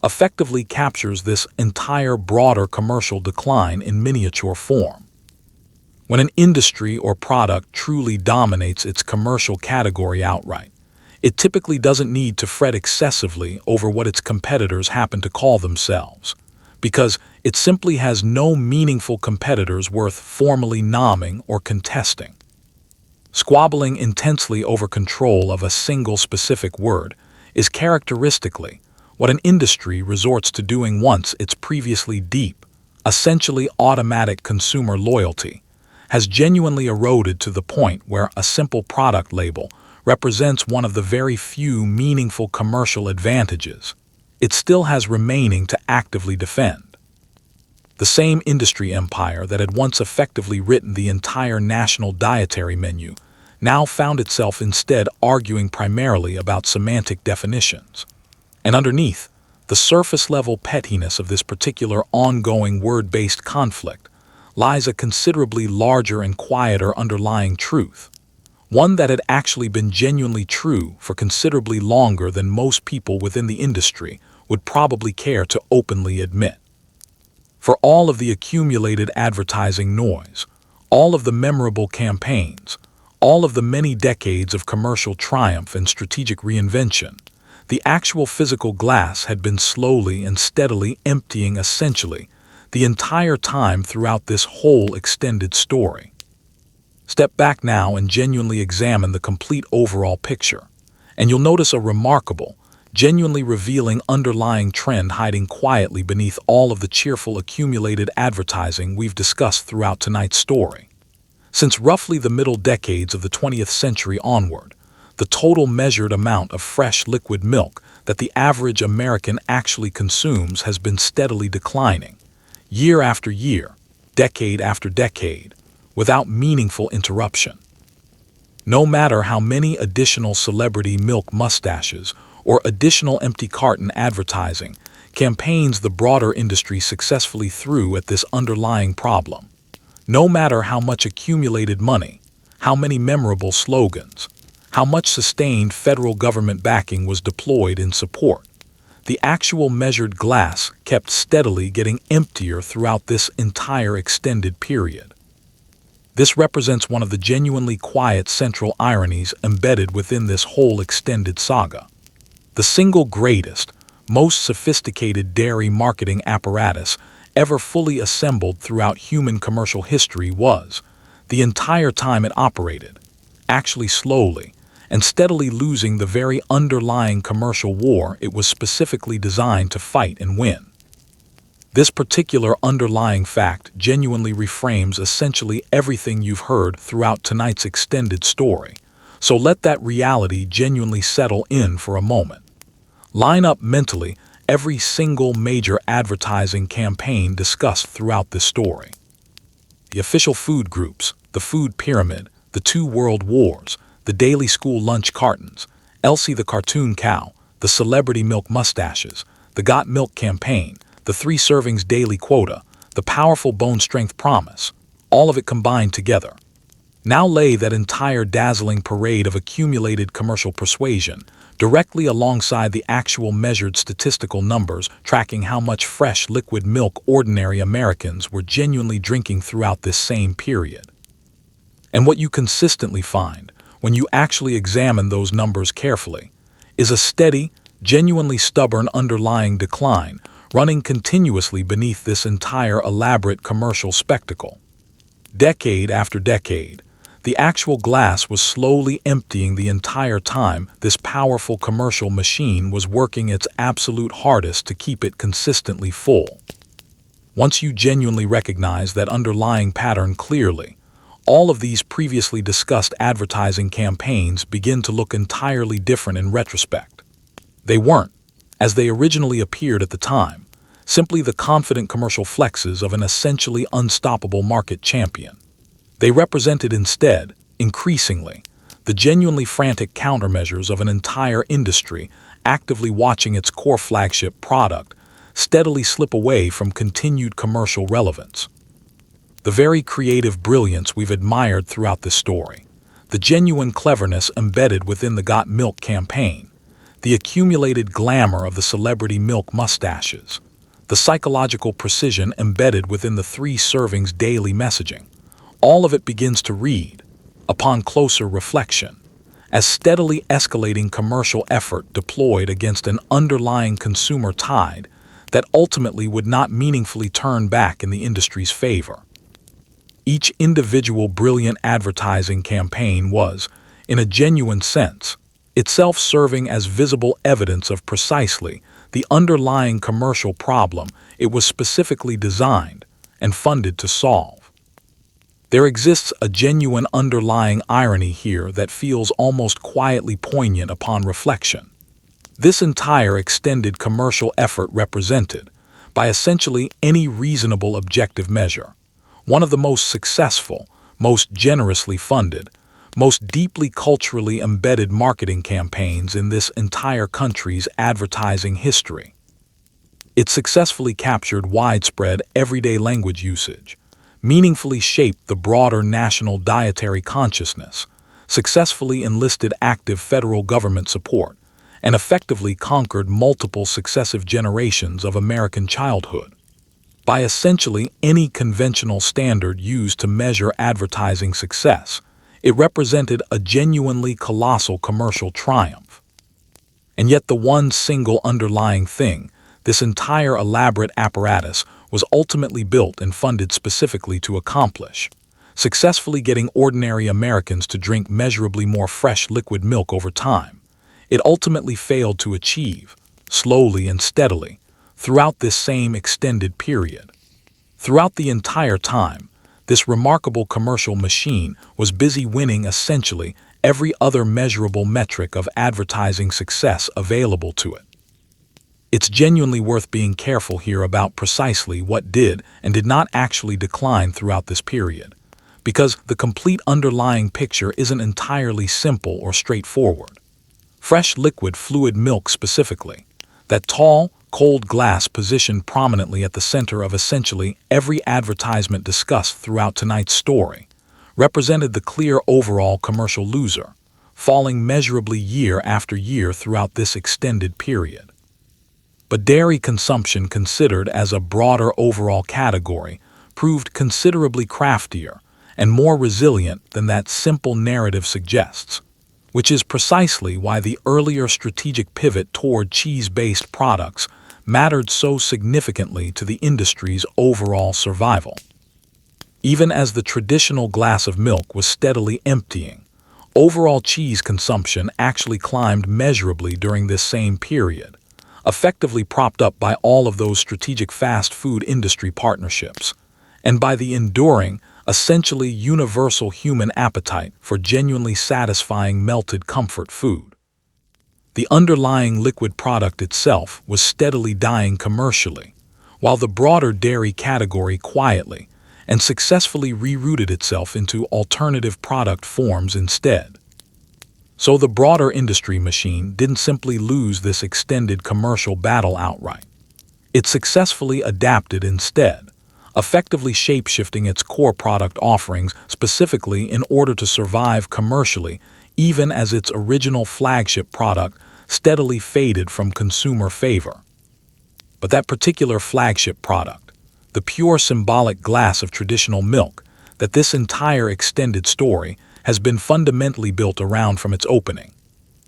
[SPEAKER 1] effectively captures this entire broader commercial decline in miniature form. When an industry or product truly dominates its commercial category outright, it typically doesn't need to fret excessively over what its competitors happen to call themselves, because it simply has no meaningful competitors worth formally nomming or contesting. Squabbling intensely over control of a single specific word is characteristically what an industry resorts to doing once its previously deep, essentially automatic consumer loyalty has genuinely eroded to the point where a simple product label represents one of the very few meaningful commercial advantages it still has remaining to actively defend. The same industry empire that had once effectively written the entire national dietary menu now found itself instead arguing primarily about semantic definitions. And underneath the surface-level pettiness of this particular ongoing word-based conflict lies a considerably larger and quieter underlying truth, one that had actually been genuinely true for considerably longer than most people within the industry would probably care to openly admit. For all of the accumulated advertising noise, all of the memorable campaigns, all of the many decades of commercial triumph and strategic reinvention, the actual physical glass had been slowly and steadily emptying essentially the entire time throughout this whole extended story. Step back now and genuinely examine the complete overall picture, and you'll notice a remarkable, genuinely revealing underlying trend hiding quietly beneath all of the cheerful accumulated advertising we've discussed throughout tonight's story. Since roughly the middle decades of the 20th century onward, the total measured amount of fresh liquid milk that the average American actually consumes has been steadily declining, year after year, decade after decade, without meaningful interruption. No matter how many additional celebrity milk mustaches or additional empty carton advertising campaigns the broader industry successfully threw at this underlying problem, no matter how much accumulated money, how many memorable slogans, how much sustained federal government backing was deployed in support, the actual measured glass kept steadily getting emptier throughout this entire extended period. This represents one of the genuinely quiet central ironies embedded within this whole extended saga. The single greatest, most sophisticated dairy marketing apparatus ever fully assembled throughout human commercial history was, the entire time it operated, actually slowly and steadily losing the very underlying commercial war it was specifically designed to fight and win. This particular underlying fact genuinely reframes essentially everything you've heard throughout tonight's extended story, so let that reality genuinely settle in for a moment. Line up mentally every single major advertising campaign discussed throughout this story. The official food groups, the food pyramid, the two world wars, the daily school lunch cartons, Elsie the cartoon cow, the celebrity milk mustaches, the Got Milk campaign, the 3 servings daily quota, the powerful bone strength promise, all of it combined together. Now lay that entire dazzling parade of accumulated commercial persuasion directly alongside the actual measured statistical numbers tracking how much fresh liquid milk ordinary Americans were genuinely drinking throughout this same period. And what you consistently find, when you actually examine those numbers carefully, is a steady, genuinely stubborn underlying decline running continuously beneath this entire elaborate commercial spectacle. Decade after decade, the actual glass was slowly emptying the entire time this powerful commercial machine was working its absolute hardest to keep it consistently full. Once you genuinely recognize that underlying pattern clearly, all of these previously discussed advertising campaigns begin to look entirely different in retrospect. They weren't, as they originally appeared at the time, simply the confident commercial flexes of an essentially unstoppable market champion. They represented instead, increasingly, the genuinely frantic countermeasures of an entire industry actively watching its core flagship product steadily slip away from continued commercial relevance. The very creative brilliance we've admired throughout this story, the genuine cleverness embedded within the Got Milk campaign, the accumulated glamour of the celebrity milk mustaches, the psychological precision embedded within the 3 servings daily messaging, all of it begins to read, upon closer reflection, as steadily escalating commercial effort deployed against an underlying consumer tide that ultimately would not meaningfully turn back in the industry's favor. Each individual brilliant advertising campaign was, in a genuine sense, itself serving as visible evidence of precisely the underlying commercial problem it was specifically designed and funded to solve. There exists a genuine underlying irony here that feels almost quietly poignant upon reflection. This entire extended commercial effort represented, by essentially any reasonable objective measure, one of the most successful, most generously funded, most deeply culturally embedded marketing campaigns in this entire country's advertising history. It successfully captured widespread everyday language usage, meaningfully shaped the broader national dietary consciousness, successfully enlisted active federal government support, and effectively conquered multiple successive generations of American childhood. By essentially any conventional standard used to measure advertising success, it represented a genuinely colossal commercial triumph. And yet the one single underlying thing, this entire elaborate apparatus was ultimately built and funded specifically to accomplish, successfully getting ordinary Americans to drink measurably more fresh liquid milk over time, it ultimately failed to achieve, slowly and steadily, throughout this same extended period. Throughout the entire time, this remarkable commercial machine was busy winning essentially every other measurable metric of advertising success available to it. It's genuinely worth being careful here about precisely what did and did not actually decline throughout this period, because the complete underlying picture isn't entirely simple or straightforward. Fresh liquid fluid milk specifically, that tall, cold glass positioned prominently at the center of essentially every advertisement discussed throughout tonight's story, represented the clear overall commercial loser, falling measurably year after year throughout this extended period. But dairy consumption considered as a broader overall category proved considerably craftier and more resilient than that simple narrative suggests, which is precisely why the earlier strategic pivot toward cheese-based products mattered so significantly to the industry's overall survival. Even as the traditional glass of milk was steadily emptying, overall cheese consumption actually climbed measurably during this same period, effectively propped up by all of those strategic fast food industry partnerships, and by the enduring, essentially universal human appetite for genuinely satisfying melted comfort food. The underlying liquid product itself was steadily dying commercially, while the broader dairy category quietly and successfully rerouted itself into alternative product forms instead. So the broader industry machine didn't simply lose this extended commercial battle outright. It successfully adapted instead, effectively shape-shifting its core product offerings specifically in order to survive commercially, even as its original flagship product steadily faded from consumer favor. But that particular flagship product, the pure symbolic glass of traditional milk, that this entire extended story has been fundamentally built around from its opening.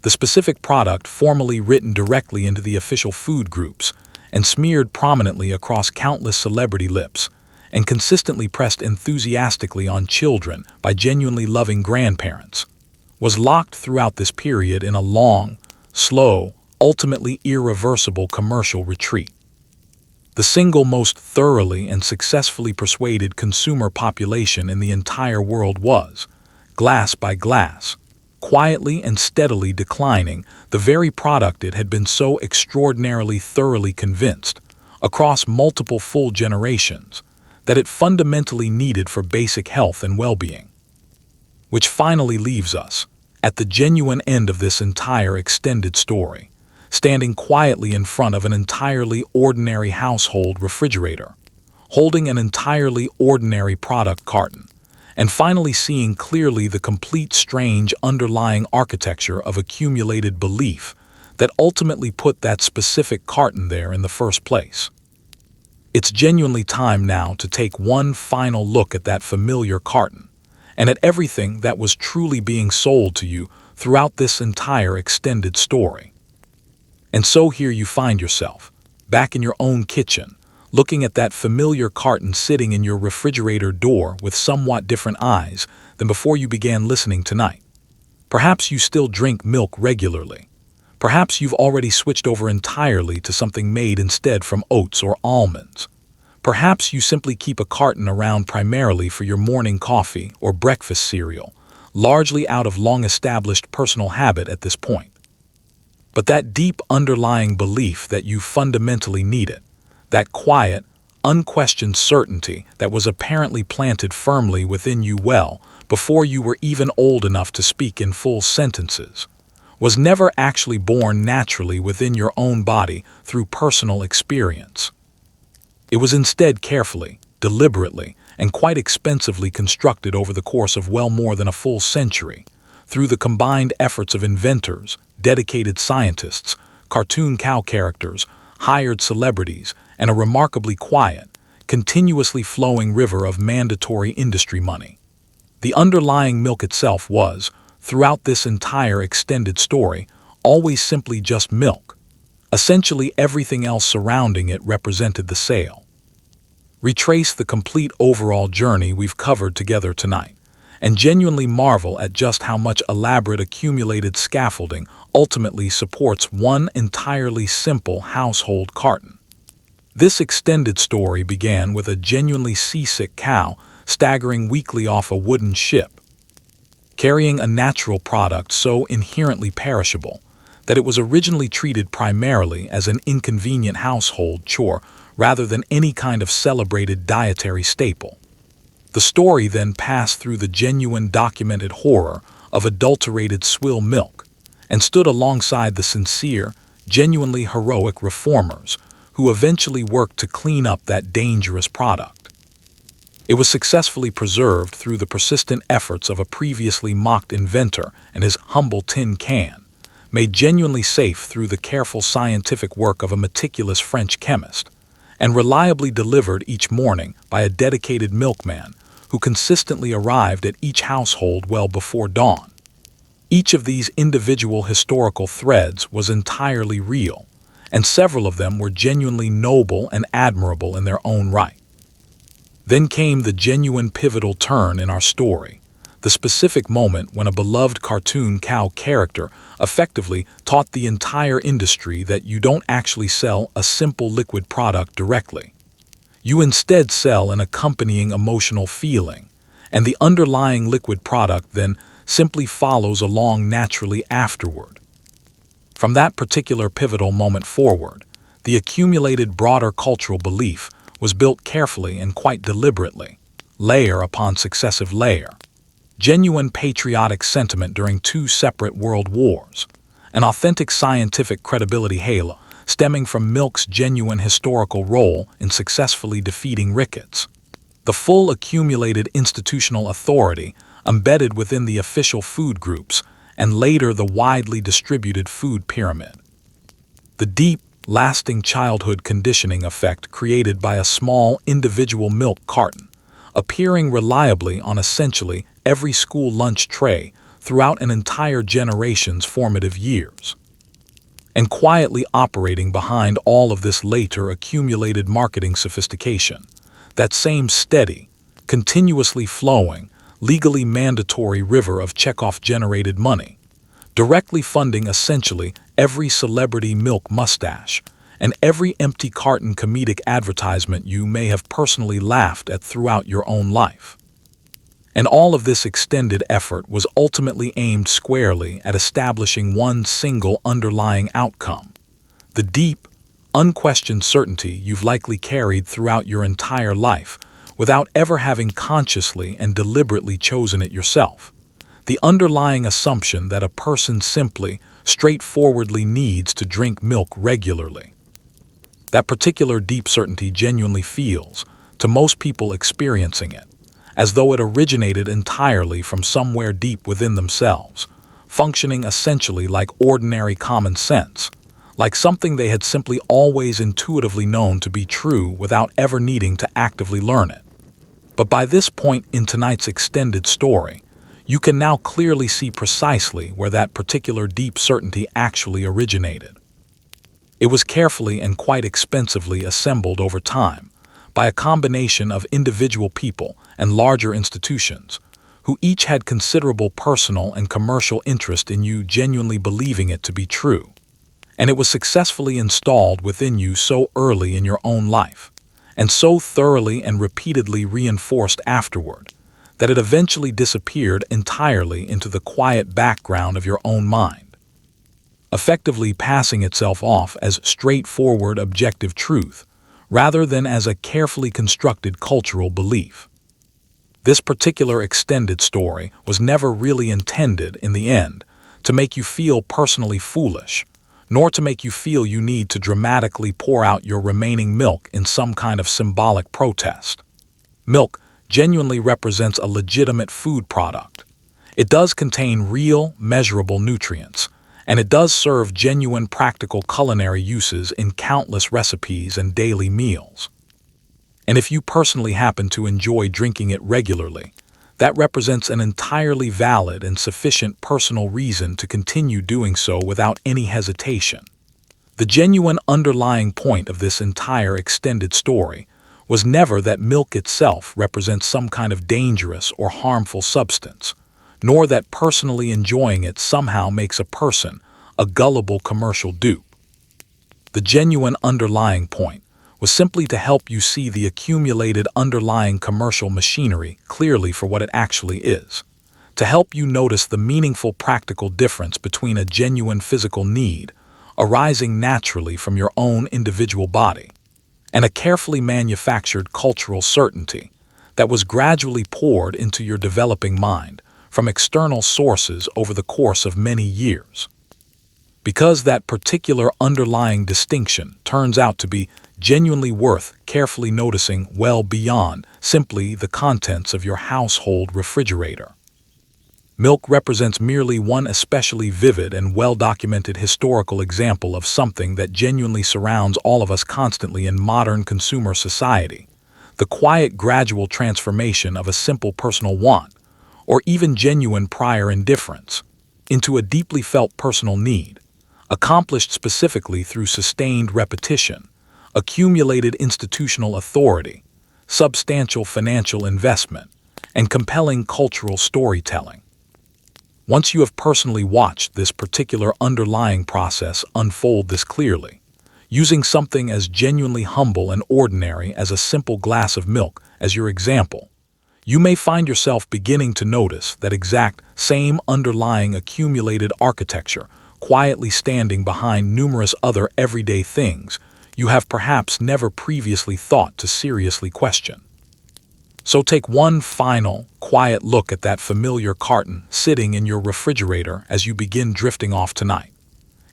[SPEAKER 1] The specific product formally written directly into the official food groups and smeared prominently across countless celebrity lips and consistently pressed enthusiastically on children by genuinely loving grandparents, was locked throughout this period in a long, slow, ultimately irreversible commercial retreat. The single most thoroughly and successfully persuaded consumer population in the entire world was, glass by glass, quietly and steadily declining the very product it had been so extraordinarily thoroughly convinced, across multiple full generations, that it fundamentally needed for basic health and well-being. Which finally leaves us, at the genuine end of this entire extended story, standing quietly in front of an entirely ordinary household refrigerator, holding an entirely ordinary product carton, and finally seeing clearly the complete strange underlying architecture of accumulated belief that ultimately put that specific carton there in the first place. It's genuinely time now to take one final look at that familiar carton, and at everything that was truly being sold to you throughout this entire extended story. And so here you find yourself, back in your own kitchen, looking at that familiar carton sitting in your refrigerator door with somewhat different eyes than before you began listening tonight. Perhaps you still drink milk regularly. Perhaps you've already switched over entirely to something made instead from oats or almonds. Perhaps you simply keep a carton around primarily for your morning coffee or breakfast cereal, largely out of long-established personal habit at this point. But that deep underlying belief that you fundamentally need it, that quiet, unquestioned certainty that was apparently planted firmly within you well before you were even old enough to speak in full sentences, was never actually born naturally within your own body through personal experience. It was instead carefully, deliberately, and quite expensively constructed over the course of well more than a full century, through the combined efforts of inventors, dedicated scientists, cartoon cow characters, hired celebrities, and a remarkably quiet, continuously flowing river of mandatory industry money. The underlying milk itself was, throughout this entire extended story, always simply just milk. Essentially everything else surrounding it represented the sale. Retrace the complete overall journey we've covered together tonight, and genuinely marvel at just how much elaborate accumulated scaffolding ultimately supports one entirely simple household carton. This extended story began with a genuinely seasick cow staggering weakly off a wooden ship, carrying a natural product so inherently perishable that it was originally treated primarily as an inconvenient household chore rather than any kind of celebrated dietary staple. The story then passed through the genuine documented horror of adulterated swill milk and stood alongside the sincere, genuinely heroic reformers who eventually worked to clean up that dangerous product. It was successfully preserved through the persistent efforts of a previously mocked inventor and his humble tin can, made genuinely safe through the careful scientific work of a meticulous French chemist, and reliably delivered each morning by a dedicated milkman who consistently arrived at each household well before dawn. Each of these individual historical threads was entirely real, and several of them were genuinely noble and admirable in their own right. Then came the genuine pivotal turn in our story, the specific moment when a beloved cartoon cow character effectively taught the entire industry that you don't actually sell a simple liquid product directly. You instead sell an accompanying emotional feeling, and the underlying liquid product then simply follows along naturally afterward. From that particular pivotal moment forward, the accumulated broader cultural belief was built carefully and quite deliberately, layer upon successive layer. Genuine patriotic sentiment during two separate world wars, an authentic scientific credibility halo stemming from milk's genuine historical role in successfully defeating rickets. The full accumulated institutional authority embedded within the official food groups and later the widely distributed food pyramid. The deep, lasting childhood conditioning effect created by a small individual milk carton, appearing reliably on essentially every school lunch tray throughout an entire generation's formative years. And quietly operating behind all of this later accumulated marketing sophistication, that same steady, continuously flowing, legally mandatory river of Chekhov-generated money, directly funding essentially every celebrity milk mustache and every empty carton comedic advertisement you may have personally laughed at throughout your own life. And all of this extended effort was ultimately aimed squarely at establishing one single underlying outcome: the deep, unquestioned certainty you've likely carried throughout your entire life without ever having consciously and deliberately chosen it yourself. The underlying assumption that a person simply, straightforwardly needs to drink milk regularly. That particular deep certainty genuinely feels, to most people experiencing it, as though it originated entirely from somewhere deep within themselves, functioning essentially like ordinary common sense, like something they had simply always intuitively known to be true without ever needing to actively learn it. But by this point in tonight's extended story, you can now clearly see precisely where that particular deep certainty actually originated. It was carefully and quite expensively assembled over time by a combination of individual people and larger institutions, who each had considerable personal and commercial interest in you genuinely believing it to be true. And it was successfully installed within you so early in your own life, and so thoroughly and repeatedly reinforced afterward, that it eventually disappeared entirely into the quiet background of your own mind, effectively passing itself off as straightforward objective truth, rather than as a carefully constructed cultural belief. This particular extended story was never really intended, in the end, to make you feel personally foolish, nor to make you feel you need to dramatically pour out your remaining milk in some kind of symbolic protest. Milk genuinely represents a legitimate food product. It does contain real, measurable nutrients, and it does serve genuine practical culinary uses in countless recipes and daily meals. And if you personally happen to enjoy drinking it regularly, that represents an entirely valid and sufficient personal reason to continue doing so without any hesitation. The genuine underlying point of this entire extended story was never that milk itself represents some kind of dangerous or harmful substance, nor that personally enjoying it somehow makes a person a gullible commercial dupe. The genuine underlying point was simply to help you see the accumulated underlying commercial machinery clearly for what it actually is, to help you notice the meaningful practical difference between a genuine physical need arising naturally from your own individual body and a carefully manufactured cultural certainty that was gradually poured into your developing mind from external sources over the course of many years. Because that particular underlying distinction turns out to be genuinely worth carefully noticing well beyond simply the contents of your household refrigerator. Milk represents merely one especially vivid and well-documented historical example of something that genuinely surrounds all of us constantly in modern consumer society: the quiet, gradual transformation of a simple personal want, or even genuine prior indifference, into a deeply felt personal need, accomplished specifically through sustained repetition, accumulated institutional authority, substantial financial investment, and compelling cultural storytelling. Once you have personally watched this particular underlying process unfold this clearly, using something as genuinely humble and ordinary as a simple glass of milk as your example, you may find yourself beginning to notice that exact same underlying accumulated architecture quietly standing behind numerous other everyday things you have perhaps never previously thought to seriously question. So take one final, quiet look at that familiar carton sitting in your refrigerator as you begin drifting off tonight.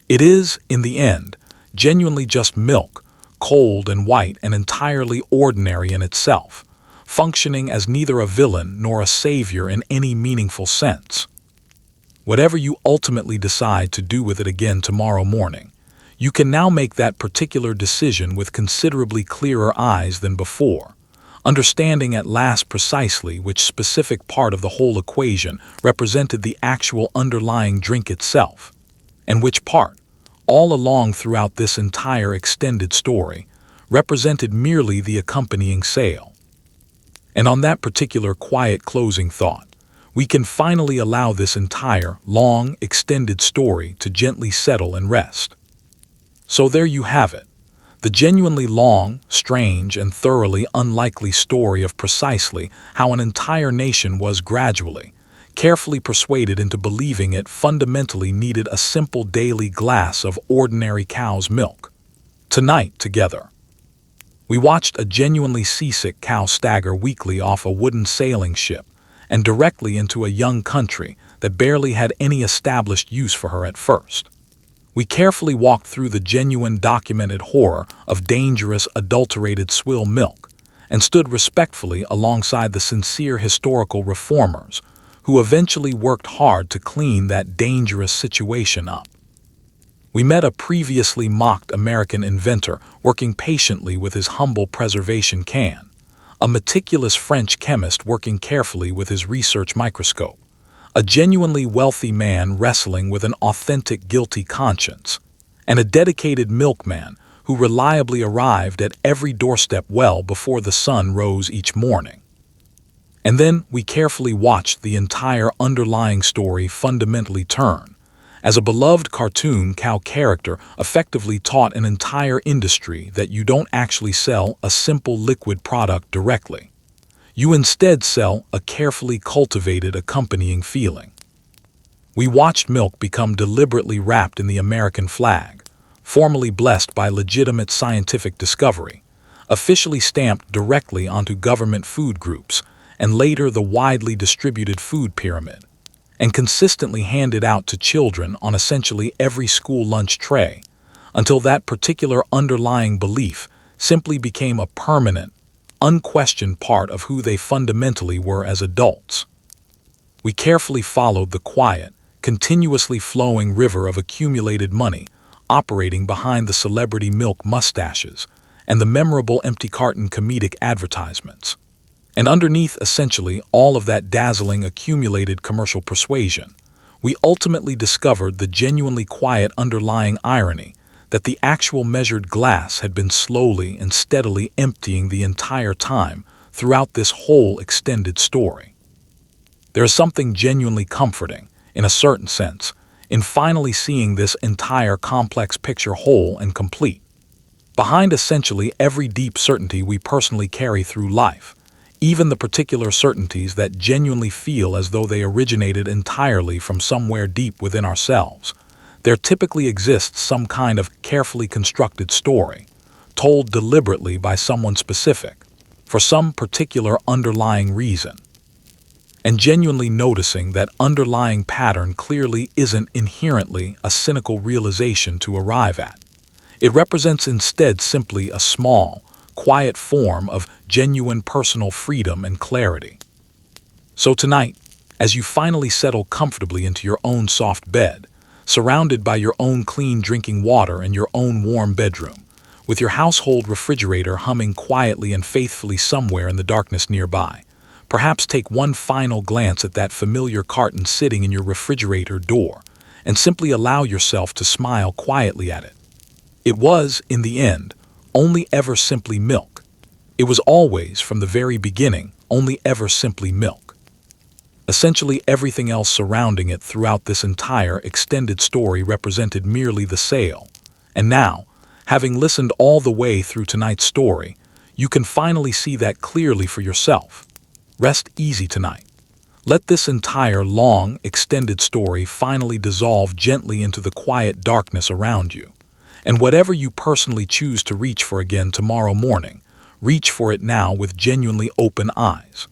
[SPEAKER 1] It is, in the end, genuinely just milk, cold and white and entirely ordinary in itself, functioning as neither a villain nor a savior in any meaningful sense. Whatever you ultimately decide to do with it again tomorrow morning, you can now make that particular decision with considerably clearer eyes than before, understanding at last precisely which specific part of the whole equation represented the actual underlying drink itself, and which part, all along throughout this entire extended story, represented merely the accompanying sale. And on that particular quiet closing thought, we can finally allow this entire, long, extended story to gently settle and rest. So there you have it, the genuinely long, strange, and thoroughly unlikely story of precisely how an entire nation was gradually, carefully persuaded into believing it fundamentally needed a simple daily glass of ordinary cow's milk. Tonight, together, we watched a genuinely seasick cow stagger weakly off a wooden sailing ship and directly into a young country that barely had any established use for her at first. We carefully walked through the genuine documented horror of dangerous adulterated swill milk and stood respectfully alongside the sincere historical reformers who eventually worked hard to clean that dangerous situation up. We met a previously mocked American inventor working patiently with his humble preservation can, a meticulous French chemist working carefully with his research microscope, a genuinely wealthy man wrestling with an authentic guilty conscience, and a dedicated milkman who reliably arrived at every doorstep well before the sun rose each morning. And then we carefully watched the entire underlying story fundamentally turn, as a beloved cartoon cow character effectively taught an entire industry that you don't actually sell a simple liquid product directly. You instead sell a carefully cultivated accompanying feeling. We watched milk become deliberately wrapped in the American flag, formally blessed by legitimate scientific discovery, officially stamped directly onto government food groups, and later the widely distributed food pyramid, and consistently handed out to children on essentially every school lunch tray, until that particular underlying belief simply became a permanent, unquestioned part of who they fundamentally were as adults. We carefully followed the quiet, continuously flowing river of accumulated money operating behind the celebrity milk mustaches and the memorable empty carton comedic advertisements. And underneath essentially all of that dazzling accumulated commercial persuasion, we ultimately discovered the genuinely quiet underlying irony that the actual measured glass had been slowly and steadily emptying the entire time throughout this whole extended story. There is something genuinely comforting, in a certain sense, in finally seeing this entire complex picture whole and complete. Behind essentially every deep certainty we personally carry through life, even the particular certainties that genuinely feel as though they originated entirely from somewhere deep within ourselves, there typically exists some kind of carefully constructed story, told deliberately by someone specific, for some particular underlying reason. And genuinely noticing that underlying pattern clearly isn't inherently a cynical realization to arrive at. It represents instead simply a small, quiet form of genuine personal freedom and clarity. So tonight, as you finally settle comfortably into your own soft bed, surrounded by your own clean drinking water and your own warm bedroom, with your household refrigerator humming quietly and faithfully somewhere in the darkness nearby, perhaps take one final glance at that familiar carton sitting in your refrigerator door and simply allow yourself to smile quietly at it. It was, in the end, only ever simply milk. It was always, from the very beginning, only ever simply milk. Essentially everything else surrounding it throughout this entire extended story represented merely the sale. And now, having listened all the way through tonight's story, you can finally see that clearly for yourself. Rest easy tonight. Let this entire long, extended story finally dissolve gently into the quiet darkness around you. And whatever you personally choose to reach for again tomorrow morning, reach for it now with genuinely open eyes.